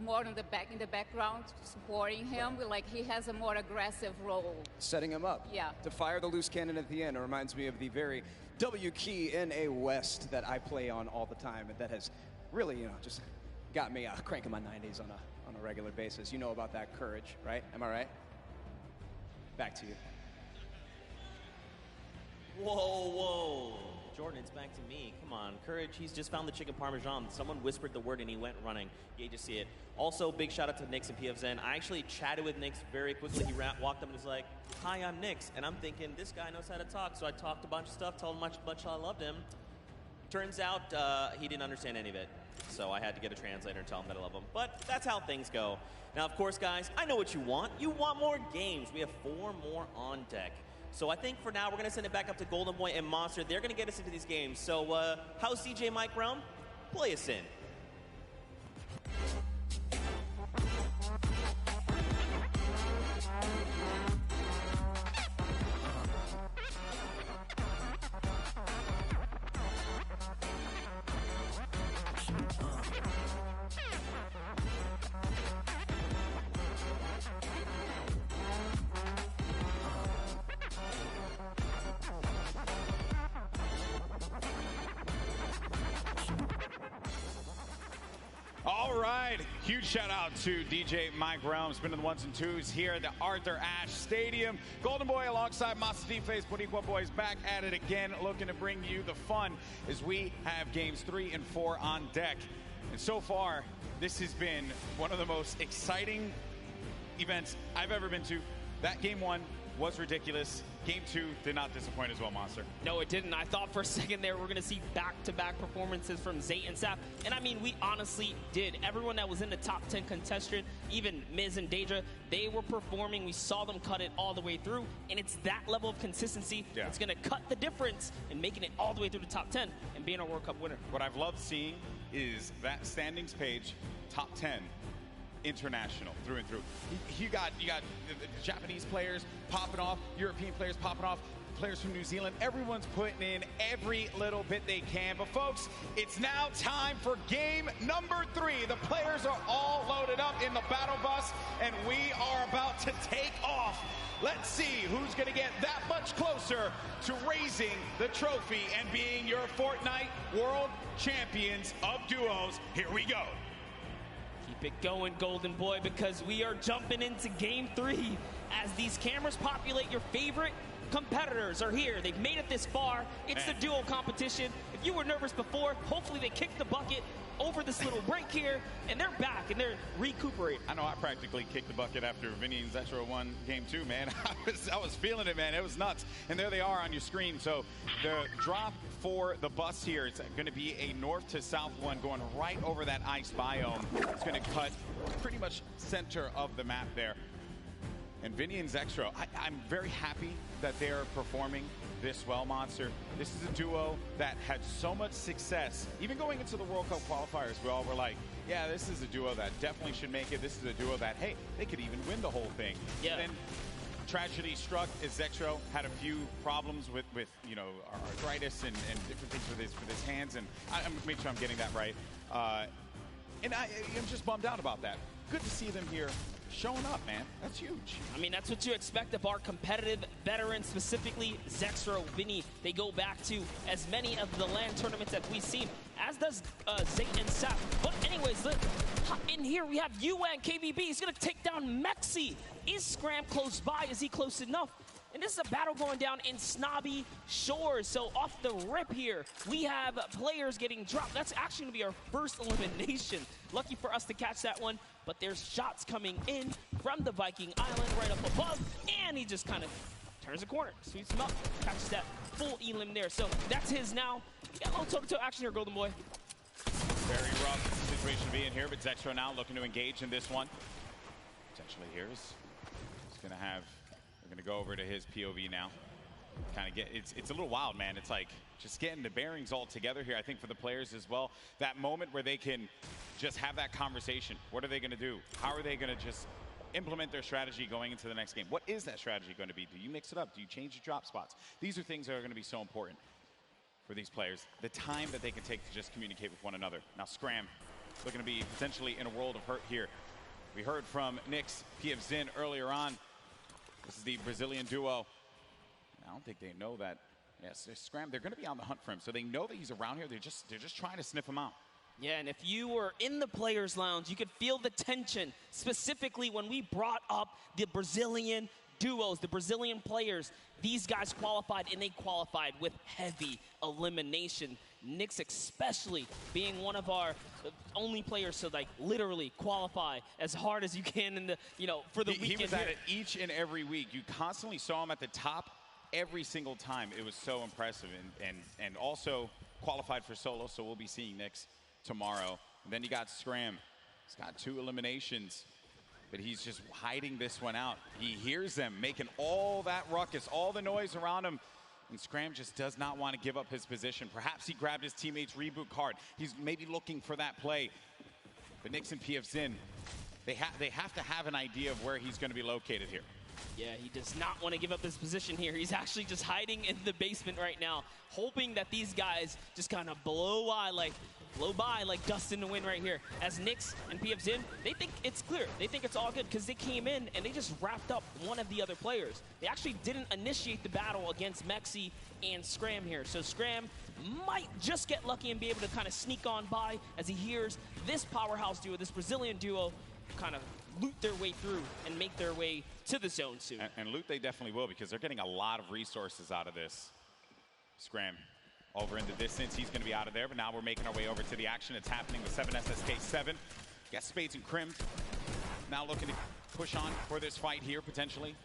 more in the background supporting him. Like he has a more aggressive role. Setting him up. Yeah. To fire the loose cannon at the end. It reminds me of the very W key in a West that I play on all the time, and that has really, you know, just got me cranking my 90s on a regular basis. You know about that courage, right? Am I right? Back to you. Whoa. Jordan, it's back to me. Come on, Courage, he's just found the chicken parmesan. Someone whispered the word and he went running. You just see it. Also, big shout out to Nyx and PF Zin. I actually chatted with Nyx very quickly. He walked up and was like, "Hi, I'm Nyx." And I'm thinking, this guy knows how to talk. So I talked a bunch of stuff, told him how much I loved him. Turns out he didn't understand any of it. So I had to get a translator and tell him that I love him. But that's how things go. Now, of course, guys, I know what you want. You want more games. We have 4 more on deck. So I think for now, we're going to send it back up to Golden Boy and Monster. They're going to get us into these games. So how's CJ Mike Realm? Play us in. All right, huge shout out to DJ Mike Realm, spinning the ones and twos here at the Arthur Ashe Stadium. Golden Boy alongside Masadifa's Boricua Boys back at it again, looking to bring you the fun as we have games 3 and 4 on deck. And so far, this has been one of the most exciting events I've ever been to. That game 1 was ridiculous. Game 2 did not disappoint as well, Monster. No, it didn't. I thought for a second there we're going to see back-to-back performances from Zayt and Sap. And I mean, we honestly did. Everyone that was in the top 10 contestant, even Miz and Daedra, they were performing. We saw them cut it all the way through. And it's that level of consistency that's going to cut the difference in making it all the way through the top 10 and being a World Cup winner. What I've loved seeing is that standings page, top 10. International through and through. You got the Japanese players popping off, European players popping off, players from New Zealand. Everyone's putting in every little bit they can. But folks, it's now time for game number 3. The players are all loaded up in the battle bus, and we are about to take off. Let's see who's going to get that much closer to raising the trophy and being your Fortnite World Champions of Duos. Here we go. Keep it going, Golden Boy, because we are jumping into game 3 as these cameras populate. Your favorite competitors are here. They've made it this far. It's the duo competition. If you were nervous before, hopefully they kicked the bucket over this little break here, and they're back, and they're recuperating. I know I practically kicked the bucket after Vinny and Zetro won game 2, man. I was feeling it, man. It was nuts. And there they are on your screen. So the drop for the bus here, it's going to be a north to south one going right over that ice biome. It's going to cut pretty much center of the map there. And Vinny and Zextro, I'm very happy that they're performing this well, Monster. This is a duo that had so much success. Even going into the World Cup qualifiers, we all were like, yeah, this is a duo that definitely should make it. This is a duo that, hey, they could even win the whole thing. Yeah. Then tragedy struck as Zextro had a few problems with you know, arthritis and different things with his hands. And I'm make sure I'm getting that right. And I'm just bummed out about that. Good to see them here showing up, man. That's huge. I mean, that's what you expect of our competitive veterans, specifically Zextro, Vinny. They go back to as many of the LAN tournaments that we've seen, as does Zayt and Sap. But anyways, in here we have UN KBB. He's going to take down Mexi. Is Scram close by? Is he close enough? And this is a battle going down in Snobby Shores. So off the rip here, we have players getting dropped. That's actually going to be our first elimination. Lucky for us to catch that one. But there's shots coming in from the Viking Island right up above. And he just kind of turns the corner, sweeps him up, catches that full elim there. So that's his now. Got a little toe-to-toe action here, Golden Boy. Very rough situation to be in here, but Zextro now looking to engage in this one. Potentially here is going to have... We're going to go over to his POV now. Kind of get, it's a little wild, man. It's like just getting the bearings all together here, I think, for the players as well. That moment where they can just have that conversation. What are they going to do? How are they going to just implement their strategy going into the next game? What is that strategy going to be? Do you mix it up? Do you change your drop spots? These are things that are going to be so important for these players. The time that they can take to just communicate with one another. Now, Scram looking to be potentially in a world of hurt here. We heard from Nyx, PF Zin earlier on. This is the Brazilian duo. I don't think they know that. Yes, Scram, they're going to be on the hunt for him. So they know that he's around here. They're just trying to sniff him out. Yeah, and if you were in the Players Lounge, you could feel the tension, specifically when we brought up the Brazilian duos, the Brazilian players. These guys qualified, and they qualified with heavy elimination. Nyx especially being one of our only players to like literally qualify as hard as you can in the, you know, for the weekend. He was at it each and every week. You constantly saw him at the top every single time. It was so impressive, and also qualified for solo, so we'll be seeing Nyx tomorrow. And then you got Scram. He's got 2 eliminations. but he's just hiding this one out. He hears them making all that ruckus, all the noise around him, and Scram just does not want to give up his position. Perhaps he grabbed his teammate's reboot card. He's maybe looking for that play. But Nyx and PF Zin, they have to have an idea of where he's going to be located here. Yeah, he does not want to give up his position here. He's actually just hiding in the basement right now, hoping that these guys just kind of blow by like dust in the wind right here. As Nyx and PF Zin, they think it's clear. They think it's all good because they came in and they just wrapped up one of the other players. They actually didn't initiate the battle against Mexi and Scram here. So Scram might just get lucky and be able to kind of sneak on by as he hears this powerhouse duo, this Brazilian duo, kind of loot their way through and make their way to the zone soon. And loot they definitely will, because they're getting a lot of resources out of this. Scram over in the distance, he's going to be out of there, but now we're making our way over to the action. It's happening with 7SSK7. Got Spades and Crimmed now looking to push on for this fight here, potentially.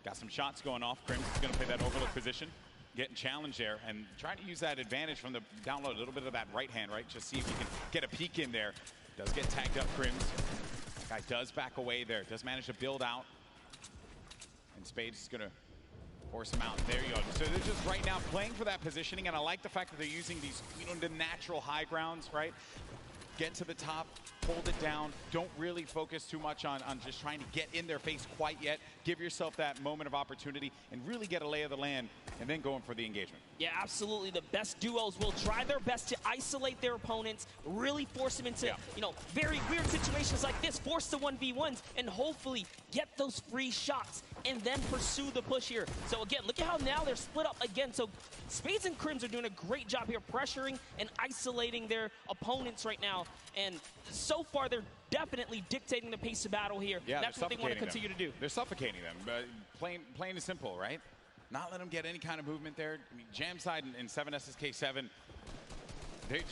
Got some shots going off. Crimmed is going to play that overlook position, getting challenged there, and trying to use that advantage from the download, a little bit of that right hand, right? Just see if he can get a peek in there. Does get tagged up, Crimmed. Guy does back away there, does manage to build out. And Spades is going to force him out. There you go. So they're just right now playing for that positioning, and I like the fact that they're using these, the natural high grounds, right? Get to the top, hold it down. Don't really focus too much on just trying to get in their face quite yet. Give yourself that moment of opportunity and really get a lay of the land, and then going for the engagement. Yeah, absolutely. The best duos will try their best to isolate their opponents, really force them into, very weird situations like this, force the 1v1s, and hopefully get those free shots and then pursue the push here. So again, look at how now they're split up again. So Spades and Crims are doing a great job here pressuring and isolating their opponents right now. And so far, they're definitely dictating the pace of battle here. Yeah, that's what they want to continue to do. They're suffocating them. Plain and simple, right? Not letting them get any kind of movement there. I mean, Jamside and 7SSK7, they're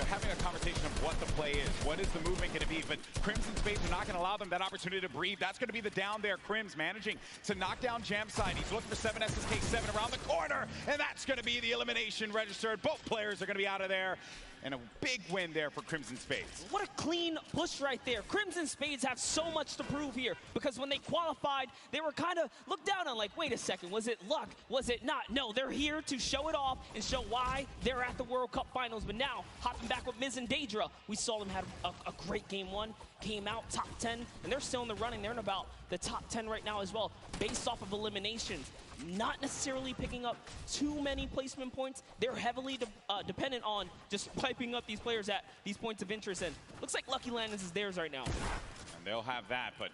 having a conversation of what the play is. What is the movement going to be? But Crims and Spades are not going to allow them that opportunity to breathe. That's going to be the down there. Crims managing to knock down Jamside. He's looking for 7SSK7 around the corner, and that's going to be the elimination registered. Both players are going to be out of there. And a big win there for Crimson Spades. What a clean push right there. Crimson Spades have so much to prove here, because when they qualified, they were kind of looked down on, like, wait a second, was it luck? Was it not? No, they're here to show it off and show why they're at the World Cup Finals. But now, hopping back with Miz and Daedra, we saw them have a great game one, came out top 10, and they're still in the running. They're in about the top 10 right now as well, based off of eliminations. Not necessarily picking up too many placement points. They're heavily dependent on just piping up these players at these points of interest, and looks like Lucky Landers is theirs right now. And they'll have that, but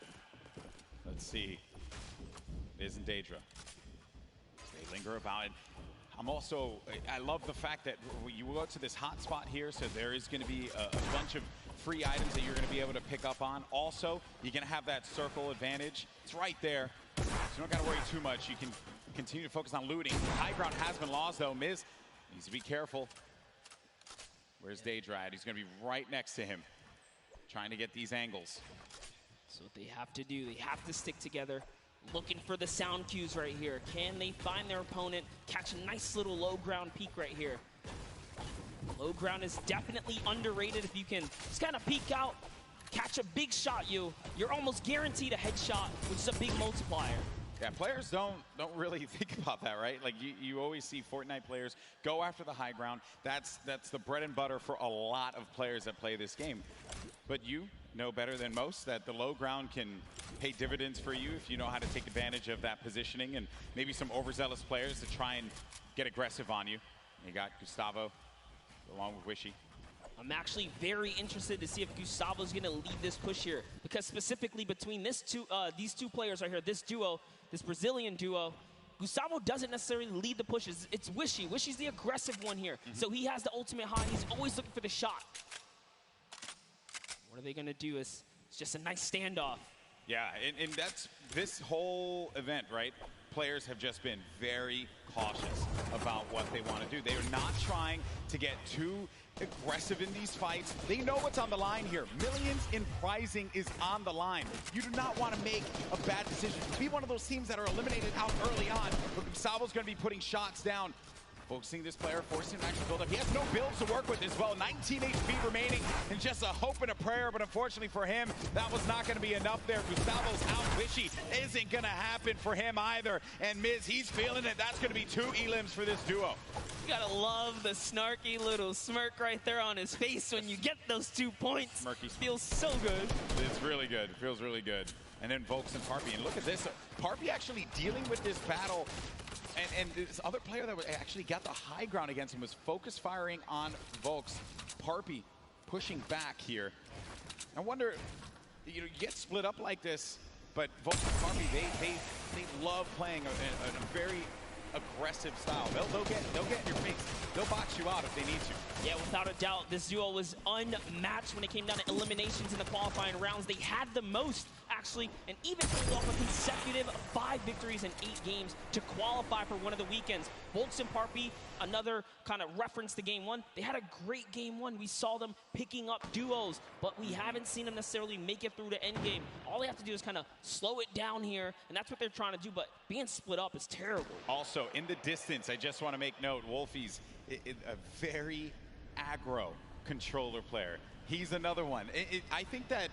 let's see. Miz and Daedra, they linger about it. I love the fact that you go to this hot spot here, so there is going to be a bunch of free items that you're going to be able to pick up on. Also, you're going to have that circle advantage. It's right there, so you don't got to worry too much. You can continue to focus on looting. High ground has been lost, though. Miz needs to be careful. Where's Daedra at? He's going to be right next to him, trying to get these angles. So what they have to do, they have to stick together. Looking for the sound cues right here. Can they find their opponent, catch a nice little low ground peek right here? Low ground is definitely underrated. If you can just kind of peek out, catch a big shot, you're almost guaranteed a headshot, which is a big multiplier. Yeah, players don't really think about that, right? Like you always see Fortnite players go after the high ground. That's the bread and butter for a lot of players that play this game. But you know better than most that the low ground can pay dividends for you if you know how to take advantage of that positioning, and maybe some overzealous players to try and get aggressive on you. You got Gustavo along with Wishy. I'm actually very interested to see if Gustavo's going to lead this push here, because specifically between these two players right here, this duo, this Brazilian duo, Gustavo doesn't necessarily lead the pushes. It's Wishy. Wishy's the aggressive one here. So he has the ultimate high. He's always looking for the shot. What are they going to do? It's just a nice standoff. Yeah, and that's this whole event, right? Players have just been very cautious about what they want to do. They are not trying to get too aggressive in these fights. They know what's on the line here. Millions in prizing is on the line. You do not want to make a bad decision. Be one of those teams that are eliminated out early on. But Gustavo's going to be putting shots down. focusing this player, forcing him to actually build up. He has no builds to work with as well. 19 HP remaining, and just a hope and a prayer, but unfortunately for him, that was not going to be enough there. Gustavo's out wishy isn't going to happen for him either, and Miz, he's feeling it. That's going to be 2 elims for this duo. You gotta love the snarky little smirk right there on his face when you get those 2 points. Smirky. Feels so good. It's really good. It feels really good. And then Volks and Parpy, and look at this. Parpy actually dealing with this battle. And this other player that actually got the high ground against him was focus firing on Volks. Parpy pushing back here. I wonder, you get split up like this, but Volks and Parpy, they love playing a very aggressive style. They'll get in your face. They'll box you out if they need to. Yeah, without a doubt, this duo was unmatched when it came down to eliminations in the qualifying rounds. They had the most, actually, and even pulled off a consecutive 5 victories in 8 games to qualify for one of the weekends. Volks and Parpy, another kind of reference to Game 1. They had a great Game 1. We saw them picking up duos, but we haven't seen them necessarily make it through to endgame. All they have to do is kind of slow it down here, and that's what they're trying to do, but being split up is terrible. Also, in the distance, I just want to make note, Wolfie's a very aggro controller player. He's another one. I think that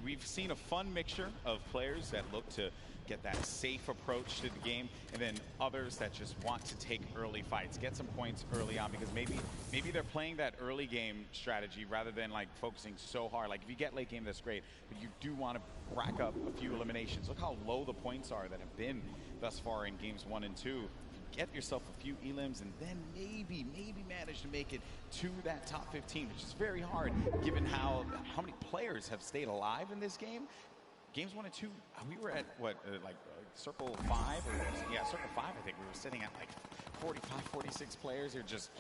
we've seen a fun mixture of players that look to get that safe approach to the game, and then others that just want to take early fights, get some points early on, because maybe they're playing that early game strategy rather than like focusing so hard. Like if you get late game, that's great, but you do want to rack up a few eliminations. Look how low the points are that have been thus far in games 1 and 2. Get yourself a few elims and then maybe manage to make it to that top 15, which is very hard given how many players have stayed alive in this game. Games 1 and 2, we were at what, circle 5? Yeah, circle 5, I think. We were sitting at like 45, 46 players here just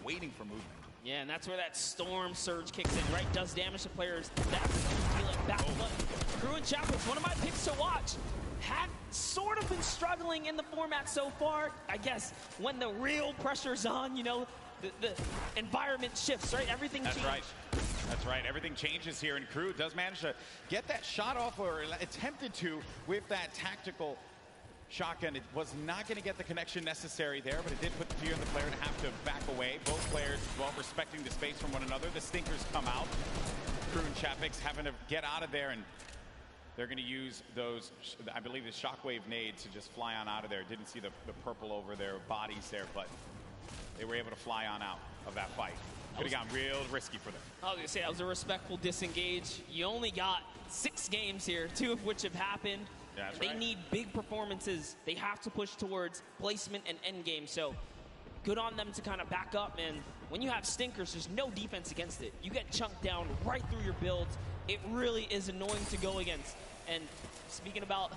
waiting for movement. Yeah, and that's where that storm surge kicks in, right? Does damage to players. That's feel it back. Crew and Chapman's one of my picks to watch. Had sort of been struggling in the format so far. I guess when the real pressure's on, the environment shifts, right? Everything changes. That's right. Everything changes here, and Crew does manage to get that shot off, or attempted to, with that tactical shotgun. It was not going to get the connection necessary there, but it did put the fear in the player to have to back away. Both players, well, respecting the space from one another. The stinkers come out. Crew and Chapix having to get out of there, and they're going to use those, I believe, the shockwave nades to just fly on out of there. Didn't see the purple over their bodies there, but they were able to fly on out of that fight. Could have gotten real risky for them. I was going to say, that was a respectful disengage. You only got 6 games here, 2 of which have happened. Yeah, that's they right. need big performances. They have to push towards placement and endgame. So good on them to kind of back up. And when you have stinkers, there's no defense against it. You get chunked down right through your builds. It really is annoying to go against. And speaking about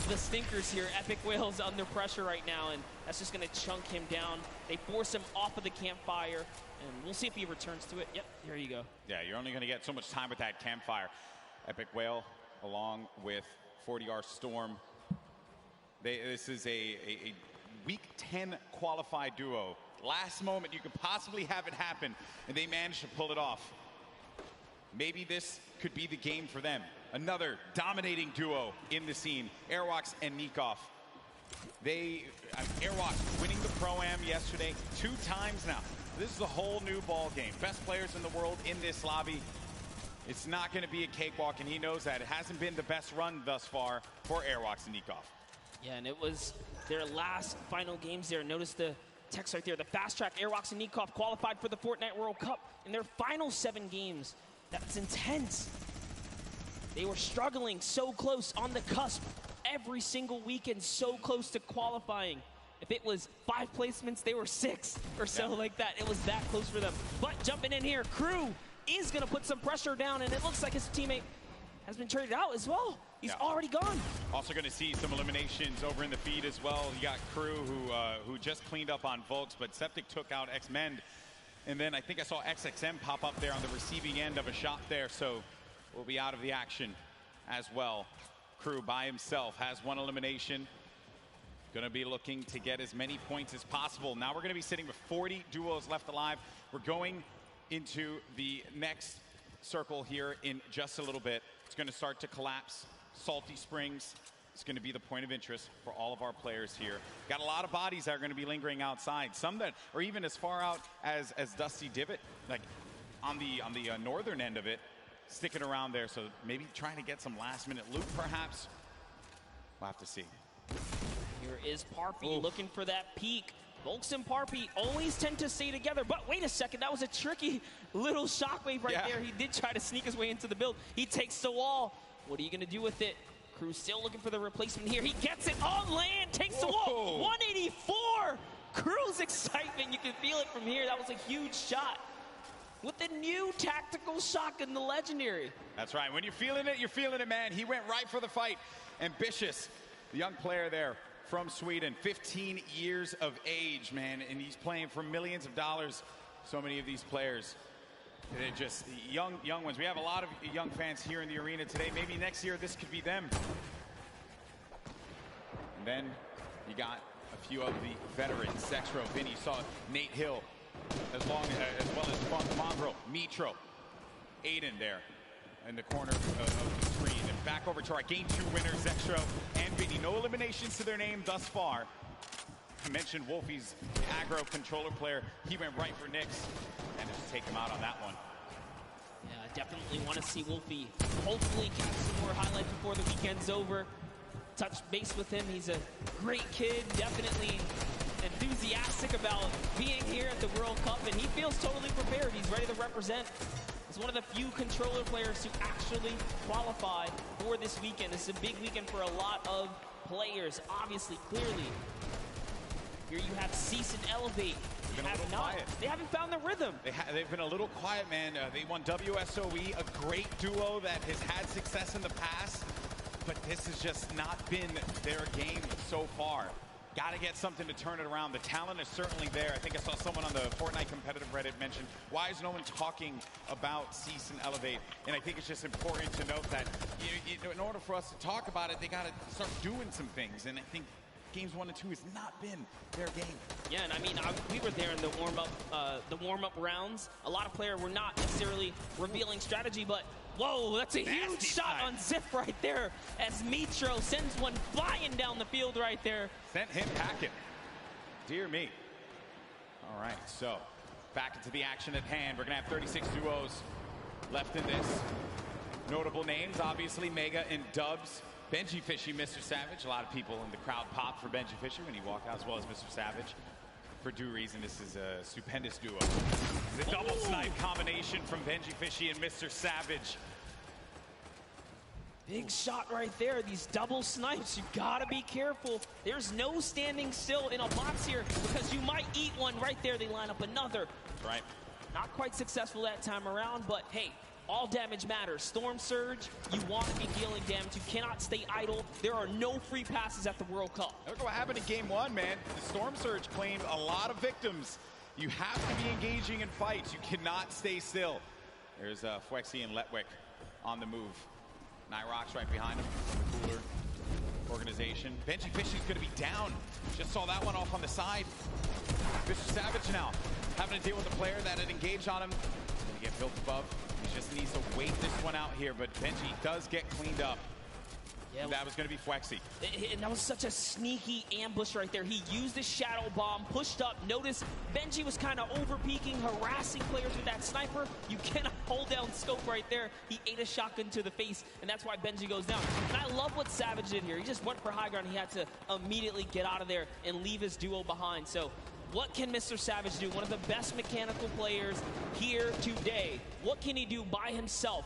the stinkers here, Epic Whale's under pressure right now, and that's just going to chunk him down. They force him off of the campfire, and we'll see if he returns to it. Yep, here you go. Yeah, you're only going to get so much time with that campfire. Epic Whale, along with 40R Storm. This is a Week 10 qualified duo. Last moment you could possibly have it happen, and they managed to pull it off. Maybe this could be the game for them. Another dominating duo in the scene, Airwalks and Nikov. Airwalks winning the Pro-Am yesterday 2 times now. This is a whole new ball game. Best players in the world in this lobby. It's not going to be a cakewalk, and he knows that. It hasn't been the best run thus far for Airwalks and Nikov. Yeah, and it was their last final games there. Notice the text right there. The fast track Airwalks and Nikov qualified for the Fortnite World Cup in their final 7 games. That's intense. They were struggling so close on the cusp every single weekend, so close to qualifying. If it was 5 placements, they were 6 or so like that. It was that close for them. But jumping in here, Crew is going to put some pressure down, and it looks like his teammate has been traded out as well. He's already gone. Also going to see some eliminations over in the feed as well. You got Crew who just cleaned up on Volks, but Septic took out X-Mend. And then I think I saw XXM pop up there on the receiving end of a shot there, so we'll be out of the action as well. Crew by himself has 1 elimination. Going to be looking to get as many points as possible. Now we're going to be sitting with 40 duos left alive. We're going into the next circle here in just a little bit. It's going to start to collapse. Salty Springs, is going to be the point of interest for all of our players here. Got a lot of bodies that are going to be lingering outside. Some that are even as far out as Dusty Divot, like on the northern end of it, sticking around there. So maybe trying to get some last-minute loot, perhaps. We'll have to see. Here is Parpy looking for that peak. Volks and Parpy always tend to stay together, but wait a second, that was a tricky little shockwave right there. He did try to sneak his way into the build. He takes the wall. What are you gonna do with it? Crew's still looking for the replacement here. He gets it on land, takes the wall, 184! Crew's excitement, you can feel it from here. That was a huge shot. With the new tactical shotgun, the legendary. That's right, when you're feeling it, man. He went right for the fight. Ambitious, the young player there from Sweden, 15 years of age, man, and he's playing for millions of dollars. So many of these players, they're just young ones. We have a lot of young fans here in the arena today. Maybe next year this could be them. And then you got a few of the veterans. Zexro, Vinny, saw Nate Hill, as well as Funk, Mongrel, Mitro, Aiden there in the corner of the screen. And back over to our Game 2 winners, Zexro and Vinny. No eliminations to their name thus far. I mentioned Wolfie's aggro controller player. He went right for Nyx and just take him out on that one. Yeah, I definitely want to see Wolfie hopefully catch some more highlights before the weekend's over. Touch base with him. He's a great kid, definitely enthusiastic about being here at the World Cup, and he feels totally prepared. He's ready to represent. He's one of the few controller players to actually qualify for this weekend. This is a big weekend for a lot of players, obviously, clearly. Here you have Cease and Elevate. They haven't found the rhythm. They've been a little quiet, man. They won WSOE, a great duo that has had success in the past, but this has just not been their game so far. Got to get something to turn it around. The talent is certainly there. I think I saw someone on the Fortnite competitive Reddit mention, why is no one talking about Cease and Elevate? And I think it's just important to note that in order for us to talk about it, they got to start doing some things. And I think games 1 and 2 has not been their game. Yeah, and I mean, we were there in the warm-up rounds. A lot of players were not necessarily revealing strategy, but whoa, that's a huge shot on Ziff right there as Mitro sends one flying down the field right there. Sent him packing. Dear me. All right, so back into the action at hand. We're going to have 36 duos left in this. Notable names, obviously, Mega and Dubs. Benji Fishy, Mr. Savage. A lot of people in the crowd popped for Benji Fishy when he walked out, as well as Mr. Savage. For due reason, this is a stupendous duo. The double snipe combination from Benji Fishy and Mr. Savage. Big shot right there. These double snipes, you gotta be careful. There's no standing still in a box here because you might eat one right there. They line up another. That's right. Not quite successful that time around, but hey, all damage matters. Storm Surge, you want to be dealing damage. You cannot stay idle. There are no free passes at the World Cup. Look what happened in Game 1, man. The Storm Surge claimed a lot of victims. You have to be engaging in fights. You cannot stay still. There's Fwexy and Letwick on the move. Nyrox right behind him. Cooler organization. Benji Fishy's going to be down. Just saw that one off on the side. Mr. Savage now having to deal with a player that had engaged on him. He's going to get built above. He just needs to wait this one out here, but Benji does get cleaned up. Yeah, that was going to be Fwexy. And that was such a sneaky ambush right there. He used his shadow bomb, pushed up. Notice Benji was kind of over-peeking, harassing players with that sniper. You cannot hold down scope right there. He ate a shotgun to the face, and that's why Benji goes down. And I love what Savage did here. He just went for high ground. He had to immediately get out of there and leave his duo behind. So what can Mr. Savage do? One of the best mechanical players here today. What can he do by himself?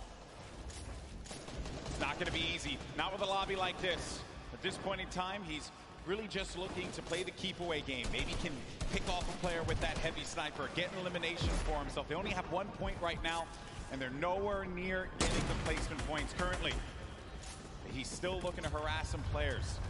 It's not going to be easy. Not with a lobby like this. At this point in time, he's really just looking to play the keep away game. Maybe he can pick off a player with that heavy sniper, get an elimination for himself. They only have 1 point right now, and they're nowhere near getting the placement points currently. He's still looking to harass some players.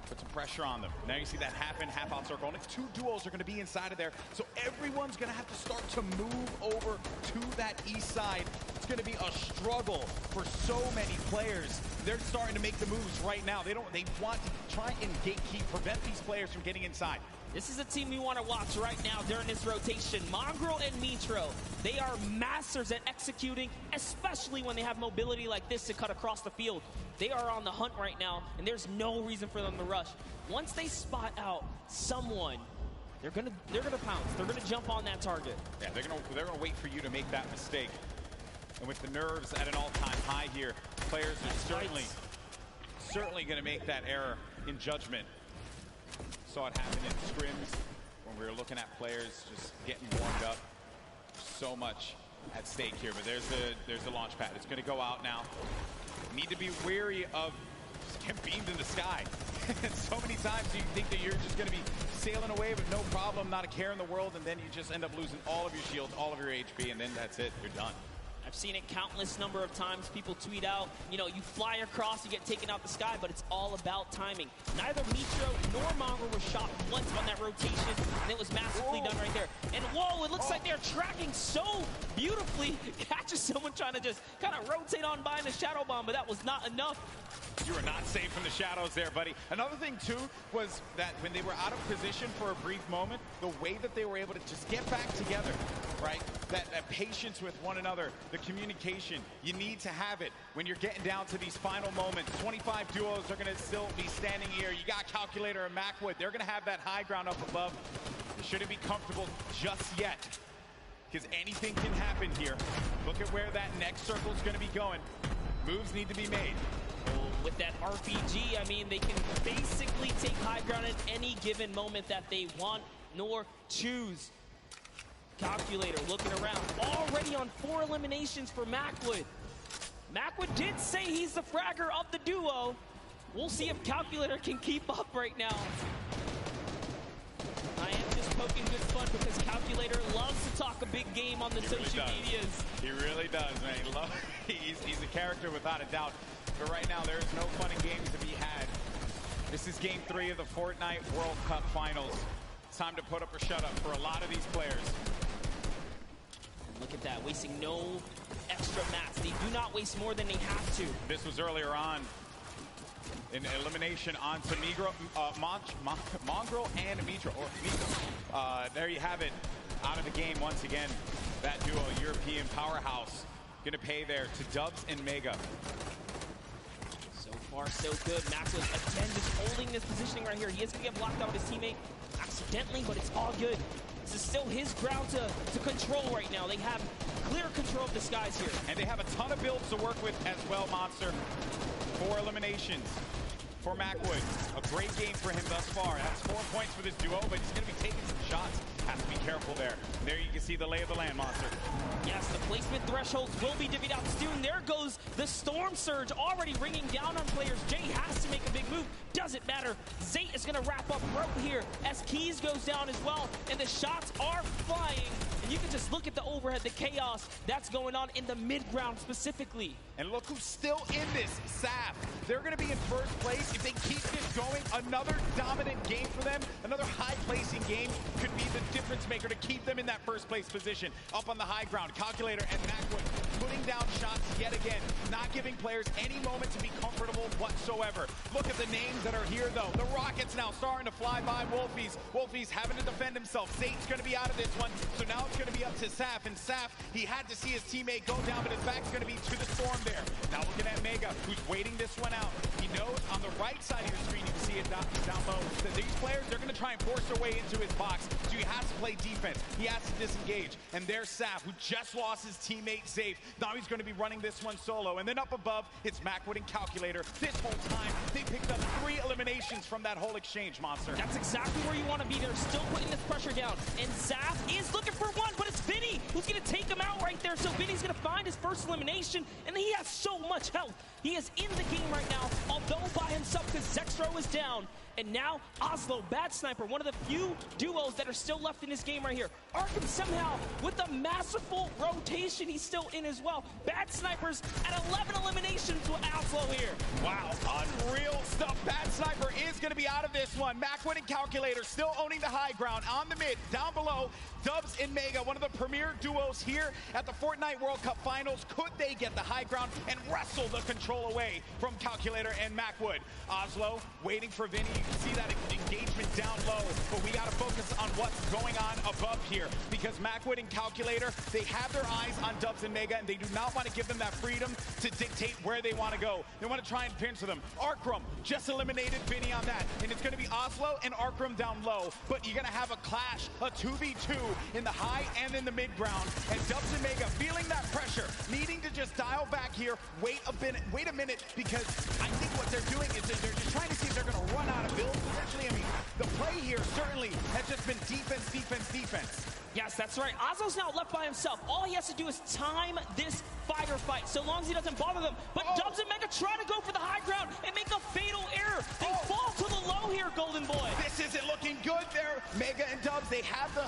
Put some pressure on them. Now you see that half in, half out circle. Only 2 duos are going to be inside of there. So everyone's going to have to start to move over to that east side. It's going to be a struggle for so many players. They're starting to make the moves right now. They want to try and gatekeep, prevent these players from getting inside. This is a team we want to watch right now during this rotation. Mongrel and Mitro, they are masters at executing, especially when they have mobility like this to cut across the field. They are on the hunt right now, and there's no reason for them to rush. Once they spot out someone, they're gonna pounce. They're gonna jump on that target. Yeah, they're gonna wait for you to make that mistake. And with the nerves at an all-time high here, players are certainly gonna make that error in judgment. Saw it happen in scrims when we were looking at players just getting warmed up. So much at stake here, but there's the launch pad. It's going to go out now. Need to be wary of getting beamed in the sky. So many times you think that you're just going to be sailing away with no problem, not a care in the world, and then you just end up losing all of your shields, all of your HP, and then that's it. You're done. I've seen it countless number of times. People tweet out, you know, you fly across, you get taken out the sky, but it's all about timing. Neither Mitro nor Mongrel was shot once on that rotation, and it was massively done right there. And whoa, it looks like they're tracking so beautifully. Catches someone trying to just kind of rotate on by in a shadow bomb, but that was not enough. You are not safe from the shadows there, buddy. Another thing, too, was that when they were out of position for a brief moment, the way that they were able to just get back together, right? That patience with one another, the communication, you need to have it when you're getting down to these final moments. 25 duos are going to still be standing here. You got Calculator and Macwood. They're going to have that high ground up above. They shouldn't be comfortable just yet, because anything can happen here. Look at where that next circle is going to be going. Moves need to be made. With that RPG, I mean, they can basically take high ground at any given moment that they want nor choose. Calculator looking around, already on 4 eliminations for Macwood. Macwood did say he's the fragger of the duo. We'll see if Calculator can keep up right now. I am just poking good fun because Calculator loves to talk a big game on the social medias. He really does, man. He's a character without a doubt. But right now, there's no fun and games to be had. This is Game 3 of the Fortnite World Cup Finals. It's time to put up or shut up for a lot of these players. Look at that, wasting no extra mats. They do not waste more than they have to. This was earlier on. An elimination onto Mongrel and Mitro. There you have it. Out of the game once again. That duo, European powerhouse, going to pay there to Dubs and Mega. So far, so good. Macwood, again, just holding this positioning right here. He is going to get blocked out with his teammate accidentally, but it's all good. This is still his ground to control right now. They have clear control of the skies here. And they have a ton of builds to work with as well, Monster. 4 eliminations for Macwood. A great game for him thus far. That's 4 points for this duo, but he's going to be taking some shots. Has to be careful there. There you can see the lay of the land, Monster. Yes, the placement thresholds will be divvied out soon. There goes the Storm Surge already ringing down on players. Jay has to make a big move. Doesn't matter. Zate is going to wrap up right here as Keys goes down as well. And the shots are flying. And you can just look at the overhead, the chaos that's going on in the mid-ground specifically. And look who's still in this, Saf. They're going to be in first place. If they keep this going, another dominant game for them, another high-placing game could be the difference maker to keep them in that first place position. Up on the high ground, Calculator and Macwood putting down shots yet again, not giving players any moment to be comfortable whatsoever. Look at the names that are here, though. The Rockets now starting to fly by Wolfies. Wolfies having to defend himself. Zate's going to be out of this one, so now it's going to be up to Saf. And Saf, he had to see his teammate go down, but his back's going to be to the Storm there. Now looking at Mega, who's waiting this one out. He knows on the right side of the screen, you can see it down low, that these players, they're going to try and force their way into his box. So he has to play defense. He has to disengage. And there's Saf, who just lost his teammate Zafe. Now he's going to be running this one solo. And then up above, it's Macwood and Calculator. This whole time, they picked up 3 eliminations from that whole exchange, Monster. That's exactly where you want to be. They're still putting this pressure down. And Zaf is looking for one, but it's Vinny who's going to take him out right there. So Vinny's going to find his first elimination, and he has so much health. He is in the game right now, although by himself because Zexro is down. And now Oslo, Bad Sniper, one of the few duos that are still left in this game right here. Arkham somehow, with a masterful rotation, he's still in as well. Bad Snipers at 11 eliminations with Oslo here. Wow, unreal stuff. Bad Sniper is going to be out of this one. Macwood and Calculator still owning the high ground on the mid. Down below, Dubs and Mega, one of the premier duos here at the Fortnite World Cup Finals. Could they get the high ground and wrestle the control away from Calculator and Macwood? Oslo waiting for Vinny. You can see that engagement down low, but we got to focus on what's going on above here because Macwood and Calculator, they have their eyes on Dubs and Mega, and they do not want to give them that freedom to dictate where they want to go. They want to try and pinch them. Arkram just eliminated Vinny on that, and it's going to be Oslo and Arkram down low, but you're going to have a clash, a 2v2 in the high and in the mid ground, and Dubs and Mega feeling that pressure, needing to just dial back here, wait a minute, because I think what they're doing is they're just trying to see if they're going to run out of builds potentially. I mean, the play here certainly has just been defense, defense, defense. Yes, that's right. Oslo's now left by himself. All he has to do is time this fight, so long as he doesn't bother them. But Dubs and Mega try to go for the high ground and make a fatal error. They fall to the low here, Golden Boy. This isn't looking good there. Mega and Dubs, they have the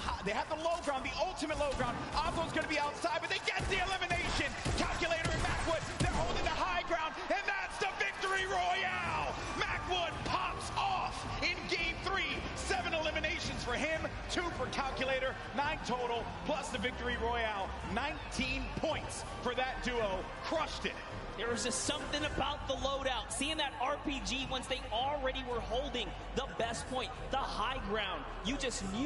low ground, the ultimate low ground. Oslo's going to be outside, but they get the elimination. Calculator and Macwood, they're holding the high ground, and that's the victory royale. Macwood pops off in game 3. 7 eliminations for him, 2 for Calculator, 9 total, plus the victory royale. 19 points for that duo. Crushed it. There was just something about the loadout. Seeing that RPG once they already were holding the best point, the high ground. You just knew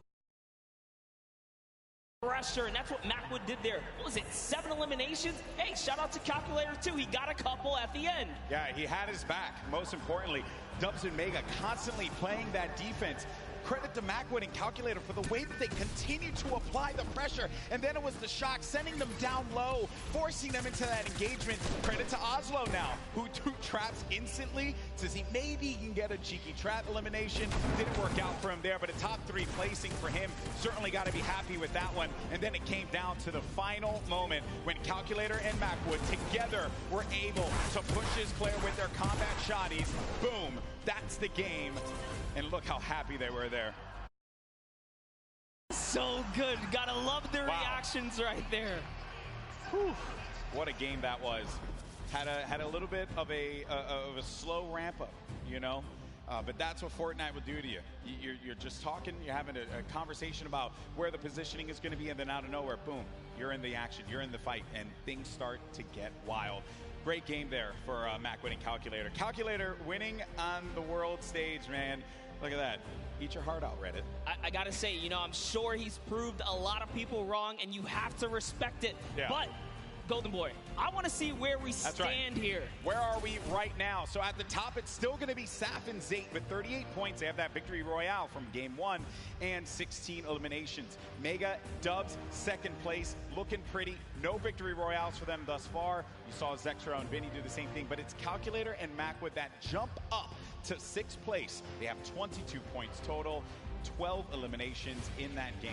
pressure, and that's what Macwood did there. What was it, 7 eliminations? Hey, shout out to Calculator too. He got a couple at the end. Yeah, he had his back. Most importantly, Dubs and Mega constantly playing that defense. Credit to Macwood and Calculator for the way that they continue to apply the pressure. And then it was the shock, sending them down low, forcing them into that engagement. Credit to Oslo now, who took traps instantly to see maybe he can get a cheeky trap elimination. Didn't work out for him there, but a top 3 placing for him. Certainly got to be happy with that one. And then it came down to the final moment when Calculator and Macwood together were able to push his player with their combat shotties. Boom, that's the game. And look how happy they were there. So good. Gotta love their reactions right there. Whew. What a game that was. Had a little bit of a slow ramp up, you know? But that's what Fortnite will do to you. You're just talking, you're having a conversation about where the positioning is going to be, and then out of nowhere, boom, you're in the action, you're in the fight, and things start to get wild. Great game there for Macwood and Calculator. Calculator winning on the world stage, man. Look at that. Eat your heart out, Reddit. I gotta say, you know, I'm sure he's proved a lot of people wrong, and you have to respect it. Yeah. But, Golden Boy, I want to see where we stand here. Where are we right now? So at the top, it's still going to be Saf and Zate with 38 points. They have that victory royale from game 1 and 16 eliminations. Mega, Dubs, second place, looking pretty. No victory royales for them thus far. You saw Zexro and Vinny do the same thing, but it's Calculator and Macwood that jump up to 6th place. They have 22 points total, 12 eliminations in that game.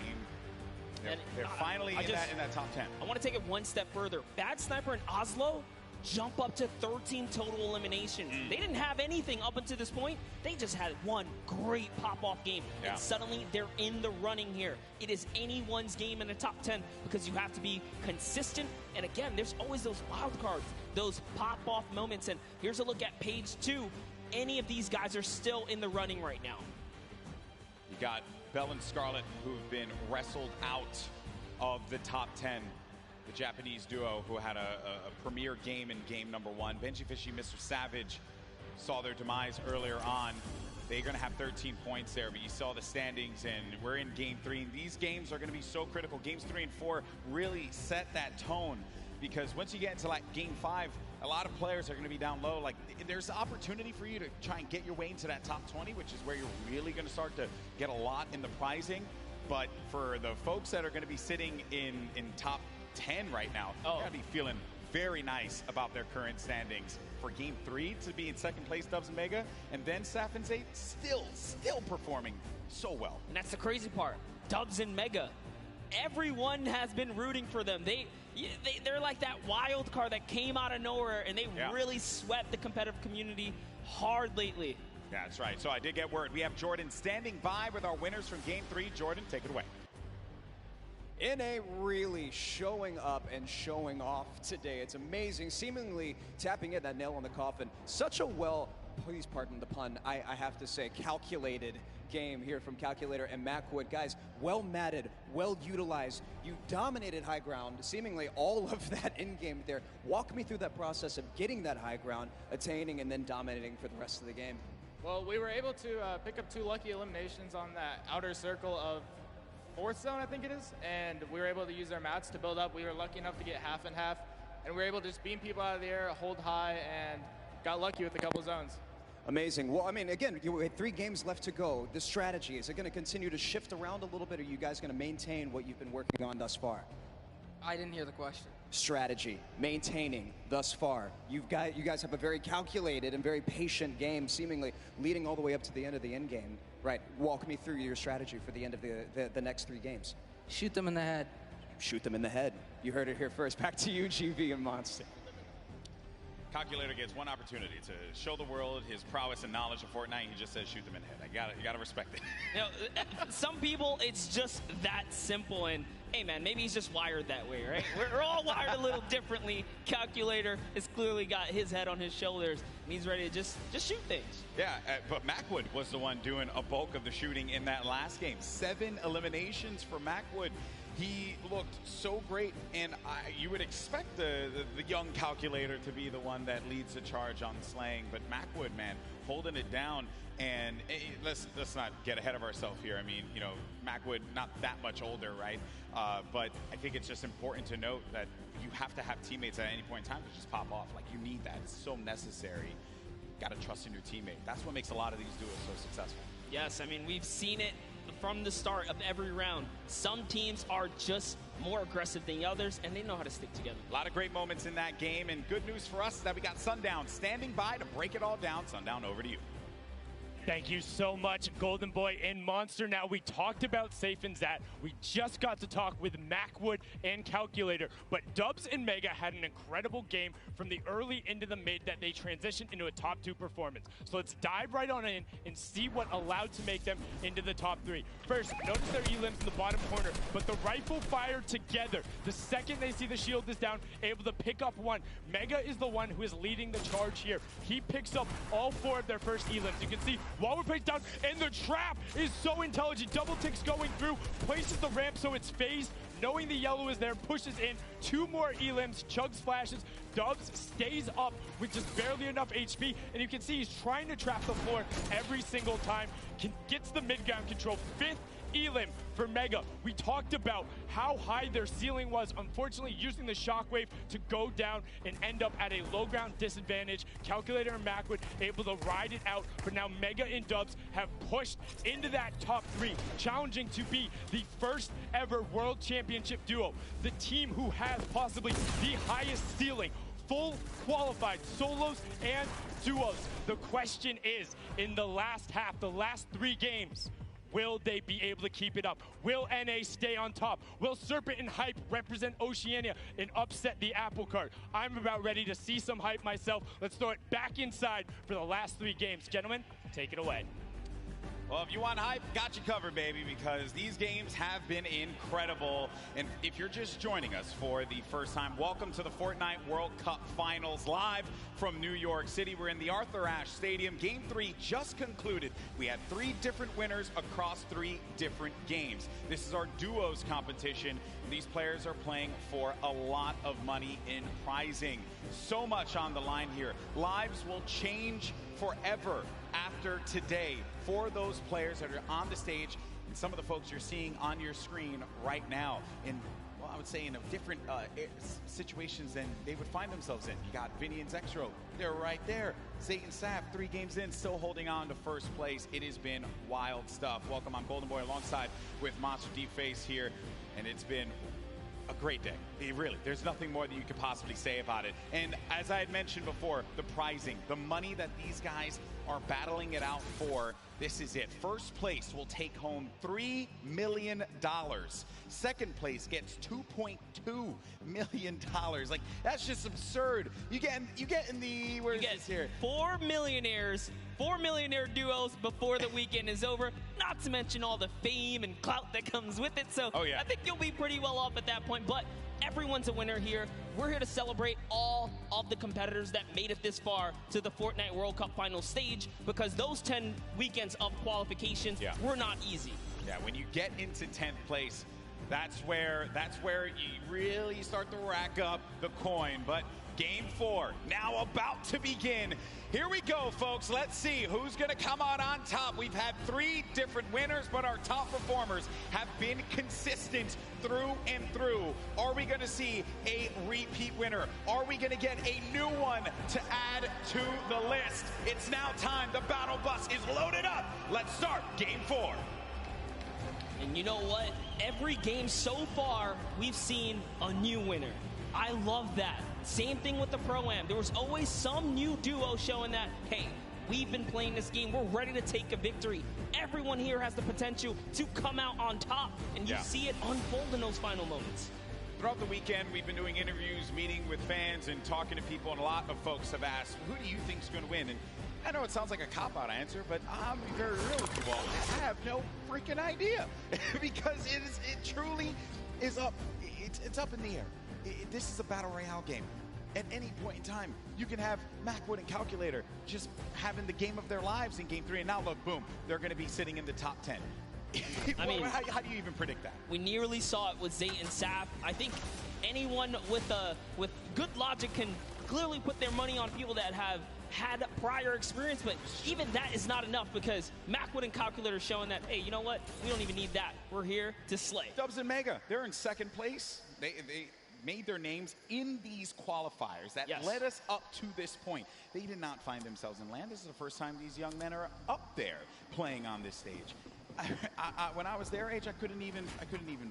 They're finally in that top 10. I want to take it one step further. Bad Sniper and Oslo jump up to 13 total eliminations. They didn't have anything up until this point. They just had one great pop-off game. Yeah. And suddenly they're in the running here. It is anyone's game in the top 10 because you have to be consistent. And again, there's always those wild cards, those pop-off moments. And here's a look at page 2. Any of these guys are still in the running right now. You got Bell and Scarlet, who've been wrestled out of the top 10. The Japanese duo who had a premier game in game number 1. Benji Fishy, Mr. Savage saw their demise earlier on. They're going to have 13 points there, but you saw the standings, and we're in game 3. And these games are going to be so critical. Games 3 and 4 really set that tone, because once you get into like game 5, a lot of players are going to be down low. Like, there's the opportunity for you to try and get your way into that top 20, which is where you're really going to start to get a lot in the prizing. But for the folks that are going to be sitting in top 10 right now, they're going to be feeling very nice about their current standings. For game 3 to be in 2nd place, Dubs and Mega, and then Saf and Zate still performing so well. And that's the crazy part. Dubs and Mega, everyone has been rooting for them. They're like that wild card that came out of nowhere, and they really swept the competitive community hard lately. That's right. So I did get word. We have Jordan standing by with our winners from Game 3. Jordan, take it away. NA really showing up and showing off today. It's amazing, seemingly tapping in that nail on the coffin. Such a please pardon the pun, I have to say, calculated game here from Calculator and Macwood. Guys, well matted, well utilized. You dominated high ground, seemingly all of that in-game there. Walk me through that process of getting that high ground, attaining, and then dominating for the rest of the game. Well, we were able to pick up 2 lucky eliminations on that outer circle of 4th zone, I think it is, and we were able to use our mats to build up. We were lucky enough to get half and half, and we were able to just beam people out of the air, hold high, and got lucky with a couple zones. Amazing. Well, I mean, again, you had 3 games left to go. The strategy, is it going to continue to shift around a little bit, or are you guys going to maintain what you've been working on thus far? I didn't hear the question. Strategy, maintaining thus far. You guys have a very calculated and very patient game, seemingly leading all the way up to the end of the end game. Right, walk me through your strategy for the end of the next 3 games. Shoot them in the head. Shoot them in the head. You heard it here first. Back to you, GV and Monster. Calculator gets one opportunity to show the world his prowess and knowledge of Fortnite. He just says shoot them in the head. You gotta respect it. You know, some people, it's just that simple. And hey, man, maybe he's just wired that way, right? We're all wired a little differently. Calculator has clearly got his head on his shoulders, and he's ready to just shoot things. Yeah, but Macwood was the one doing a bulk of the shooting in that last game. 7 eliminations for Macwood. He looked so great, and you would expect the young Calculator to be the one that leads the charge on slaying, but Macwood, man, holding it down. And let's not get ahead of ourselves here. I mean, you know, Macwood, not that much older, right? But I think it's just important to note that you have to have teammates at any point in time to just pop off. Like, you need that. It's so necessary. You got to trust in your teammate. That's what makes a lot of these duos so successful. Yes, I mean, we've seen it from the start of every round. Some teams are just more aggressive than others, and they know how to stick together. A lot of great moments in that game, and good news for us that we got Sundown standing by to break it all down. Sundown, over to you. Thank you so much, Golden Boy and Monster. Now, we talked about Safe and Zat. We just got to talk with Macwood and Calculator. But Dubs and Mega had an incredible game from the early into the mid that they transitioned into a top 2 performance. So let's dive right on in and see what allowed to make them into the top 3. First, notice their elims in the bottom corner, but the rifle fire together. The second they see the shield is down, able to pick up 1. Mega is the one who is leading the charge here. He picks up all 4 of their first elims. You can see Waller plays down, and the trap is so intelligent. Double ticks going through, places the ramp so it's phased. Knowing the yellow is there, pushes in 2 more elims, chugs flashes. Dubs stays up with just barely enough HP, and you can see he's trying to trap the floor every single time. Gets the mid-ground control. 5th elim for Mega. We talked about how high their ceiling was, unfortunately using the shockwave to go down and end up at a low ground disadvantage. Calculator and Macwood able to ride it out, but now Mega and Dubs have pushed into that top 3, challenging to be the first ever World Championship duo. The team who has possibly the highest ceiling, full qualified solos and duos. The question is, in the last half, the last 3 games, will they be able to keep it up? Will NA stay on top? Will Serpent and Hype represent Oceania and upset the apple cart? I'm about ready to see some hype myself. Let's throw it back inside for the last 3 games. Gentlemen, take it away. Well, if you want hype, got you covered, baby, because these games have been incredible. And if you're just joining us for the first time, welcome to the Fortnite World Cup Finals live from New York City. We're in the Arthur Ashe Stadium. Game 3 just concluded. We had 3 different winners across 3 different games. This is our duos competition. These players are playing for a lot of money in prizing. So much on the line here. Lives will change forever after today for those players that are on the stage and some of the folks you're seeing on your screen right now in, well, I would say in a different situations than they would find themselves in. You got Vinny and Zexro, they're right there. Zayt and Sap, 3 games in, still holding on to first place. It has been wild stuff. Welcome, I'm Golden Boy alongside with Monster Deepface here, and it's been a great day. Really, there's nothing more that you could possibly say about it. And as I had mentioned before, the prizing, the money that these guys are battling it out for. This is it. First place will take home $3 million. Second place gets $2.2 million. Like, that's just absurd. You get in the, where is this here? 4 millionaires, 4 millionaire duos before the weekend is over. Not to mention all the fame and clout that comes with it. So I think you'll be pretty well off at that point. But everyone's a winner here. We're here to celebrate all of the competitors that made it this far to the Fortnite World Cup final stage, because those 10 weekends of qualifications were not easy. Yeah, when you get into 10th place, that's where you really start to rack up the coin. But Game 4 now about to begin. Here we go, folks. Let's see who's going to come out on top. We've had 3 different winners, but our top performers have been consistent through and through. Are we going to see a repeat winner? Are we going to get a new one to add to the list? It's now time. The battle bus is loaded up. Let's start Game 4. And you know what? Every game so far, we've seen a new winner. I love that. Same thing with the Pro-Am. There was always some new duo showing that, hey, we've been playing this game. We're ready to take a victory. Everyone here has the potential to come out on top, and you see it unfold in those final moments. Throughout the weekend, we've been doing interviews, meeting with fans, and talking to people, and a lot of folks have asked, who do you think is going to win? And I know it sounds like a cop-out answer, but I'm very real with you all. I have no freaking idea because it truly is up. It's up in the air. This is a battle royale game. At any point in time, you can have Macwood and Calculator just having the game of their lives in Game 3, and now look, boom, they're going to be sitting in the top 10. I mean, how do you even predict that? We nearly saw it with Zay and Sap. I think anyone with good logic can clearly put their money on people that have had prior experience, but even that is not enough, because Macwood and Calculator showing that, hey, you know what? We don't even need that. We're here to slay. Dubs and Mega, they're in second place. They made their names in these qualifiers that led us up to this point. They did not find themselves in land. This is the first time these young men are up there playing on this stage. When I was their age, I couldn't even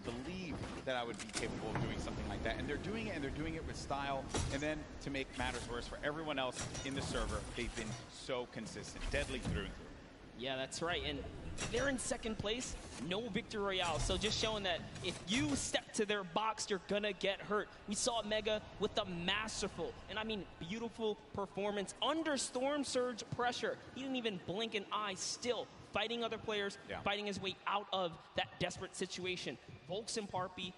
believe that I would be capable of doing something like that. And they're doing it, and they're doing it with style. And then, to make matters worse for everyone else in the server, they've been so consistent, deadly through and through. Yeah, that's right. And they're in second place, no victory royale. So just showing that if you step to their box, you're gonna get hurt. We saw Mega with a masterful, and I mean beautiful performance under Storm Surge pressure. He didn't even blink an eye, still fighting other players, fighting his way out of that desperate situation. Volks and Parpy,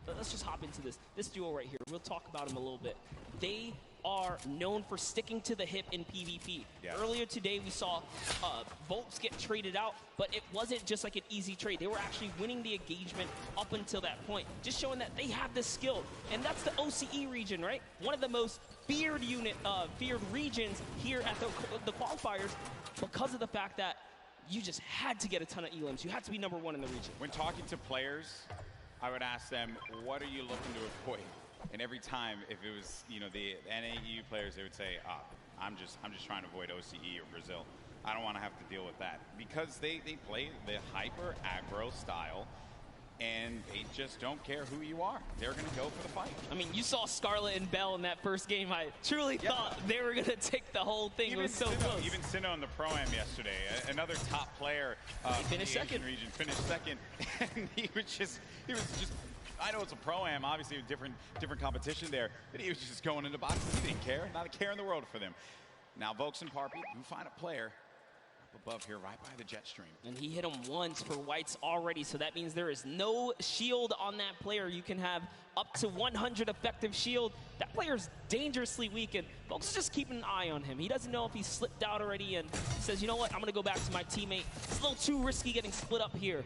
let's just hop into this duo right here. We'll talk about him a little bit. They are known for sticking to the hip in PvP. Earlier today, we saw Volks get traded out, but it wasn't just like an easy trade. They were actually winning the engagement up until that point, just showing that they have the skill. And that's the OCE region, right? One of the most feared regions here at the qualifiers, because of the fact that you just had to get a ton of elims. You had to be #1 in the region. When talking to players, I would ask them, what are you looking to avoid? And every time, if it was, you know, the NAEU players, they would say, I'm just trying to avoid OCE or Brazil. I don't want to have to deal with that. Because they play the hyper aggro style, and they just don't care who you are. They're going to go for the fight. I mean, you saw Scarlet and Bell in that first game. I truly thought they were going to take the whole thing. It was so close. Even Sinnoh in the Pro-Am yesterday, another top player he finished second. Region, finished second. And he was just, I know it's a Pro-Am, obviously a different competition there, but he was just going into boxes. He didn't care. Not a care in the world for them. Now, Volks and Parpy do find a player up above here, right by the jet stream. And he hit him once for whites already, so that means there is no shield on that player. You can have up to 100 effective shield. That player's dangerously weak, and Volks is just keeping an eye on him. He doesn't know if he slipped out already, and he says, you know what, I'm going to go back to my teammate. It's a little too risky getting split up here.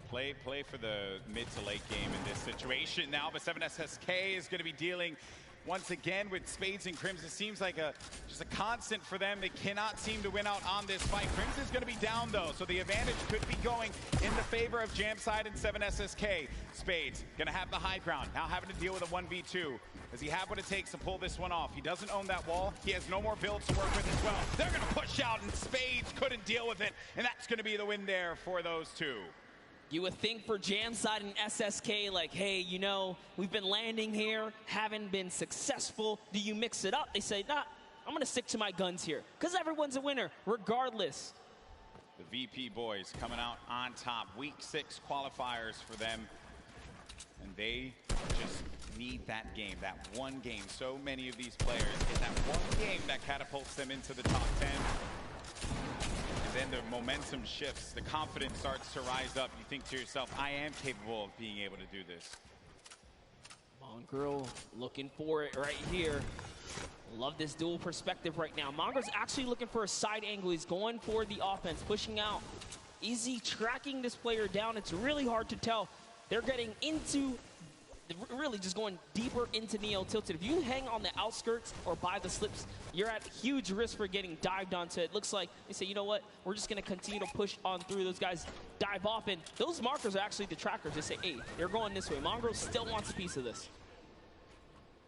Play for the mid to late game in this situation now, but 7SSK is going to be dealing once again with Spades and Crimson. It seems like just a constant for them. They cannot seem to win out on this fight. Crimson's going to be down though, so the advantage could be going in the favor of Jamside and 7SSK. Spades going to have the high ground, now having to deal with a 1v2. Does he have what it takes to pull this one off? He doesn't own that wall. He has no more builds to work with as well. They're going to push out, and Spades couldn't deal with it, and that's going to be the win there for those two. You would think for Jamside and SSK, like, hey, you know, we've been landing here, haven't been successful. Do you mix it up? They say, nah, I'm going to stick to my guns here because everyone's a winner regardless. The VP boys coming out on top. Week 6 qualifiers for them. And they just need that game, that one game. So many of these players get that one game that catapults them into the top 10. And then the momentum shifts. The confidence starts to rise up. You think to yourself, I am capable of being able to do this. Mongrel looking for it right here. Love this dual perspective right now. Mongrel's actually looking for a side angle. He's going for the offense, pushing out. Is he tracking this player down? It's really hard to tell. They're getting into, really just going deeper into Neo Tilted. If you hang on the outskirts or by the slips, you're at huge risk for getting dived onto. It looks like they say, you know what, we're just going to continue to push on through. Those guys dive off, and those markers are actually the trackers. They say, hey, they're going this way. Mongrel still wants a piece of this.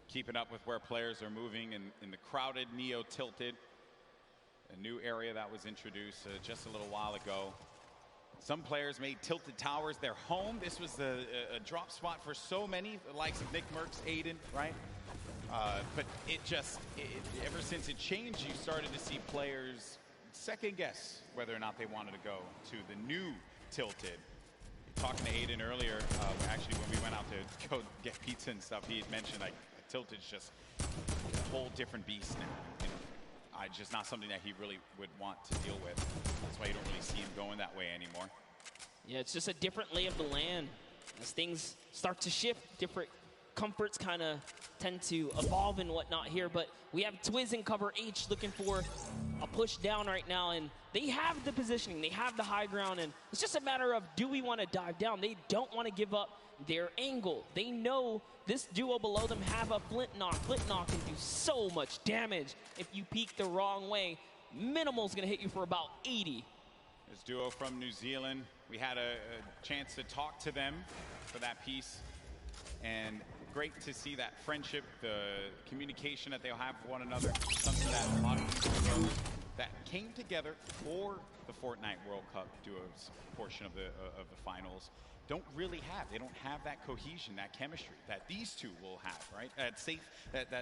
Keeping up with where players are moving in the crowded Neo Tilted, a new area that was introduced just a little while ago. Some players made Tilted Towers their home. This was a drop spot for so many, the likes of Nick Merckx, Aiden, right? But ever since it changed, you started to see players second guess whether or not they wanted to go to the new Tilted. Talking to Aiden earlier, actually when we went out to go get pizza and stuff, he had mentioned like Tilted's just a whole different beast now. Just not something that he really would want to deal with. That's why you don't really see him going that way anymore. Yeah, it's just a different lay of the land. As things start to shift, different comforts kind of tend to evolve and whatnot here. But we have Twiz in cover H looking for a push down right now. And they have the positioning. They have the high ground. And it's just a matter of, do we want to dive down? They don't want to give up their angle. They know this duo below them have a flint knock. Flint knock can do so much damage if you peek the wrong way. Minimal's going to hit you for about 80. This duo from New Zealand, we had a chance to talk to them for that piece. And great to see that friendship, the communication that they'll have for one another. Something that a lot of these duos that came together for the Fortnite World Cup duos portion of the finals don't really have. They don't have that cohesion, that chemistry that these two will have, right? That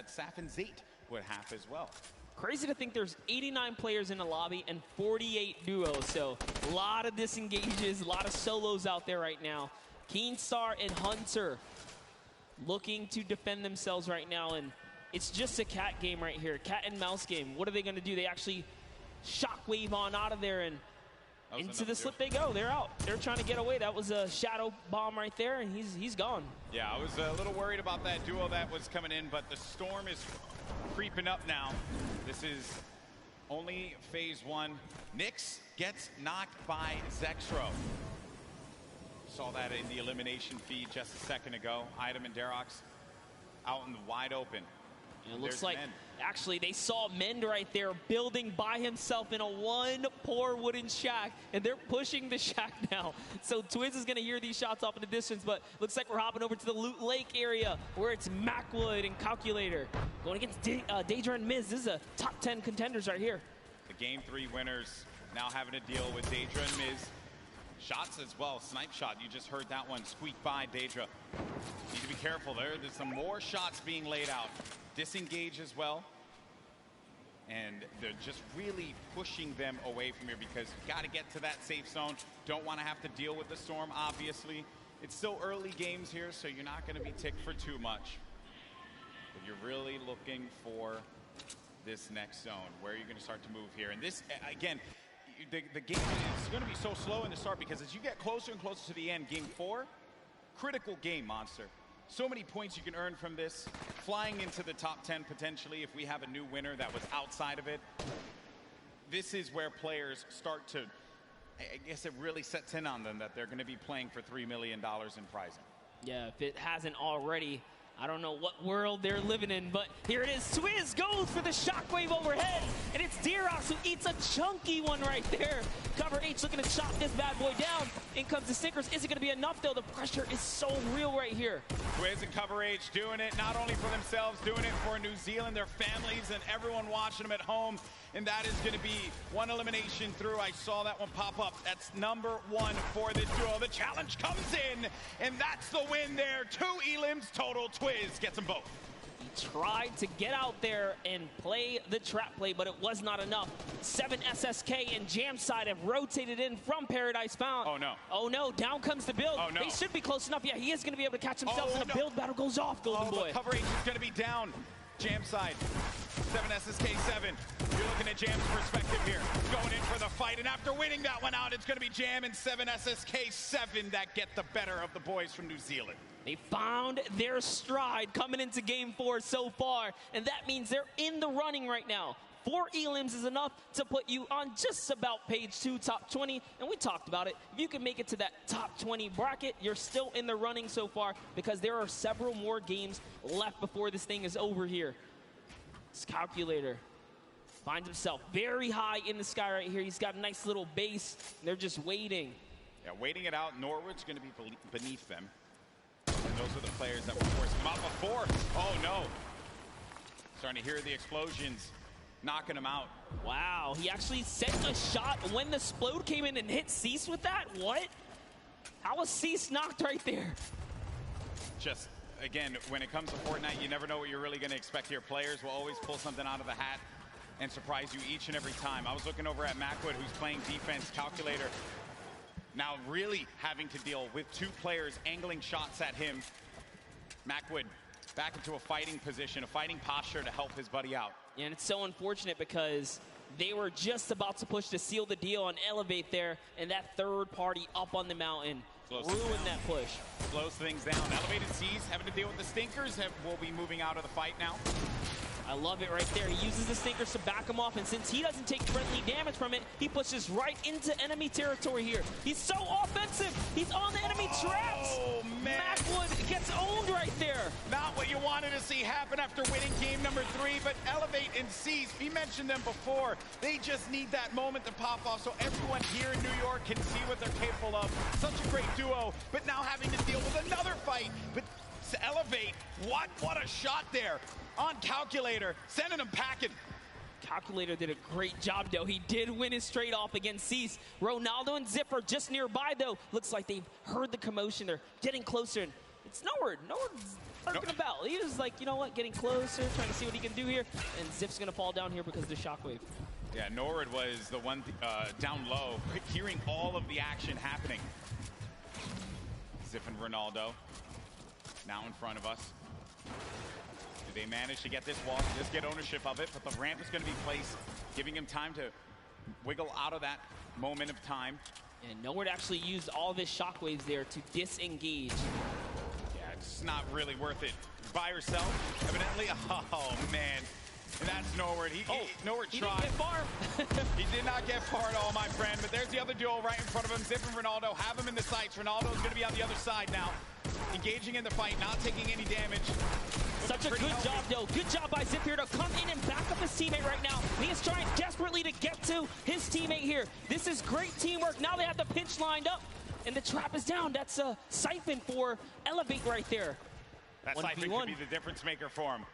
Saf and Zayt would have as well. Crazy to think there's 89 players in the lobby and 48 duos, so a lot of disengages, a lot of solos out there right now. Keenstar and Hunter looking to defend themselves right now, and it's just a cat game right here, cat and mouse game. What are they going to do? They actually shockwave on out of there, and into the slip they go. They're out. They're trying to get away. That was a shadow bomb right there, and he's gone. Yeah, I was a little worried about that duo that was coming in, but the storm is creeping up now. This is only phase 1. Nyx gets knocked by Zexro. Saw that in the elimination feed just a second ago. Item and Darox out in the wide open. It looks like actually they saw Mend right there building by himself in a one poor wooden shack, and they're pushing the shack now. So Twiz is going to hear these shots off in the distance, but looks like we're hopping over to the Loot Lake area where it's Macwood and Calculator going against Daedra and Miz. This is a top 10 contenders right here. The Game 3 winners now having to deal with Daedra and Miz. Shots as well, snipe shot. You just heard that one squeak by Daedra. Need to be careful there. There's some more shots being laid out. Disengage as well. And they're just really pushing them away from here because you got to get to that safe zone. Don't want to have to deal with the storm, obviously. It's still early games here, so you're not going to be ticked for too much. But you're really looking for this next zone. Where you're going to start to move here. And this, again, the game is going to be so slow in the start because as you get closer and closer to the end, game 4, critical game, Monster. So many points you can earn from this. Flying into the top 10 potentially if we have a new winner that was outside of it. This is where players start to, I guess it really sets in on them that they're going to be playing for $3 million in prizing. Yeah, if it hasn't already. I don't know what world they're living in, but here it is. Twiz goes for the shockwave overhead, and it's Dirox who eats a chunky one right there. Cover H looking to chop this bad boy down. In comes the Sinkers. Is it going to be enough, though? The pressure is so real right here. Twiz and Cover H doing it not only for themselves, doing it for New Zealand, their families, and everyone watching them at home. And that is going to be one elimination through. I saw that one pop up. That's number 1 for this duo. The challenge comes in, and that's the win there. 2 elims total. Twiz gets them both. He tried to get out there and play the trap play, but it was not enough. 7 SSK and Jam Side have rotated in from Paradise Found. Oh, no. Oh, no. Down comes the build. Oh, no. They should be close enough. Yeah, he is going to be able to catch himself, and the build battle goes off, Golden Boy. The coverage is going to be down. Jam Side, 7 SSK7. You're looking at Jam's perspective here. Going in for the fight, and after winning that one out, it's going to be Jam and 7 SSK7 that get the better of the boys from New Zealand. They found their stride coming into Game 4 so far, and that means they're in the running right now. 4 elims is enough to put you on just about page 2, top 20, and we talked about it. If you can make it to that top 20 bracket, you're still in the running so far because there are several more games left before this thing is over here. This Calculator finds himself very high in the sky right here. He's got a nice little base. They're just waiting. Yeah, waiting it out. Norwood's going to be beneath them. And those are the players that were forcing him out before. Oh, no. Starting to hear the explosions. Knocking him out. Wow, he actually sent a shot when the Splode came in and hit Cease with that? What? How was Cease knocked right there? Just, again, when it comes to Fortnite, you never know what you're really going to expect here. Players will always pull something out of the hat and surprise you each and every time. I was looking over at Macwood, who's playing defense. Calculator now really having to deal with 2 players angling shots at him. Macwood back into a fighting position, a fighting posture to help his buddy out. And it's so unfortunate because they were just about to push to seal the deal and elevate there, and that third party up on the mountain ruined that push. Slows things down. Elevated Seas having to deal with the Stinkers. Will be moving out of the fight now. I love it right there. He uses the Stinkers to back him off, and since he doesn't take friendly damage from it, he pushes right into enemy territory here. He's so offensive. He's on the enemy traps. Oh, man. Macwood gets owned right there. Not what you wanted to see happen after winning game number 3, but Elevate and Seize, we mentioned them before. They just need that moment to pop off so everyone here in New York can see what they're capable of. Such a great duo, but now having to deal with another fight. But to Elevate, what a shot there. On Calculator, sending him packing. Calculator did a great job, though. He did win his straight off against Cease. Ronaldo and Zip are just nearby, though. Looks like they've heard the commotion. They're getting closer. And it's Norwood. Norwood's lurking about. He was like, you know what, getting closer, trying to see what he can do here. And Zip's going to fall down here because of the shockwave. Yeah, Norwood was the one down low, hearing all of the action happening. Zip and Ronaldo now in front of us. Do they manage to get this wall, just get ownership of it, but the ramp is going to be placed, giving him time to wiggle out of that moment of time. And Norwood actually used all of his shockwaves there to disengage. Yeah, it's not really worth it. By yourself, evidently. Oh, man. And that's Norwood. Norwood tried. Didn't get far. He did not get far at all, my friend. But there's the other duo right in front of him. Zip and Ronaldo have him in the sights. Ronaldo's going to be on the other side now. Engaging in the fight, not taking any damage. Such a good job, though. Good job by Zip here to come in and back up his teammate right now. He is trying desperately to get to his teammate here. This is great teamwork. Now they have the pinch lined up, and the trap is down. That's a siphon for Elevate right there. That siphon could be the difference maker for him.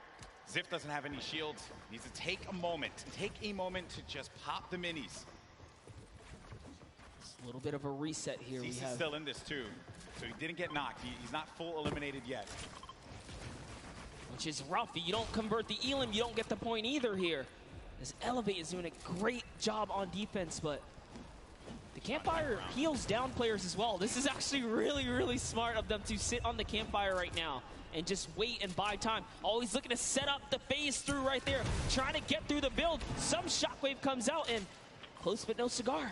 Zip doesn't have any shields. Needs to take a moment to just pop the minis. It's a little bit of a reset here. He's still in this too, so he didn't get knocked. He's not full eliminated yet. Which is rough. You don't convert the elim, you don't get the point either here. This Elevate is doing a great job on defense, but the Campfire heals down players as well. This is actually really, really smart of them to sit on the Campfire right now and just wait and buy time. Always looking to set up the phase through right there, trying to get through the build. Some shockwave comes out, and close but no cigar.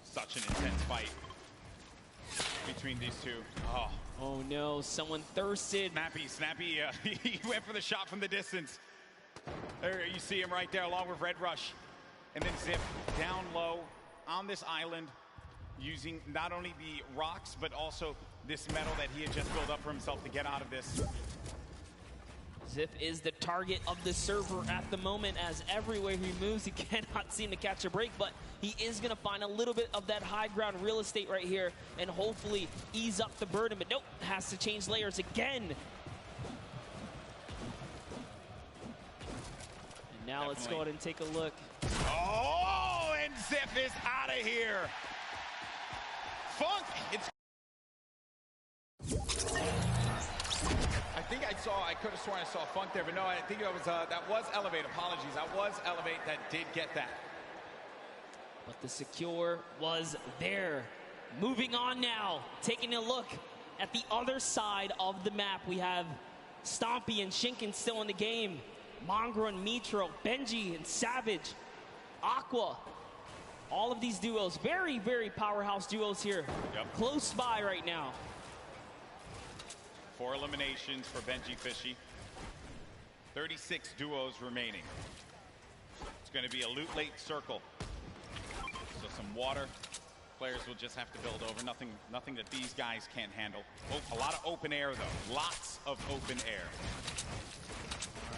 Such an intense fight between these two. Oh no, someone thirsted. Snappy, he went for the shot from the distance. There you see him right there along with Red Rush. And then Zip down low on this island, using not only the rocks, but also this metal that he had just built up for himself to get out of this. Zip is the target of the server at the moment, as everywhere he moves, he cannot seem to catch a break, but he is going to find a little bit of that high ground real estate right here and hopefully ease up the burden, but nope, has to change layers again. And now let's go ahead and take a look. Oh, and Zip is out of here. Funk, I think I saw I could have sworn I saw Funk there, but no, I think it was, that was Elevate. Apologies, that was Elevate that did get that. But the secure was there. Moving on now, taking a look at the other side of the map. We have Stompy and Shinken still in the game. Mongrel and Mitro, Benji and Savage, Aqua. All of these duos, very, very powerhouse duos here. Yep. Close by right now. 4 eliminations for Benji Fishy. 36 duos remaining. It's going to be a loot late circle. So some water. Players will just have to build over. Nothing that these guys can't handle. Oh, a lot of open air, though. Lots of open air.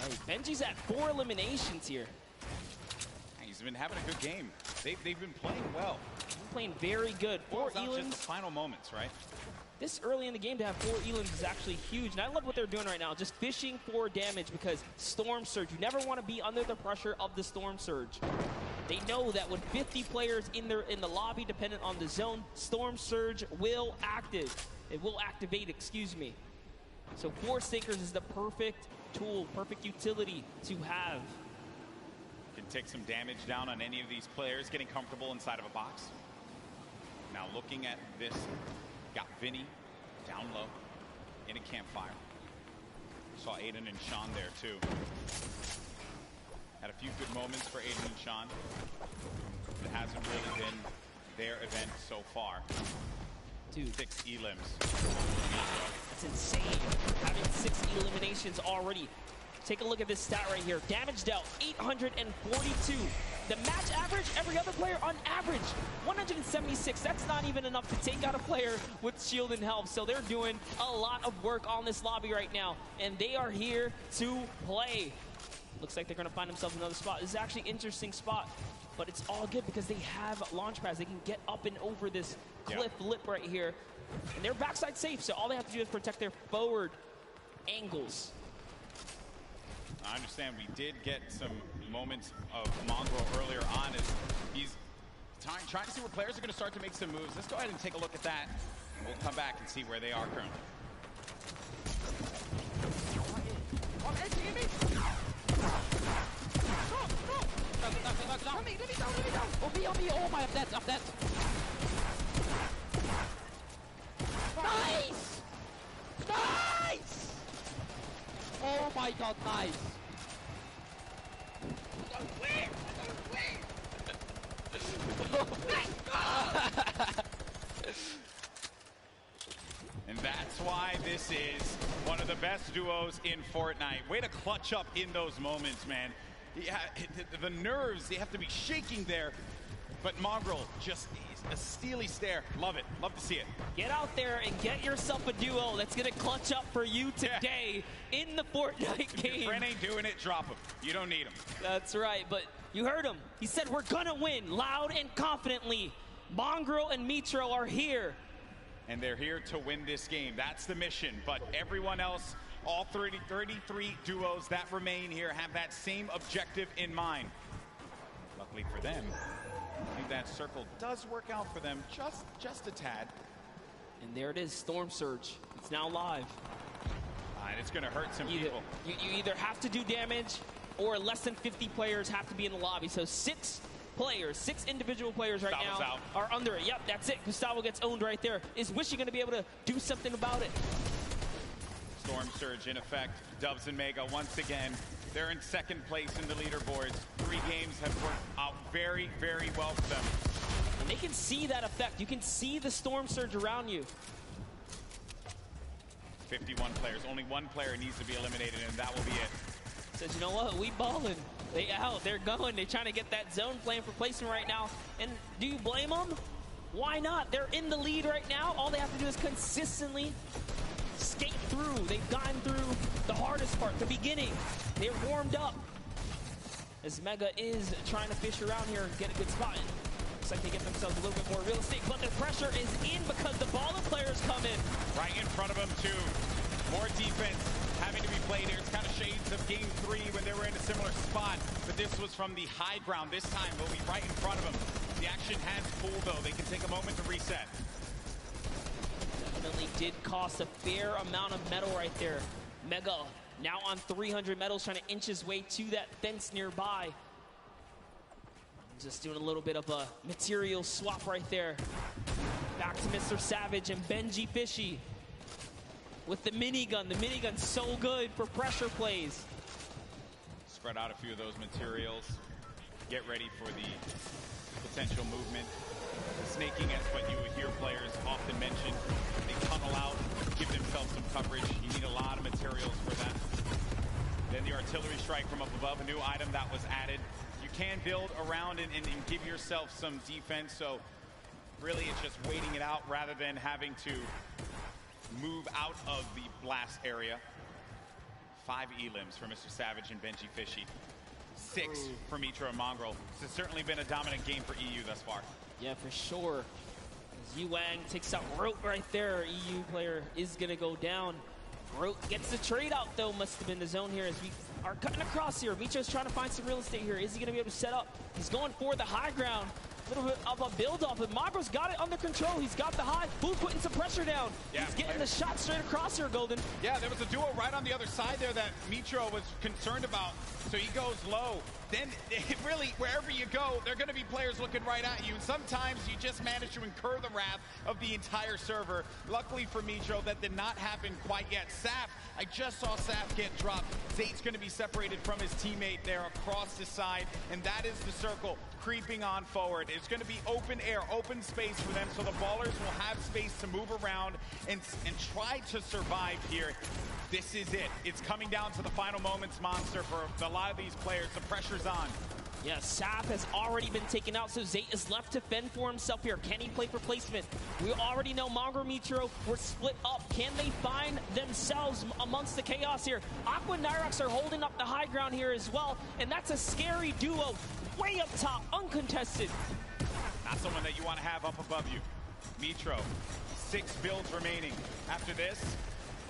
All right, Benji's at 4 eliminations here. He's been having a good game. They've been playing well. Playing very good. 4 Just elims. the final moments, right? This early in the game to have 4 elims is actually huge. And I love what they're doing right now. Just fishing for damage because Storm Surge. You never want to be under the pressure of the Storm Surge. They know that with 50 players in the lobby, dependent on the zone, Storm Surge will activate. It will activate, excuse me. So Force Sinkers is the perfect tool, perfect utility to have. Can take some damage down on any of these players, getting comfortable inside of a box. Now looking at this, got Vinny down low in a campfire. Saw Aiden and Sean there too. Had a few good moments for Aiden and Sean. It hasn't really been their event so far. Dude. 6 elims. That's insane. Having 6 eliminations already. Take a look at this stat right here. Damage dealt, 842. The match average, every other player on average, 176. That's not even enough to take out a player with shield and health. So they're doing a lot of work on this lobby right now. And they are here to play. Looks like they're going to find themselves another spot. This is actually an interesting spot. But it's all good because they have launch pads. They can get up and over this cliff lip right here. And they're backside safe. So all they have to do is protect their forward angles. I understand we did get some moments of Mongrel earlier on as he's trying to see where players are going to start to make some moves. Let's go ahead and take a look at that. And we'll come back and see where they are currently. Oh my, I'm dead. Nice! Nice! Oh my god, nice! And that's why this is one of the best duos in Fortnite. Way to clutch up in those moments, man. Yeah, the nerves, they have to be shaking there. But Mongrel, just a steely stare. Love it. Love to see it. Get out there and get yourself a duo that's going to clutch up for you today in the Fortnite game. If your friend ain't doing it, drop him. You don't need him. That's right, but you heard him. He said we're going to win loud and confidently. Mongrel and Mitro are here. And they're here to win this game. That's the mission. But everyone else, all 33 duos that remain here have that same objective in mind. Luckily for them, I think that circle does work out for them just a tad. And there it is, Storm Surge. It's now live. And it's going to hurt some people. You either have to do damage or less than 50 players have to be in the lobby. So 6 individual players right Gustavo's now out. are under it. Yep, that's it. Gustavo gets owned right there. Is Wishy going to be able to do something about it? Storm Surge in effect. Dubs and Mega once again. They're in second place in the leaderboards. 3 games have worked out very, very well for them. And they can see that effect. You can see the Storm Surge around you. 51 players. Only 1 player needs to be eliminated, and that will be it. Says, you know what? We balling. They out. They're going. They're trying to get that zone plan for placement right now. And do you blame them? Why not? They're in the lead right now. All they have to do is consistently skate through. They've gotten through the hardest part, the beginning. They're warmed up. As Mega is trying to fish around here and get a good spot. Looks like they get themselves a little bit more real estate, but the pressure is in because the baller players come in. Right in front of them, too. More defense having to be played here. It's kind of shades of Game 3 when they were in a similar spot, but this was from the high ground. This time, they'll be right in front of them. The action has cooled, though. They can take a moment to reset. Definitely did cost a fair amount of metal right there. Mega Now on 300 medals, trying to inch his way to that fence nearby. Just doing a little bit of a material swap right there. Back to Mr. Savage and Benji Fishy with the minigun. The minigun's so good for pressure plays. Spread out a few of those materials. Get ready for the potential movement. Snaking is what you would hear players often mention. They tunnel out, give themselves some coverage. You need a lot of materials for that. Then the artillery strike from up above, a new item that was added. You can build around and give yourself some defense, so really it's just waiting it out rather than having to move out of the blast area. 5 elims for Mr. Savage and Benji Fishy. 6 for Mitro and Mongrel. This has certainly been a dominant game for EU thus far. Yeah, for sure. As Yuang takes out Rote right there, EU player is going to go down. Rote gets the trade out, though. Must have been the zone here as we are cutting across here. Mitro's trying to find some real estate here. Is he going to be able to set up? He's going for the high ground. A little bit of a build-up, but Mongrel's got it under control. He's got the high. Who's putting some pressure down? Yeah, he's getting the shot straight across here, Golden. Yeah, there was a duo right on the other side there that Mitro was concerned about. So he goes low. Then, really, wherever you go, there are going to be players looking right at you. And sometimes you just manage to incur the wrath of the entire server. Luckily for Mitro, that did not happen quite yet. Saf, I just saw Saf get dropped. Zate's going to be separated from his teammate there across the side. And that is the circle creeping on forward. It's going to be open air, open space for them. So the ballers will have space to move around and try to survive here. This is it. It's coming down to the final moments, Monster, for a lot of these players. The pressure's on. Yeah, Saf has already been taken out, so Zate is left to fend for himself here. Can he play for placement? We already know Mongrel Mitro were split up. Can they find themselves amongst the chaos here? Aqua and Nyrox are holding up the high ground here as well, and that's a scary duo. Way up top, uncontested. Not someone that you want to have up above you. Mitro, 6 builds remaining. After this,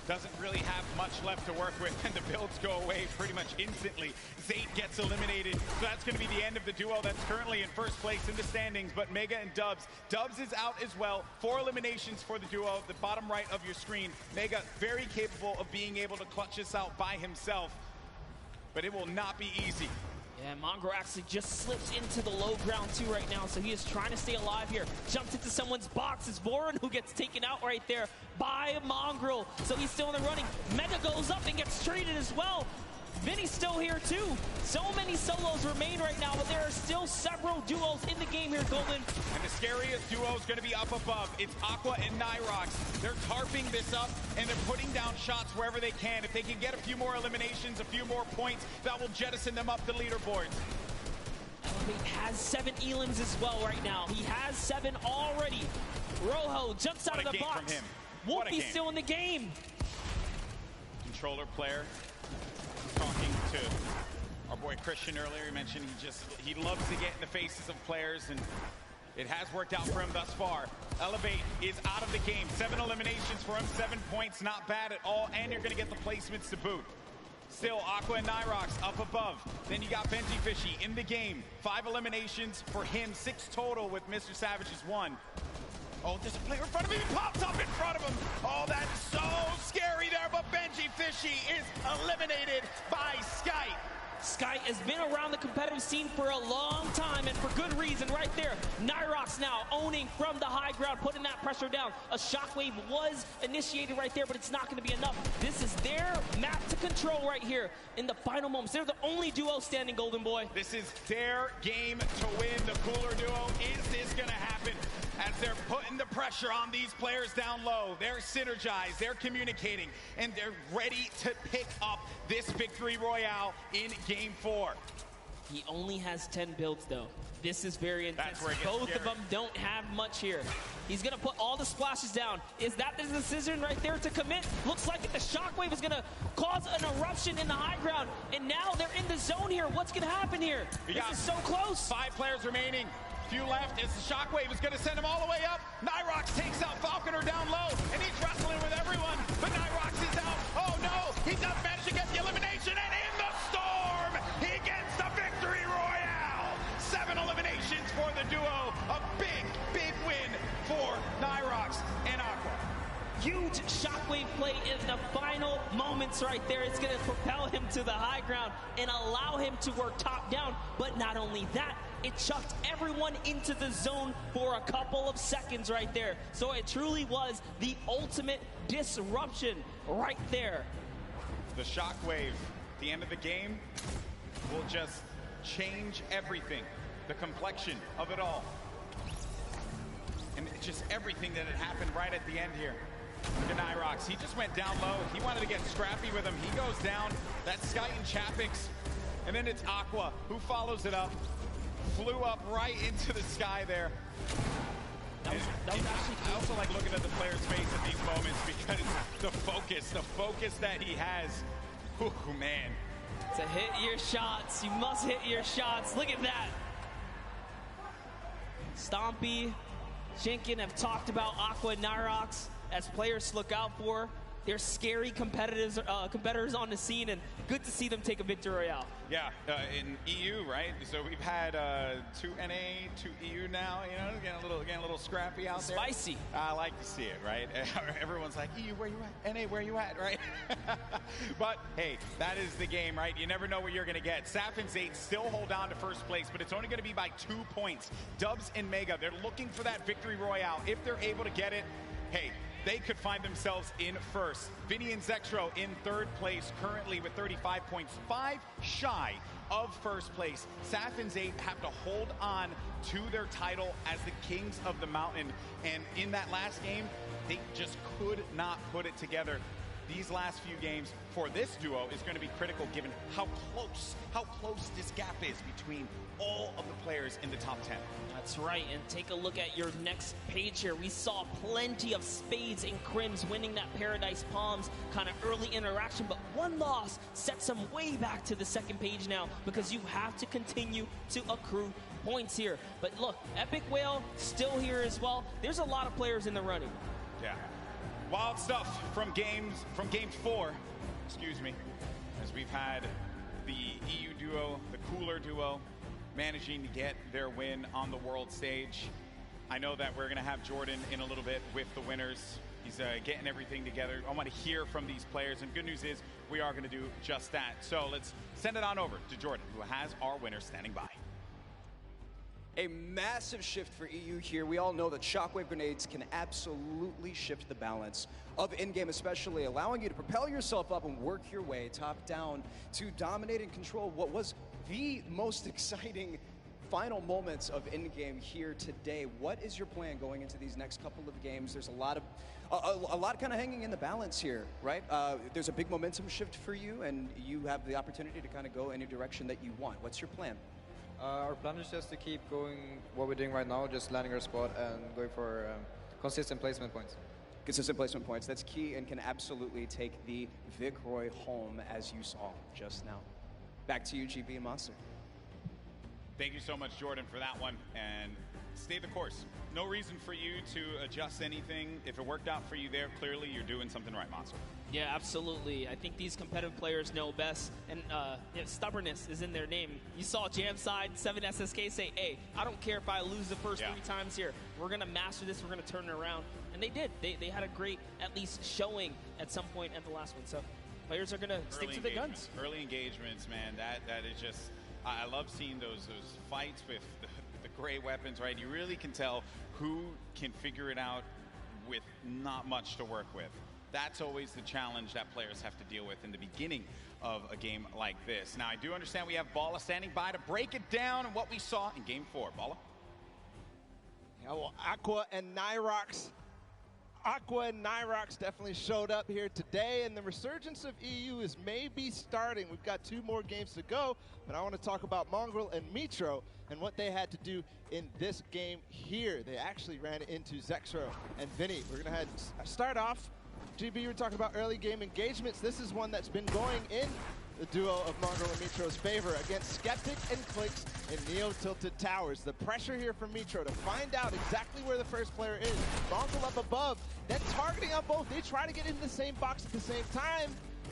doesn't really have much left to work with, and the builds go away pretty much instantly. Zate gets eliminated, so that's going to be the end of the duo that's currently in first place in the standings, but Mega and Dubs. Dubs is out as well. 4 eliminations for the duo, the bottom right of your screen. Mega very capable of being able to clutch this out by himself, but it will not be easy. Yeah, Mongrel actually just slips into the low ground too right now, so he is trying to stay alive here. Jumps into someone's box. It's Voron who gets taken out right there by Mongrel, so he's still in the running. Mega goes up and gets traded as well. Vinny's still here too. So many solos remain right now, but there are still several duos in the game here, Golden. And the scariest duo is going to be up above. It's Aqua and Nyrox. They're tarping this up, and they're putting down shots wherever they can. If they can get a few more eliminations, a few more points, that will jettison them up the leaderboards. Elevate has 7 elims as well right now. He has 7 already. Rojo jumps out of the box. From him. Wolfie's still in the game. Controller player. Talking to our boy Christian earlier, he mentioned he loves to get in the faces of players, and it has worked out for him thus far. Elevate is out of the game. 7 eliminations for him, 7 points, not bad at all, and you're going to get the placements to boot. Still, Aqua and Nyrox up above. Then you got Benji Fishy in the game. 5 eliminations for him, 6 total with Mr. Savage's 1. Oh, there's a player in front of him. He pops up in front of him. Oh, that's so scary there, but Benji Fishy is eliminated by Skype. Sky has been around the competitive scene for a long time, and for good reason right there. Nyrox now owning from the high ground, putting that pressure down. A shockwave was initiated right there, but it's not going to be enough. This is their map to control right here in the final moments. They're the only duo standing, Golden Boy. This is their game to win. The cooler duo. Is this going to happen? As they're putting the pressure on these players down low. They're synergized, they're communicating, and they're ready to pick up this victory royale in Game 4. He only has 10 builds, though. This is very intense. Both scary. of them don't have much here. He's going to put all the splashes down. Is that the decision right there to commit? Looks like the shockwave is going to cause an eruption in the high ground, and now they're in the zone here. What's going to happen here? This is so close. 5 players remaining. Few left as the shockwave is going to send him all the way up. Nyrox takes out Falconer down low, and he's wrestling with everyone, but Nyrox is out. Oh no, he does manage to get the elimination, and in the storm, he gets the victory royale. 7 eliminations for the duo. A big, big win for Nyrox and Aqua. huge shockwave play in the final moments right there. It's going to propel him to the high ground and allow him to work top down. But not only that, it chucked everyone into the zone for a couple of seconds right there. So it truly was the ultimate disruption right there. The shockwave at the end of the game will just change everything. The complexion of it all. And just everything that had happened right at the end here. Look at Nyrox. He just went down low. He wanted to get scrappy with him. He goes down. That's Sky and Chapix. And then it's Aqua who follows it up. Flew up right into the sky there. That was actually cool. I also like looking at the player's face at these moments because the focus that he has. Ooh, man. To hit your shots, you must hit your shots. Look at that. Stompy, Jinkin have talked about Aqua and Nyrox as players to look out for. They're scary competitors on the scene, and good to see them take a victory royale. Yeah, in EU, right? So we've had 2 NA, 2 EU now. You know, getting a little scrappy out there. Spicy. I like to see it, right? Everyone's like, EU, where you at? NA, where you at, right? But hey, that is the game, right? You never know what you're gonna get. Saf and Zate still hold on to first place, but it's only gonna be by 2 points. Dubs and Mega, they're looking for that victory royale. If they're able to get it, hey, they could find themselves in first. Vinny and Zexro in third place currently with 35 points, 5 shy of first place. Saf and Zate have to hold on to their title as the kings of the mountain. And in that last game, they just could not put it together. These last few games for this duo is going to be critical given how close this gap is between all of the players in the top 10. That's right, and take a look at your next page here. We saw plenty of Spades and Crims winning that Paradise Palms kind of early interaction, but one loss sets them way back to the second page now because you have to continue to accrue points here. But look, Epic Whale still here as well. There's a lot of players in the running. Yeah. Wild stuff from game 4, excuse me, as we've had the EU duo, the cooler duo, managing to get their win on the world stage. I know that we're going to have Jordan in a little bit with the winners. He's getting everything together. I want to hear from these players, and good news is we are going to do just that. So let's send it on over to Jordan, who has our winners standing by. A massive shift for EU here. We all know that shockwave grenades can absolutely shift the balance of in-game, especially allowing you to propel yourself up and work your way top down to dominate and control what was the most exciting final moments of in-game here today. What is your plan going into these next couple of games? There's a lot kind of hanging in the balance here, right? There's a big momentum shift for you, and you have the opportunity to kind of go any direction that you want. What's your plan? Our plan is just to keep going what we're doing right now, just landing our spot and going for consistent placement points. Consistent placement points, that's key and can absolutely take the Vic Roy home as you saw just now. Back to you, GB and Monster. Thank you so much, Jordan, for that one, and stay the course. No reason for you to adjust anything. If it worked out for you there, clearly you're doing something right, Monster. Yeah, absolutely. I think these competitive players know best, and stubbornness is in their name. You saw Jamside, 7SSK say, hey, I don't care if I lose the first 3 times here. We're going to master this. We're going to turn it around. And they did. They had a great, at least, showing at some point at the last one. So players are going to stick to the guns. Early engagements, man, that is just, I love seeing those fights with the gray weapons, right? You really can tell who can figure it out with not much to work with. That's always the challenge that players have to deal with in the beginning of a game like this. Now, I do understand we have Bala standing by to break it down and what we saw in Game 4. Bala? Yeah, well, Aqua and Nyrox definitely showed up here today, and the resurgence of EU is maybe starting. We've got 2 more games to go, but I want to talk about Mongrel and Mitro and what they had to do in this game here. They actually ran into Zexro and Vinny. We're going to start off. GB, you were talking about early game engagements. This is one that's been going in the duo of Mongrel and Mitro's favor against Skeptic and Clicks in Neo Tilted Towers. The pressure here from Mitro to find out exactly where the first player is. Mongrel up above, then targeting on both. They try to get into the same box at the same time.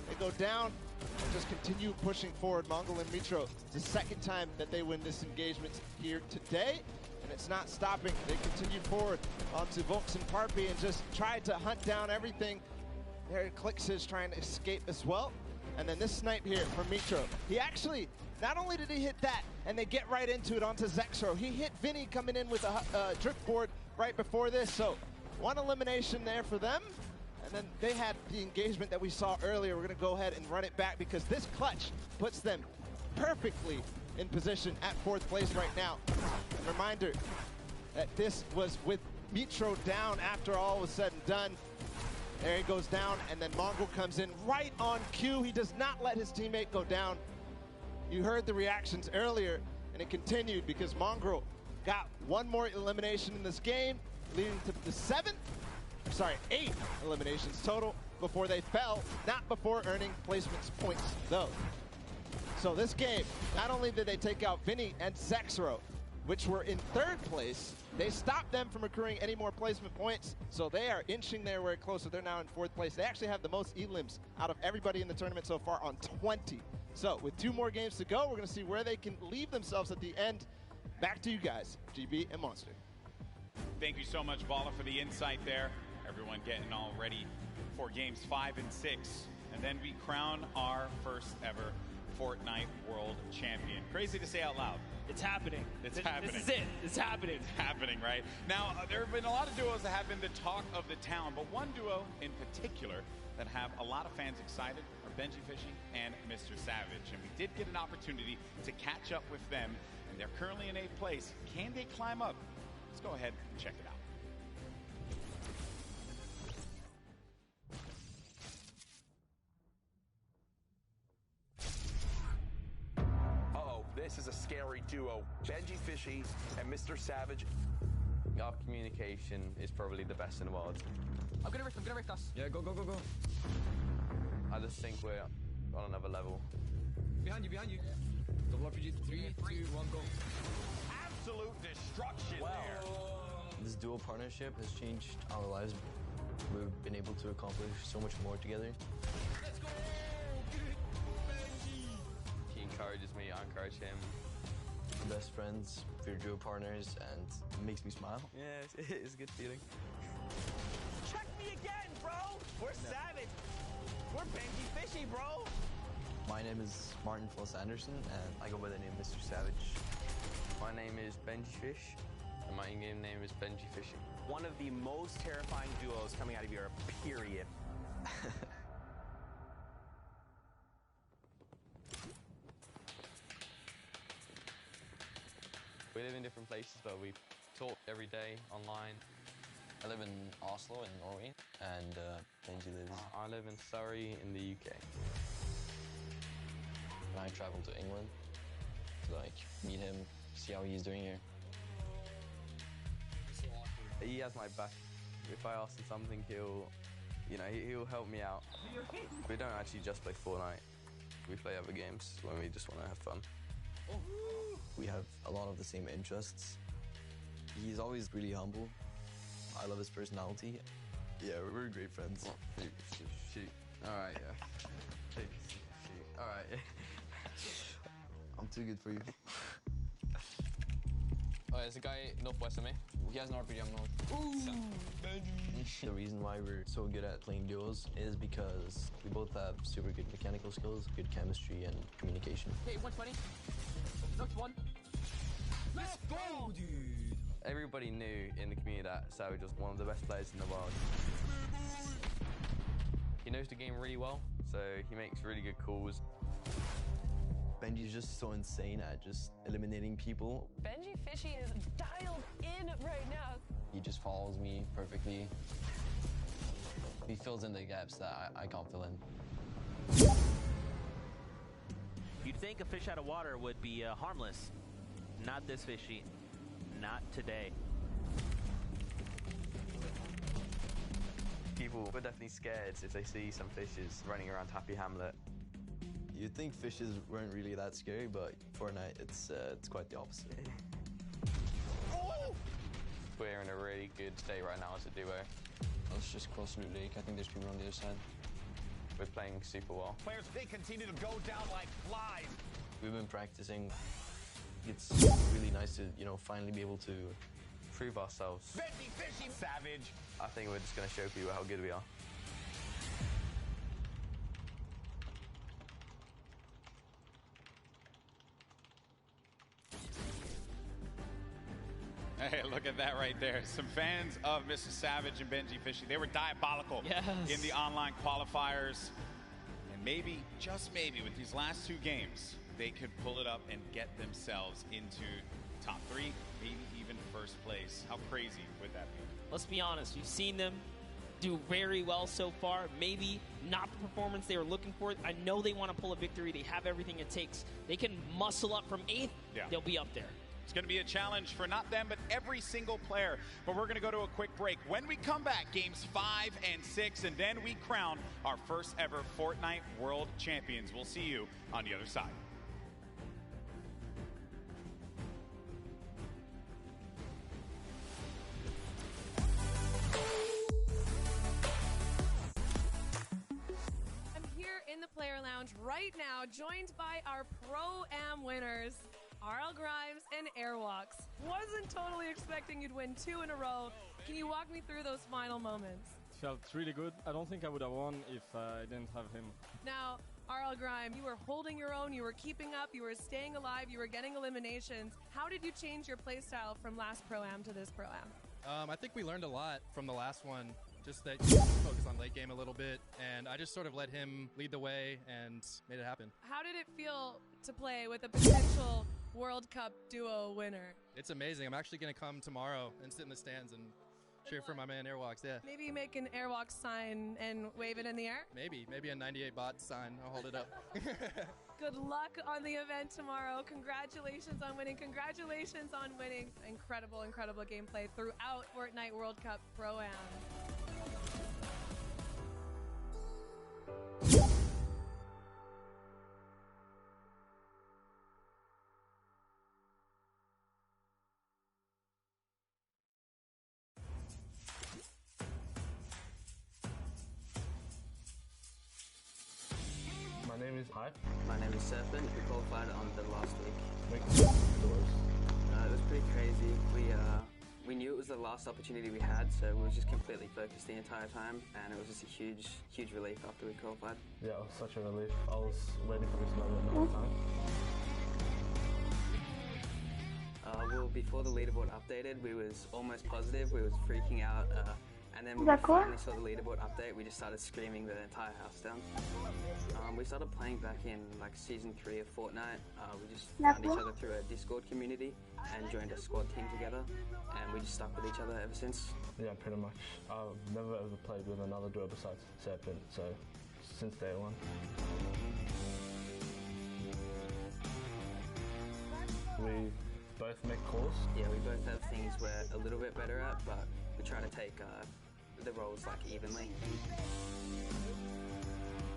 They go down and just continue pushing forward. Mongrel and Mitro, it's the second time that they win this engagement here today. and it's not stopping. They continue forward onto Volks and Parpy and just tried to hunt down everything. There Clicks is trying to escape as well. And then this snipe here from Mitro. He actually, not only did he hit that, and they get right into it onto Zexro, he hit Vinny coming in with a drift board right before this. So one elimination there for them. And then they had the engagement that we saw earlier. We're going to go ahead and run it back because this clutch puts them perfectly in position at 4th place right now. A reminder that this was with Mitro down after all was said and done. There he goes down, and then Mongrel comes in right on cue. He does not let his teammate go down. You heard the reactions earlier, and it continued because Mongrel got one more elimination in this game, leading to the 8 eliminations total before they fell, not before earning placements points though. So this game, not only did they take out Vinny and Zexro, which were in 3rd place, they stopped them from accruing any more placement points, so they are inching their way closer. They're now in 4th place. They actually have the most elims out of everybody in the tournament so far on 20. So with 2 more games to go, we're going to see where they can leave themselves at the end. Back to you guys, GB and Monster. Thank you so much, Vala, for the insight there. Everyone getting all ready for games 5 and 6. And then we crown our first ever Fortnite World Champion. Crazy to say out loud. It's happening. It's happening. This is it. It's happening. It's happening, right? Now, there have been a lot of duos that have been the talk of the town, but one duo in particular that have a lot of fans excited are Benji Fishy and Mr. Savage. And we did get an opportunity to catch up with them, and they're currently in 8th place. Can they climb up? Let's go ahead and check it out. This is a scary duo. Benji Fishy and Mr. Savage. Our communication is probably the best in the world. I'm gonna rift us. Yeah, go. I just think we're on another level. Behind you. Double RPG, 3, 2, 1, go. Absolute destruction there. This dual partnership has changed our lives. We've been able to accomplish so much more together. Let's go! He encourages me, I encourage him. We're best friends, we're duo partners, and it makes me smile. Yeah, it's a good feeling. Check me again, bro! We're savage! We're Benji Fishy, bro! My name is Martin Foss Anderson, and I go by the name Mr. Savage. My name is Benji Fish, and my in-game name is Benji Fishy. One of the most terrifying duos coming out of Europe, period. We live in different places, but we talk every day online. I live in Oslo in Norway, and Benji lives... I live in Surrey in the UK. And I travel to England to meet him, see how he's doing here. He has my back. If I ask him something, he'll help me out. We don't actually just play Fortnite. We play other games when we just want to have fun. We have a lot of the same interests. He's always really humble. I love his personality. Yeah, we're great friends. Oh, shoot. All right, yeah. Shoot. All right, yeah. I'm too good for you. Oh, there's a guy northwest of me. He has an RPG, I'm north. The reason why we're so good at playing duos is because we both have super good mechanical skills, good chemistry, and communication. Okay, 120. Knocked one. Let's go, dude! Everybody knew in the community that Savage was one of the best players in the world. He knows the game really well, so he makes really good calls. Benji's just so insane at just eliminating people. Benji Fishy is dialed in right now. He just follows me perfectly. He fills in the gaps that I can't fill in. You'd think a fish out of water would be harmless. Not this fishy. Not today. People were definitely scared if they see some fishes running around Happy Hamlet. You'd think fishes weren't really that scary, but Fortnite, it's quite the opposite. Oh! We're in a really good state right now as a duo. Let's just cross Loot Lake. I think there's people on the other side. We're playing super well. Players, they continue to go down like flies. We've been practicing It's really nice to, you know, finally be able to prove ourselves. Benji, Fishy, Savage. I think we're just going to show people how good we are. Hey, look at that right there. Some fans of Mr. Savage and Benji Fishy. They were diabolical in the online qualifiers. And maybe, just maybe, with these last 2 games, they could pull it up and get themselves into top 3, maybe even first place. How crazy would that be? Let's be honest, you've seen them do very well so far. Maybe not the performance they were looking for. I know they want to pull a victory. They have everything it takes. They can muscle up from 8th. They'll be up there. It's going to be a challenge for not them, but every single player. But we're going to go to a quick break. When we come back, games 5 and 6, and then we crown our first ever Fortnite World Champions. We'll see you on the other side. I'm here in the player lounge right now, joined by our Pro-Am winners, RL Grimes and Airwalks. Wasn't totally expecting you'd win 2 in a row. Can you walk me through those final moments? It felt really good. I don't think I would have won if I didn't have him. Now, RL Grimes, you were holding your own, you were keeping up, you were staying alive, you were getting eliminations. How did you change your playstyle from last Pro-Am to this Pro-Am? I think we learned a lot from the last one. Just that you focus on late game a little bit, and I just sort of let him lead the way and made it happen. How did it feel to play with a potential World Cup duo winner? It's amazing. I'm actually going to come tomorrow and sit in the stands and cheer for my man Airwalks. Yeah. Maybe make an Airwalks sign and wave it in the air? Maybe a 98 bot sign. I'll hold it up. Good luck on the event tomorrow. Congratulations on winning. Congratulations on winning. Incredible, incredible gameplay throughout Fortnite World Cup Pro-Am. My name is My name is Serpent. We qualified on the last week. It was pretty crazy. We knew it was the last opportunity we had, so we were just completely focused the entire time, and it was just a huge relief after we qualified. Yeah, it was such a relief. I was waiting for this moment the whole time. Well, before the leaderboard updated, we was almost positive. We was freaking out, and then when we finally saw the leaderboard update, we just started screaming the entire house down. We started playing back in like season 3 of Fortnite. We just found each other through a Discord community and joined a squad team together, and we just stuck with each other ever since. Yeah, pretty much. I've never ever played with another duo besides Serpent, so since day one. We both make calls. Yeah, we both have things we're a little bit better at, but we try to take the roles like evenly.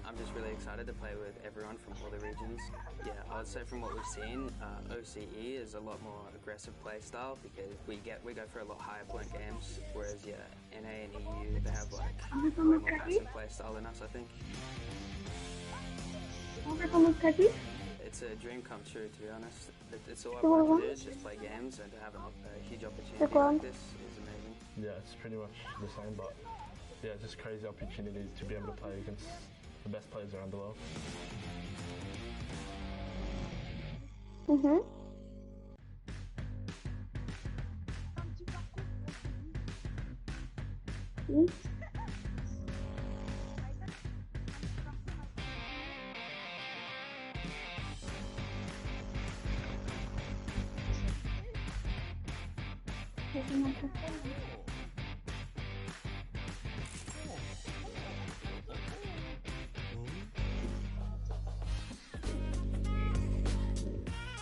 I'm just really excited to play with everyone from all the regions. Yeah, I would say from what we've seen, OCE is a lot more aggressive play style because we go for a lot higher point games, whereas yeah, NA and EU, they have like a more passive play style than us, I think. It's a dream come true, to be honest. It's all I want to do is just play games, and to have a huge opportunity like this is amazing. Yeah, it's pretty much the same, but yeah, just crazy opportunities to be able to play against the best players around the world.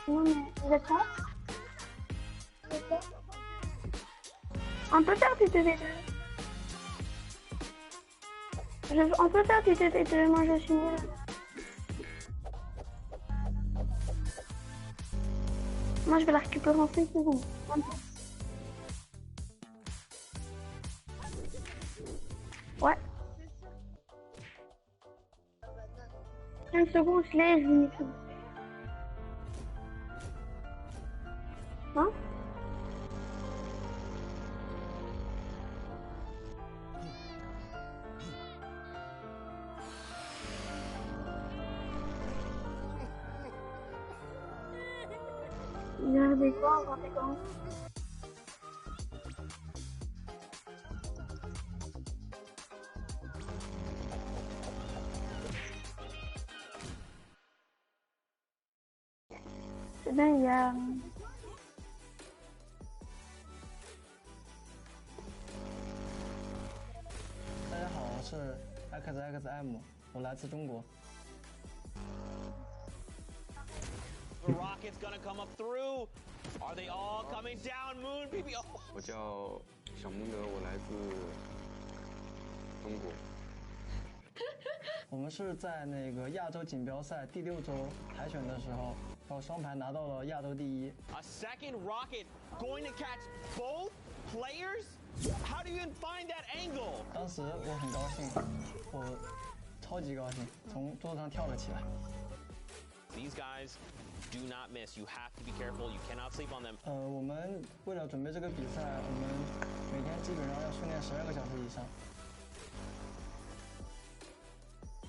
Non mais vous êtes là? On peut faire du 2v2. On peut faire du 2v2, moi je suis nulle. Moi je vais la récupérer en 5 secondes. 5 secondes, je l'ai, je vous nique. regardez quoi en conséquence? C'est bien, il y a... 大家好，我是 XXM， 我来自中国。 The rocket's gonna come up through. Are they all coming down? Moon baby. Oh. 我叫小蒙德，我来自中国。我们是在那个亚洲锦标赛第6周海选的时候，然后双排拿到了亚洲第1。A second rocket going to catch both players? How do you even find that angle? 当时我很高兴，我超级高兴，从桌子上跳了起来。 These guys do not miss. You have to be careful. You cannot sleep on them. 我们为了准备这个比赛，我们每天基本上要训练12个小时以上。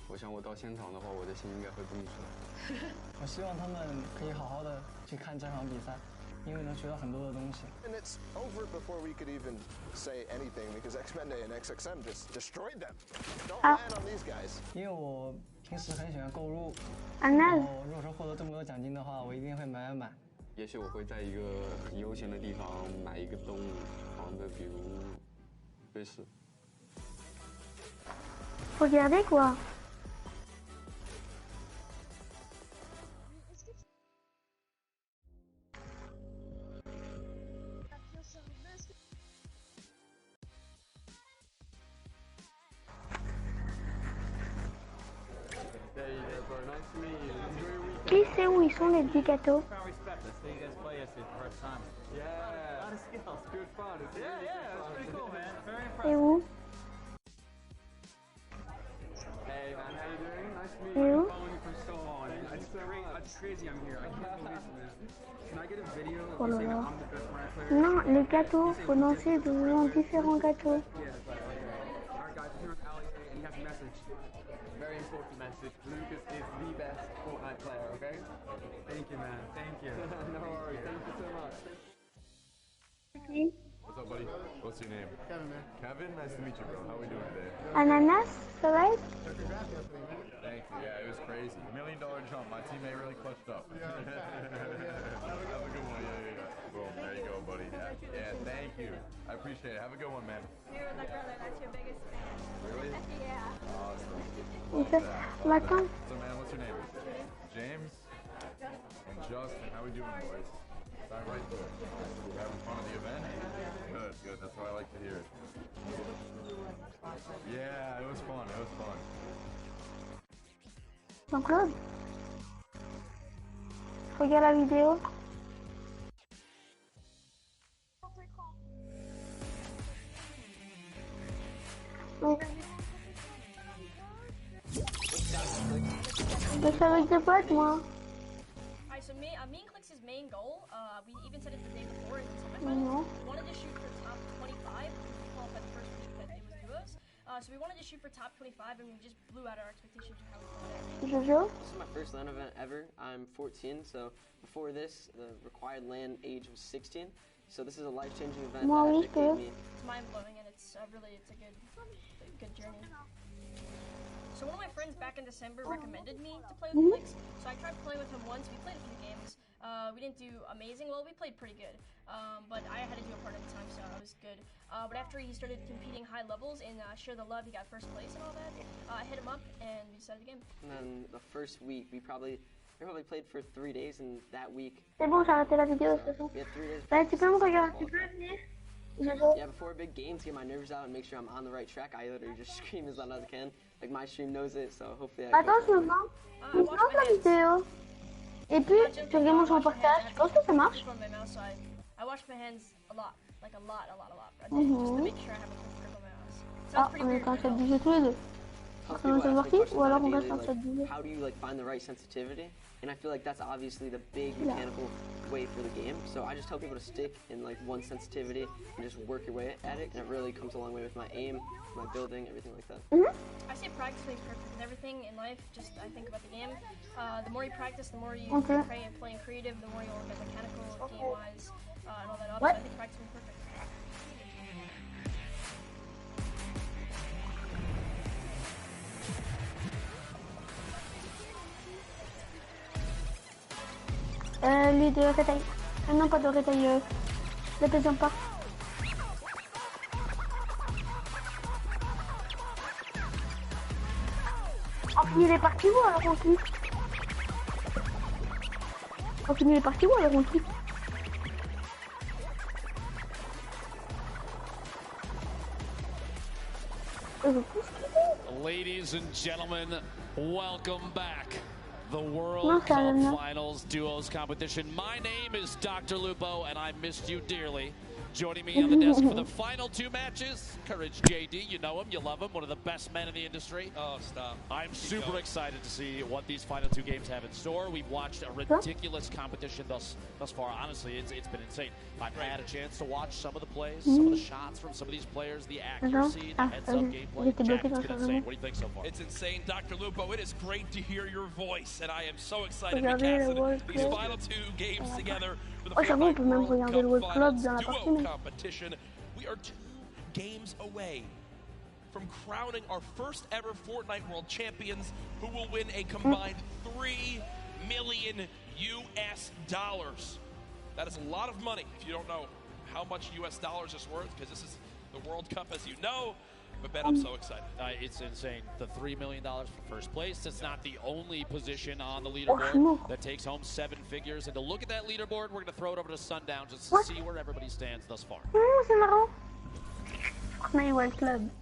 我想我到现场的话，我的心应该会蹦出来。我希望他们可以好好的去看这场比赛，因为能学到很多的东西。 And it's over before we could even say anything because Xmende and XXM just destroyed them. Don't land on these guys. 因为我平时很喜欢购入，然后如果说获得这么多奖金的话，我一定会买。也许我会在一个很悠闲的地方买一个动物房的，比如瑞士。 Regardez quoi? Qui sait où ils sont les 10 gâteaux? Et où? Hey man, how you doing? Nice to meet Et you. où? I've been following you for so long. It's crazy I'm here. I can't believe this. Can I get a video Oh of you là saying that là. I'm the best Fortnite player? Non, les gâteaux, faut danser devant différents gâteaux. Yeah, it's like, okay. Alright guys, here with Ali and he has a message. Very important message. Lucas is the best Fortnite player, okay? Thank you man, thank you. No worries, thank you so much. What's up, buddy? What's your name? Kevin, man. Kevin, nice to meet you, bro. How are we doing today? Ananas, ça va être? Thank you. Yeah, it was crazy. $1 million jump. My teammate really clutched up. Have a good one. Yeah. Boom. There you go, buddy. Yeah, thank you. I appreciate it. Have a good one, man. You're my brother. That's your biggest fan. Really? Yeah. Awesome. Il fait matin. So, man, what's your name? James and Justin. How we doing, boys? Dive right through it. You having fun at the event? Good. That's what I like to hear. Yeah, it was fun. Jean-Claude, regarde la vidéo. Je suis avec des potes, moi. Alright, so me and Clix's main goal, we even said it the day before in the semifinals. We wanted to shoot for top 25. We qualified the first week that it was duos. So we wanted to shoot for top 25, and we just blew out our expectations of how we played. Jojo? This is my first LAN event ever. I'm 14, so before this, the required LAN age was 16. So this is a life-changing event that Epic gave me. It's mind-blowing, and it's a good journey. So one of my friends back in December recommended me to play with Clix, so I tried playing with him once. We played a few games. We didn't do amazing well. We played pretty good, but I had to do a part at the time, so I was good. But after he started competing high levels and Share the Love, he got first place and all that. I hit him up and we decided the game. And then the first week, we probably played for 3 days, and that week. C'est bon, j'ai arrêté la vidéo de toute façon. We had 3 days. Bah, tu peux me regarder, tu peux venir? Jojo? Yeah, before a big game, to get my nerves out and make sure I'm on the right track, I literally just scream as loud as I can. Like my stream knows it, so hopefully I Attends, je vois. Je lance la vidéo. Et puis, tu regardes mon reportage. Je pense que ça marche. I wash my hands a lot, like a lot, just to make sure I have a good grip on my mouse. Ah, on est en train de bouger tous les deux. people ask me questions on a daily, like, how do you like find the right sensitivity? And I feel like that's obviously the big mechanical way for the game. So I just tell people to stick in like one sensitivity and just work your way at it, and it really comes a long way with my aim, my building, everything like that. I say practice makes perfect with everything in life. Just I think about the game. The more you practice, the more you playing creative, the more you'll get mechanical, game-wise, and all that up. So I think practice makes perfect. Les de rétail. Non, pas de rétail. La deuxième part. On finit les parties où alors on clique? On finit les parties où alors on clique? Ladies and gentlemen, welcome back. The World Cup Finals Duos competition. My name is Dr. Lupo, and I missed you dearly. Joining me on the desk for the final two matches, Courage JD. You know him, you love him, one of the best men in the industry. Oh, stop. I'm super excited to see what these final two games have in store. We've watched a ridiculous competition thus far. Honestly, it's been insane. I've had a chance to watch some of the plays, some of the shots from some of these players, the accuracy, the heads-up gameplay. Jack, it's been insane. What do you think so far? It's insane, Dr. Lupo. It is great to hear your voice, and I am so excited to be casting these final two games together for the Fortnite World Cup Finals Duo competition. We are 2 games away from crowning our first ever Fortnite World Champions, who will win a combined $3 million US. That is a lot of money if you don't know how much US dollars is worth, because this is the World Cup, as you know. But Ben, I'm so excited. It's insane. The $3 million for first place. It's not the only position on the leaderboard that takes home 7 figures. And to look at that leaderboard, we're going to throw it over to Sundown just to see where everybody stands thus far.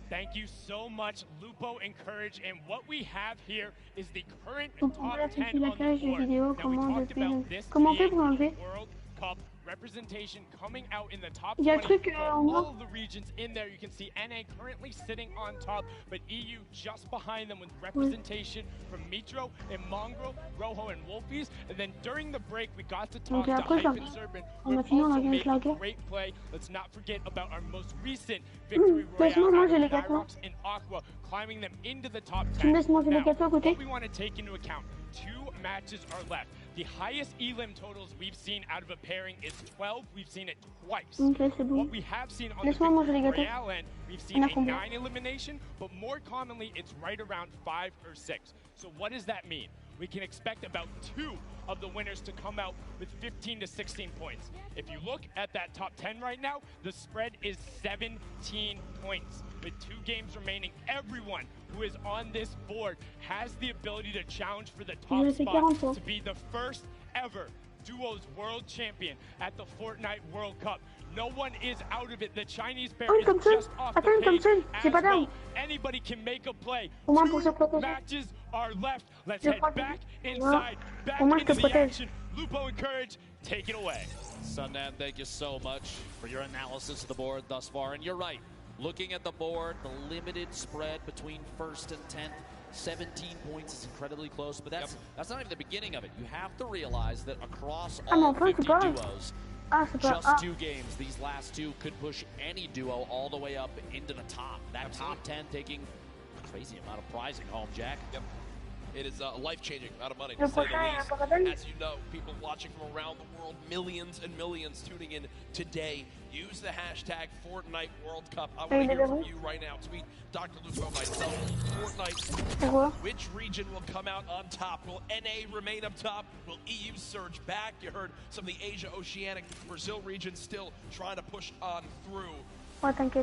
Thank you so much, Lupo and Courage. And what we have here is the current top 10 on the board. Now, we talked about this being World Cup representation coming out in the top 20 all of the regions in there. You can see NA currently sitting on top, but EU just behind them with representation from Mitro and Mongrel, Rojo and Wolfies. And then during the break, we got to talk to Hype and Zerban, who also made a great play. Let's not forget about our most recent victory royale out of Nyrox and Aqua, climbing them into the top 10. Now, what we want to take into account, 2 matches are left. The highest elim totals we've seen out of a pairing is 12. We've seen it twice. What we have seen on the victory royale end, we've seen a 9 elimination, but more commonly it's right around 5 or 6. So what does that mean? We can expect about 2 of the winners to come out with 15 to 16 points. If you look at that top 10 right now, the spread is 17 points. With 2 games remaining, everyone who is on this board has the ability to challenge for the top spot to be the first ever Duos World Champion at the Fortnite World Cup. No one is out of it. The Chinese pair is just off the page as well. Anybody can make a play. 2 matches are left. Let's head back inside, back into the action. Lupo and Courage, take it away. Sundan, thank you so much for your analysis of the board thus far. And you're right. Looking at the board, the limited spread between first and 10th, 17 points is incredibly close, but that's not even the beginning of it. You have to realize that across all 50 duos, just 2 games, these last 2 could push any duo all the way up into the top. That top 10 taking a crazy amount of prizing home, Jack. Yep. It is a life-changing amount of money, to say the least. As you know, people watching from around the world, millions and millions tuning in today. Use the hashtag Fortnite World Cup. I want to hear from you right now. Tweet Dr. Lupo, myself, Fortnite. Which region will come out on top? Will NA remain up top? Will EU surge back? You heard some of the Asia, Oceanic, Brazil region still trying to push on through. I think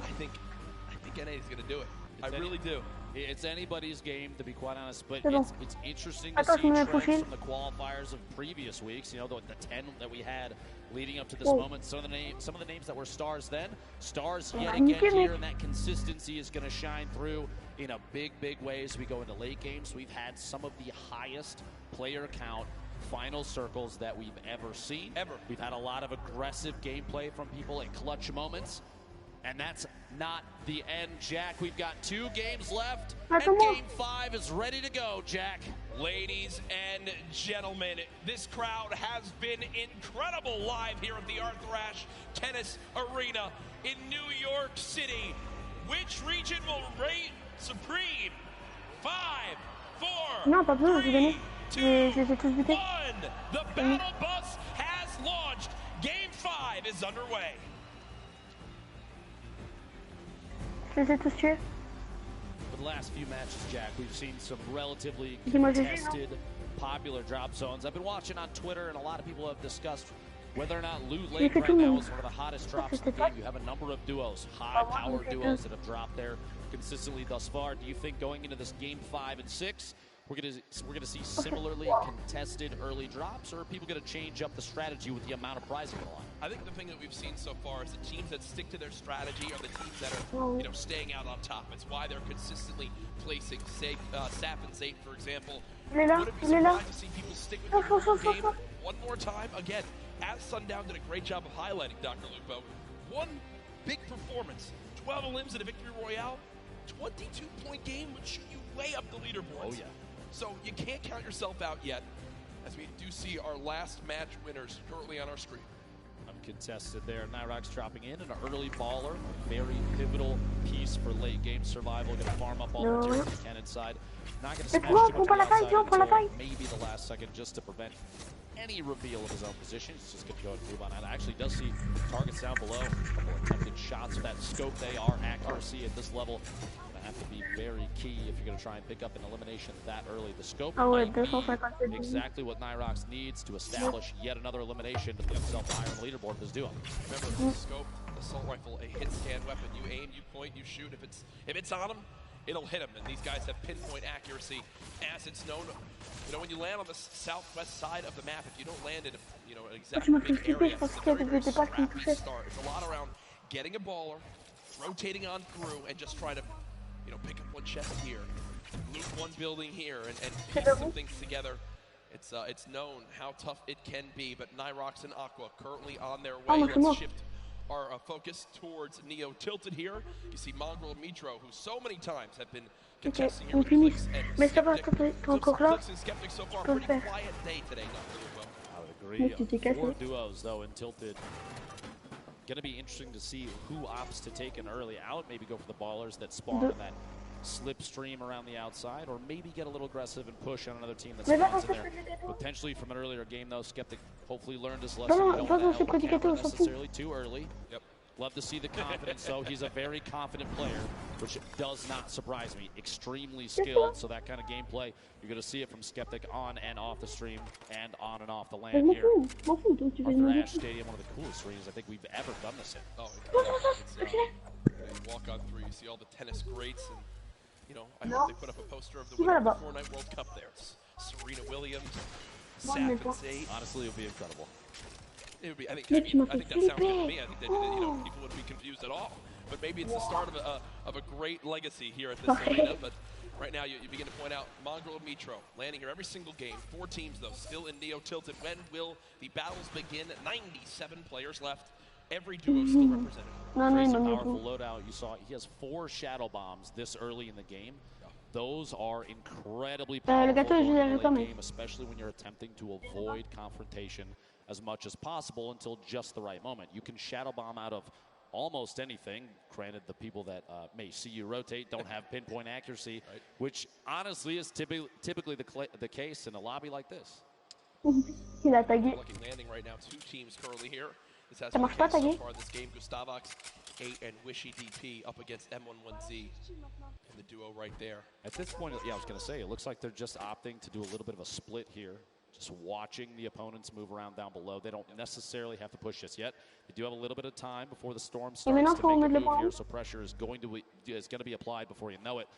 NA is going to do it. I really do. It's anybody's game, to be quite honest, but it's interesting to see trends from the qualifiers of previous weeks. You know, the 10 that we had leading up to this moment. Some of the names that were stars then, stars yet again here, and that consistency is going to shine through in a big way as we go into late games. We've had some of the highest player count final circles that we've ever seen. We've had a lot of aggressive gameplay from people at clutch moments. And that's not the end, Jack. We've got 2 games left, and Game 5 is ready to go, Jack. Ladies and gentlemen, this crowd has been incredible live here at the Arthur Ashe Tennis Arena in New York City. Which region will reign supreme? 5, 4, 3, 2, 1. The battle bus has launched. Game 5 is underway. For the last few matches, Jack, we've seen some relatively contested, popular drop zones. I've been watching on Twitter, and a lot of people have discussed whether or not Loot Lake right now is one of the hottest drops in the game. You have a number of duos, high-powered duos that have dropped there consistently thus far. Do you think going into this Game 5 and 6, we're gonna see similarly contested early drops, or are people gonna change up the strategy with the amount of prizing on? I think the thing that we've seen so far is the teams that stick to their strategy are the teams that are, staying out on top. It's why they're consistently placing Sap and Zate, for example. Wouldn't be surprised to see people stick with their game one more time. Again, as Sundown did a great job of highlighting, Dr. Lupo, one big performance, 12 elims in a victory royale, 22-point game would shoot you way up the leaderboards. Oh, yeah. So you can't count yourself out yet, as we do see our last match winners currently on our screen. Uncontested there. Nyrox dropping in an early baller, a very pivotal piece for late game survival. Going to farm up all the material he can inside. Not going to smash too much on the outside until maybe the last second, just to prevent any reveal of his own position. He's just going to go and move on out. Actually does see targets down below. A couple attempted shots with that scope. They are accuracy at this level. Have to be very key if you're going to try and pick up an elimination that early. The scope might be exactly what Nyrox needs to establish yet another elimination to put himself higher on the leaderboard of this duo. Remember, the scope, assault rifle, a hit scan weapon. You aim, you point, you shoot. If it's on him, it'll hit him. And these guys have pinpoint accuracy, as it's known. When you land on the southwest side of the map, if you don't land in an exact big area, it's a very scrappy start. It's a lot around getting a baller, rotating on through, and just try to pick up one chest here, loot one building here, and piece some things together. It's known how tough it can be, but Nyrox and Aqua currently on their way. Let's shift our focus towards Neo Tilted here. You see Mongrel and Mitro, who so many times have been contesting here with Flix and Skeptic so far. Pretty quiet day today, I would agree. 4 duos, though, in Tilted. Going to be interesting to see who opts to take an early out, maybe go for the ballers that spawn in that slipstream around the outside, or maybe get a little aggressive and push on another team that spawns in there. Potentially from an earlier game, though, Skeptic hopefully learned his lesson. You don't want to camera necessarily too early. Yep. Love to see the confidence, though. He's a very confident player, which does not surprise me. Extremely skilled, so that kind of gameplay, you're going to see it from Skeptic on and off the stream and on and off the land here. Arthur Ashe Stadium, one of the coolest arenas I think we've ever done this in. Oh, you walk on through, you see all the tennis greats, and, I hope they put up a poster of the winner of the FORTNITE World Cup there. It's Serena Williams, Sap and Zate. Honestly, it would be incredible. It would be. I think that sounds good to me. I think that people wouldn't be confused at all. But maybe it's the start of a great legacy here at this arena. But right now, you begin to point out Mongrel and Mitro landing here every single game. 4 teams though, still in Neo Tilted. When will the battles begin? 97 players left. Every duo still represented. Crazy powerful loadout. You saw he has 4 shadow bombs this early in the game. Those are incredibly powerful in the late game, especially when you're attempting to avoid confrontation as much as possible until just the right moment. You can shadow bomb out of almost anything. Granted, the people that may see you rotate don't have pinpoint accuracy, which honestly is typically the case in a lobby like this. Lucky landing right now. 2 teams currently here. This has been the case so far this game. Gustavox 8 and Wishy DP up against M11Z in the duo right there. At this point, yeah, I was going to say, it looks like they're just opting to do a little bit of a split here. Just watching the opponents move around down below. They don't necessarily have to push just yet. They do have a little bit of time before the storm starts to make a move here, so pressure is going to be applied before you know it.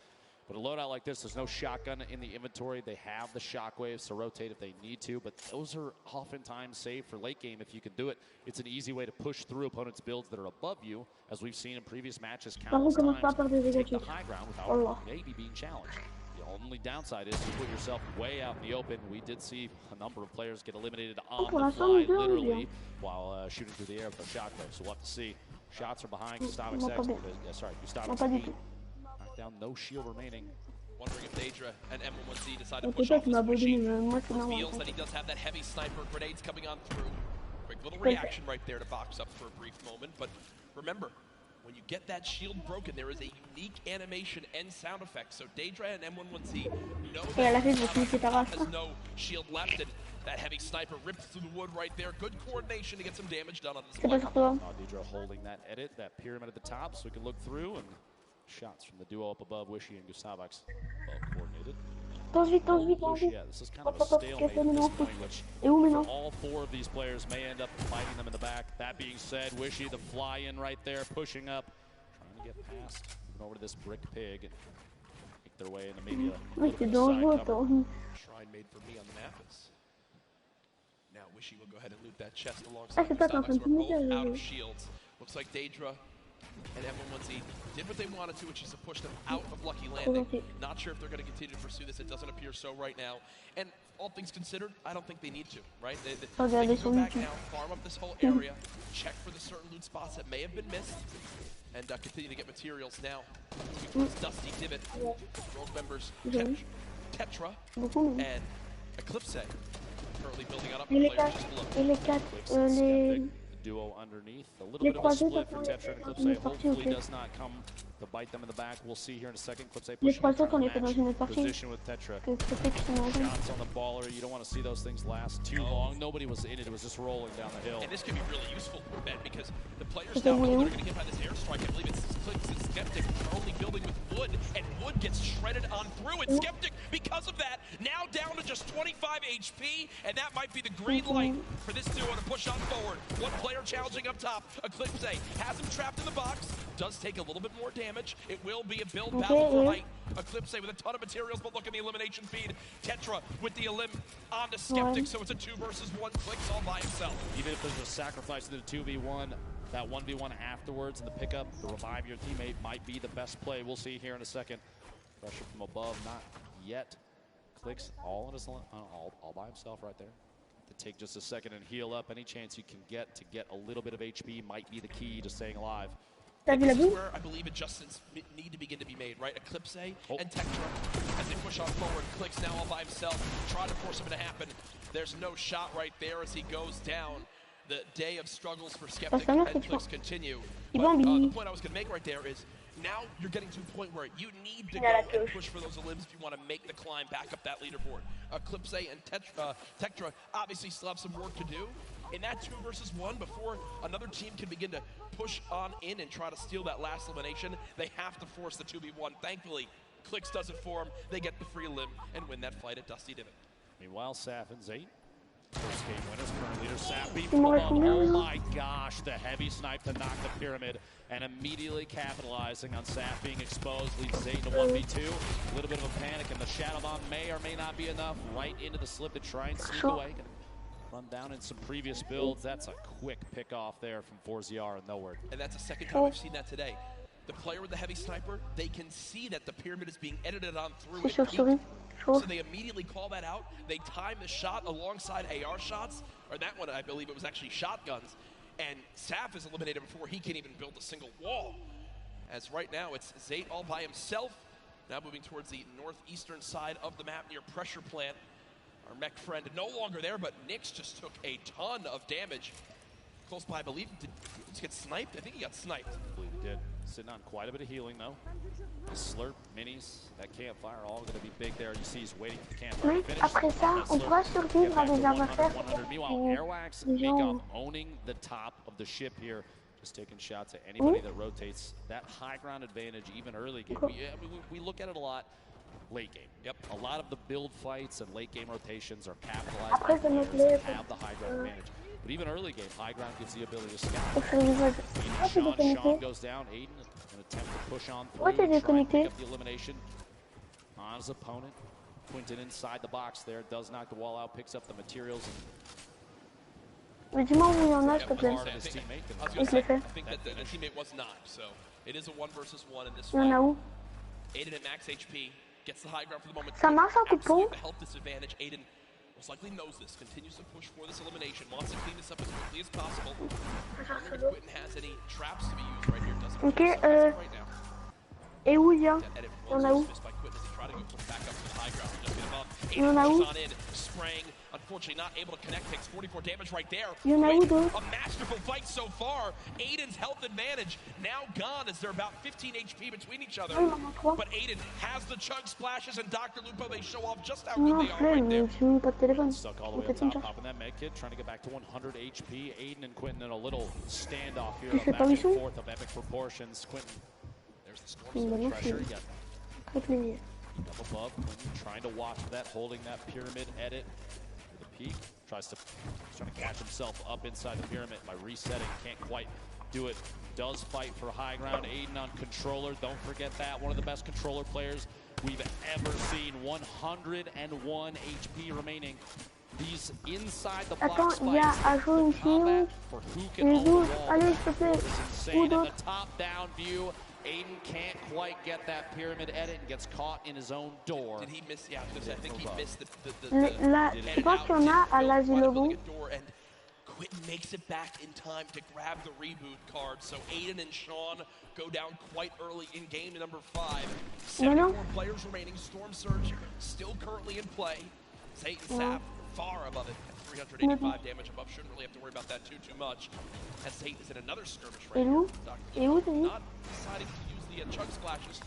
But a loadout like this, there's no shotgun in the inventory. They have the shockwaves to rotate if they need to, but those are oftentimes saved for late game if you can do it. It's an easy way to push through opponents' builds that are above you, as we've seen in previous matches countless times. Take the high ground without maybe being challenged. The only downside is you put yourself way out in the open. We did see a number of players get eliminated on the fly, literally, while shooting through the air with a shotgun. So we'll have to see Shots are behind Gustavix X. Sorry, Gustavix 8. Knockdown, no shield remaining. Wondering if Daedra and M11Z decide to push off this machine. Reveals that he does have that heavy sniper, grenades coming on through. Quick little reaction right there to box up for a brief moment. But remember, when you get that shield broken, there is a unique animation and sound effect. So Daedra and M11Z know that has no shield left, and that heavy sniper rips through the wood right there. Good coordination to get some damage done on this play. Daedra holding that edit, that pyramid at the top, so we can look through, and shots from the duo up above, Wishy and Gustavix, well coordinated. Yeah, this is kind of a stalemate at this point, which for all four of these players may end up fighting them in the back. That being said, Wishy, the fly-in right there, pushing up, trying to get past, moving over to this brick pig, and make their way into maybe a little bit of side cover. Shrine made for me on the map is. Now Wishy will go ahead and loot that chest alongside Gustavix. We're both out of shields. Looks like Daedra and M11Z did what they wanted to, which is to push them out of Lucky Landing. Not sure if they're going to continue to pursue this. It doesn't appear so right now. And all things considered, I don't think they need to, right? They can go back now, farm up this whole area, check for the certain loot spots that may have been missed, and continue to get materials now. Dusty Divot, Rogue members Tetra and Eclipse currently building out up the players just below. Duo underneath. A little bit of a split for Tetra and Eclipse. Hopefully does not come to bite them in the back. We'll see here in a second. Eclipse pushing position with Tetra. Shots on the baller. You don't want to see those things last too long. Nobody was in it. It was just rolling down the hill. And this could be really useful, Ben, because the players now know they're going to get hit by this airstrike. I believe it's Clicks and Skeptic are only building with wood, and wood gets shredded on through. And Skeptic, because of that, now down to just 25 HP, and that might be the green light for this duo to push on forward. One player challenging up top. Eclipse has him trapped in the box. Does take a little bit more damage. It will be a build battle for height. Eclipse with a ton of materials, but look at the elimination feed. Tetra with the elim onto Skeptic, so it's a 2 versus 1. Clicks all by himself. Even if there's a sacrifice to the 2v1, that 1v1 afterwards and the pickup, the revive your teammate might be the best play. We'll see here in a second. Pressure from above, not yet. Clicks all by himself right there. To take just a second and heal up. Any chance you can get to get a little bit of HP might be the key to staying alive. This is where I believe adjustments need to begin to be made, right? Eclipse and Tetra, as they push on forward. Clicks now all by himself, trying to force him to happen. There's no shot right there as he goes down. The day of struggles for Skeptic and Clicks continue. But the point I was going to make right there is, now you're getting to a point where you need to go and push for those elims if you want to make the climb back up that leaderboard. Eclipse and Tetra obviously still have some work to do. In that 2 versus 1, before another team can begin to push on in and try to steal that last elimination, they have to force the 2v1. Thankfully, Clicks does it for them. They get the free limb and win that fight at Dusty Divot. Meanwhile, Saf and Zate, first game winners, current leader Saf beat from above. Oh my gosh, the heavy snipe to knock the pyramid, and immediately capitalizing on Saf being exposed, leads Zate to 1v2. A little bit of a panic, and the Shadow Bomb may or may not be enough. Right into the slip to try and sneak away. Run down in some previous builds. That's a quick pick off there from 4ZR and nowhere. And that's the second time we've seen that today. The player with the heavy sniper, they can see that the pyramid is being edited on through. So they immediately call that out. They time the shot alongside AR shots, or that one I believe it was actually shotguns. And Saf is eliminated before he can even build a single wall. As right now it's Zate all by himself. Now moving towards the northeastern side of the map near pressure plant. Our mech friend no longer there, but Nyx just took a ton of damage. Close by, I believe. Did he get sniped? I think he got sniped. I believe he did. Sitting on quite a bit of healing, though. The slurp, minis, that campfire, all going to be big there. You see he's waiting for the campfire to finish. Après ça, on pourra survivre à des adversaires. Meanwhile, Airwax Makeup owning the top of the ship here. Just taking shots at anybody that rotates. That high ground advantage, even early game. We look at it a lot. Late game. Yep. A lot of the build fights and late game rotations are capitalized by players that have the high ground advantage. But even early game, high ground gives the ability to scout. Sean goes down. Aiden, an attempt to push on through, trying to pick up the elimination on his opponent. Quinton inside the box there, does knock the wall out, picks up the materials. Mais dis-moi où il y en a, s'il te plaît. I think that the teammate was not, so it is a 1 versus 1 in this Il y en a où? Aiden at max HP. Gets the high ground for the moment. Ça marche un coup de pont? The health disadvantage. Aiden most likely knows this, continues to push for this elimination, wants to clean this up as quickly as possible. Wondering if Quentin has any traps to be used right here. Doesn't Ok, right now. et où il y a? Il y en a où? Il y en a où? Unfortunately, not able to connect, takes 44 damage right there. Il y en a où d'autres? A masterful fight so far. Aiden's health advantage now gone as they're about 15 HP between each other. But Aiden has the chug splashes, and Dr. Lupo, they show off just how good they are right there. Stuck all the way up top, popping that med kit, trying to get back to 100 HP. Aiden and Quentin in a little standoff here, a back and forth of epic proportions. Quentin, there's the storm surge pressure. Up above, Quentin trying to watch that, holding that pyramid edit. Peak trying to catch himself up inside the pyramid by resetting. Can't quite do it. Does fight for high ground. Aiden on controller. Don't forget that. One of the best controller players we've ever seen. 101 HP remaining. These inside the block Attends, il y a à jouer une film. Les autres, allez, s'il te plaît. Où d'autres? Top down view. Aiden can't quite get that pyramid edit and gets caught in his own door. Did he miss? Yeah, because I think he missed Là, je pense qu'il y en a à l'asile. Quentin makes it back in time to grab the reboot card. So Aiden and Sean go down quite early in game number 5. 74 players remaining. Storm Surge still currently in play. Zayt and Sap far above it at 385 damage above. Shouldn't really have to worry about that too much. As Zayt is in another skirmish right now. Not deciding to use the chug splashes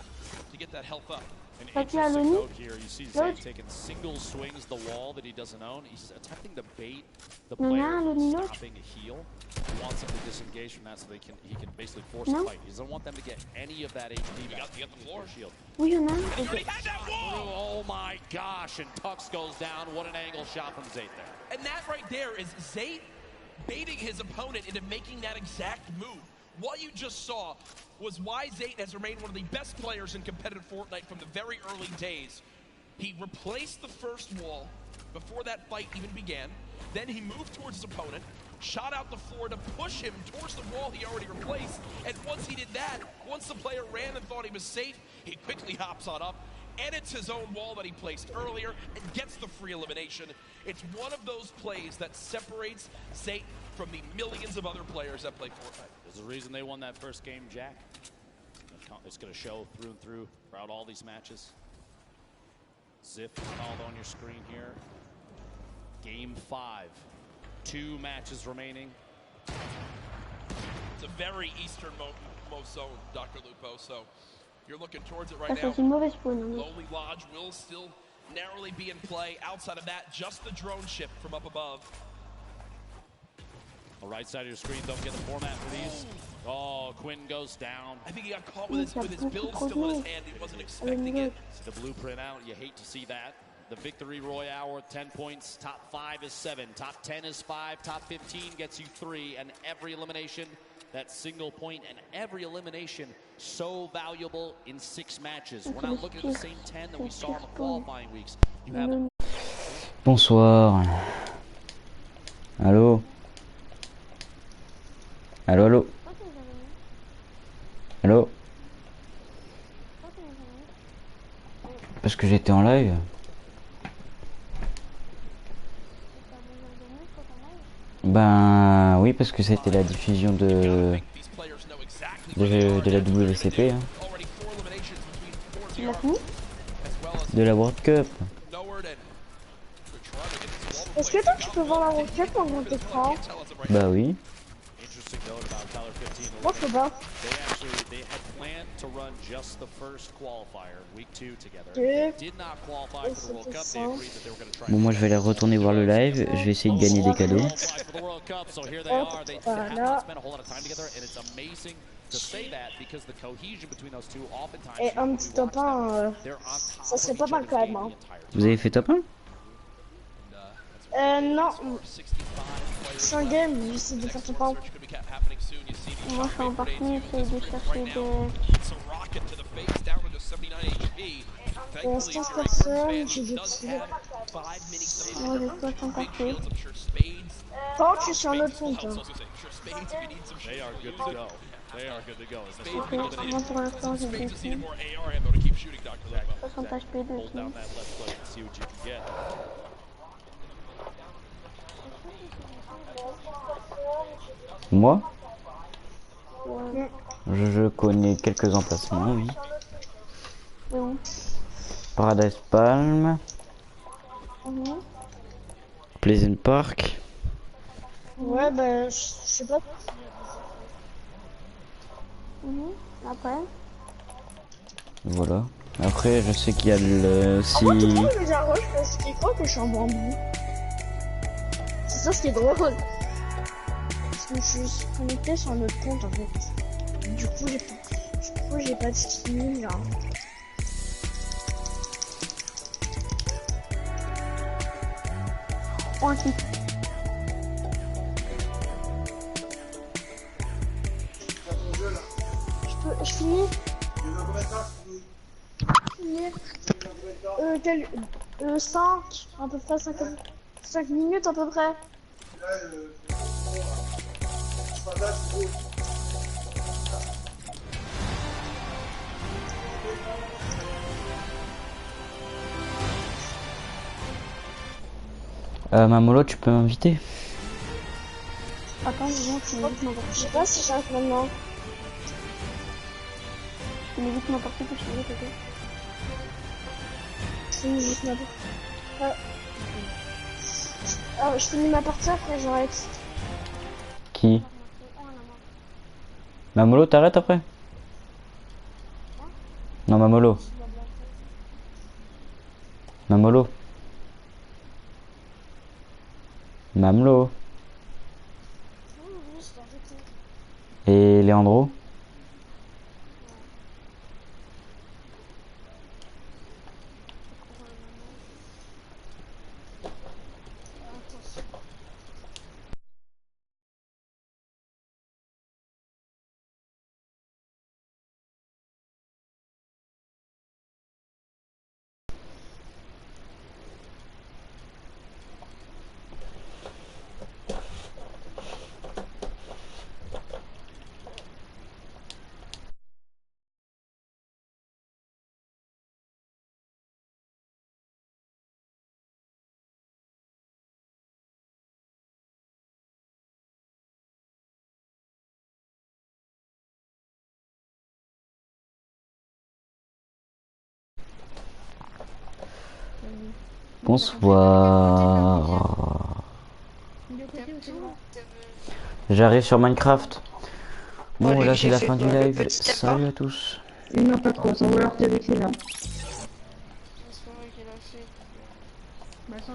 to get that health up. An interesting note here, you see Zayt taking single swings the wall that he doesn't own. He's attempting to bait the player stopping a heal. He wants him to disengage from that so he can basically force a fight. He doesn't want them to get any of that HP back. You got the floor. Shield. Oh my gosh, and Tux goes down. What an angle shot from Zayt there. And that right there is Zayt baiting his opponent into making that exact move. What you just saw was why Zayt has remained one of the best players in competitive Fortnite from the very early days. He replaced the first wall before that fight even began. Then he moved towards his opponent, shot out the floor to push him towards the wall he already replaced. And once he did that, once the player ran and thought he was safe, he quickly hops on up, edits his own wall that he placed earlier, and gets the free elimination. It's one of those plays that separates Zayt from the millions of other players that play Fortnite. There's a reason they won that first game, Jack. It's going to show through and through throughout all these matches. Ziff called on your screen here. Game 5. 2 matches remaining. It's a very easternmost zone, Dr. Lupo, so you're looking towards it right now. Lonely Lodge will still narrowly be in play. Outside of that, just the drone ship from up above. The right side of your screen, don't get the format for these. Oh, Quinn goes down. I think he got caught with his build still in his hand. He wasn't expecting it. See the blueprint out. You hate to see that. The victory royale with 10 points. Top 5 is 7. Top 10 is 5. Top 15 gets you 3. And every elimination, that single point, and every elimination so valuable in 6 matches. We're not looking at the same 10 that we saw in the qualifying weeks. You have them. Bonsoir. Allô? Allô, allô? Allô? Parce que j'étais en live. Ben oui, parce que c'était la diffusion de la WCP, hein. De la World Cup. Est-ce que toi tu peux voir la World Cup en grand écran? Bah oui. Moi je peux pas. Bon, moi je vais aller retourner voir le live, je vais essayer de gagner des cadeaux. Voilà. Et un petit top 1, ça serait pas mal quand même. Hein. Vous avez fait top 1? Non. 5 games, j'essaie de faire top 1. Moi je suis en partie, j'essaie de chercher des... 15 personnes, j'ai des petits... Moi j'ai 60 parties. Quand je suis sur l'autre compte. Moi pour l'instant j'ai des filles. 60 HP dessus. Moi? Ouais. Je connais quelques emplacements, oui. Et où? Paradise Palm. Pleasant Park. Ouais, bah, je sais pas. Après? Voilà. Après, je sais qu'il y a le... Si... En fait, tout le monde me dit un rush parce qu'il croit que je suis en bambou. C'est ça ce qui est drôle. Parce que je suis connecté sur un autre compte en fait. Du coup, j'ai pas de skin, genre. Oh, un truc. Je finis. Quel 5 à peu près 5 minutes à peu près. Mamolo, tu peux m'inviter? Attends, je sais pas si j'arrive maintenant. Tu m'évites n'importe quoi, je t'invite, ok? Je finis juste ma partie. Alors, je finis ma partie après j'arrête. Qui? Mamolo, t'arrêtes après? Non, Mamolo. Mamolo. Mamlo. Et Leandro? Bonsoir. J'arrive sur Minecraft. Bon, là c'est la fin du live. Salut à tous. Non, pas trop, ça va leur laisser là. C'est pas moi qui l'ai fait. Bah, ça va.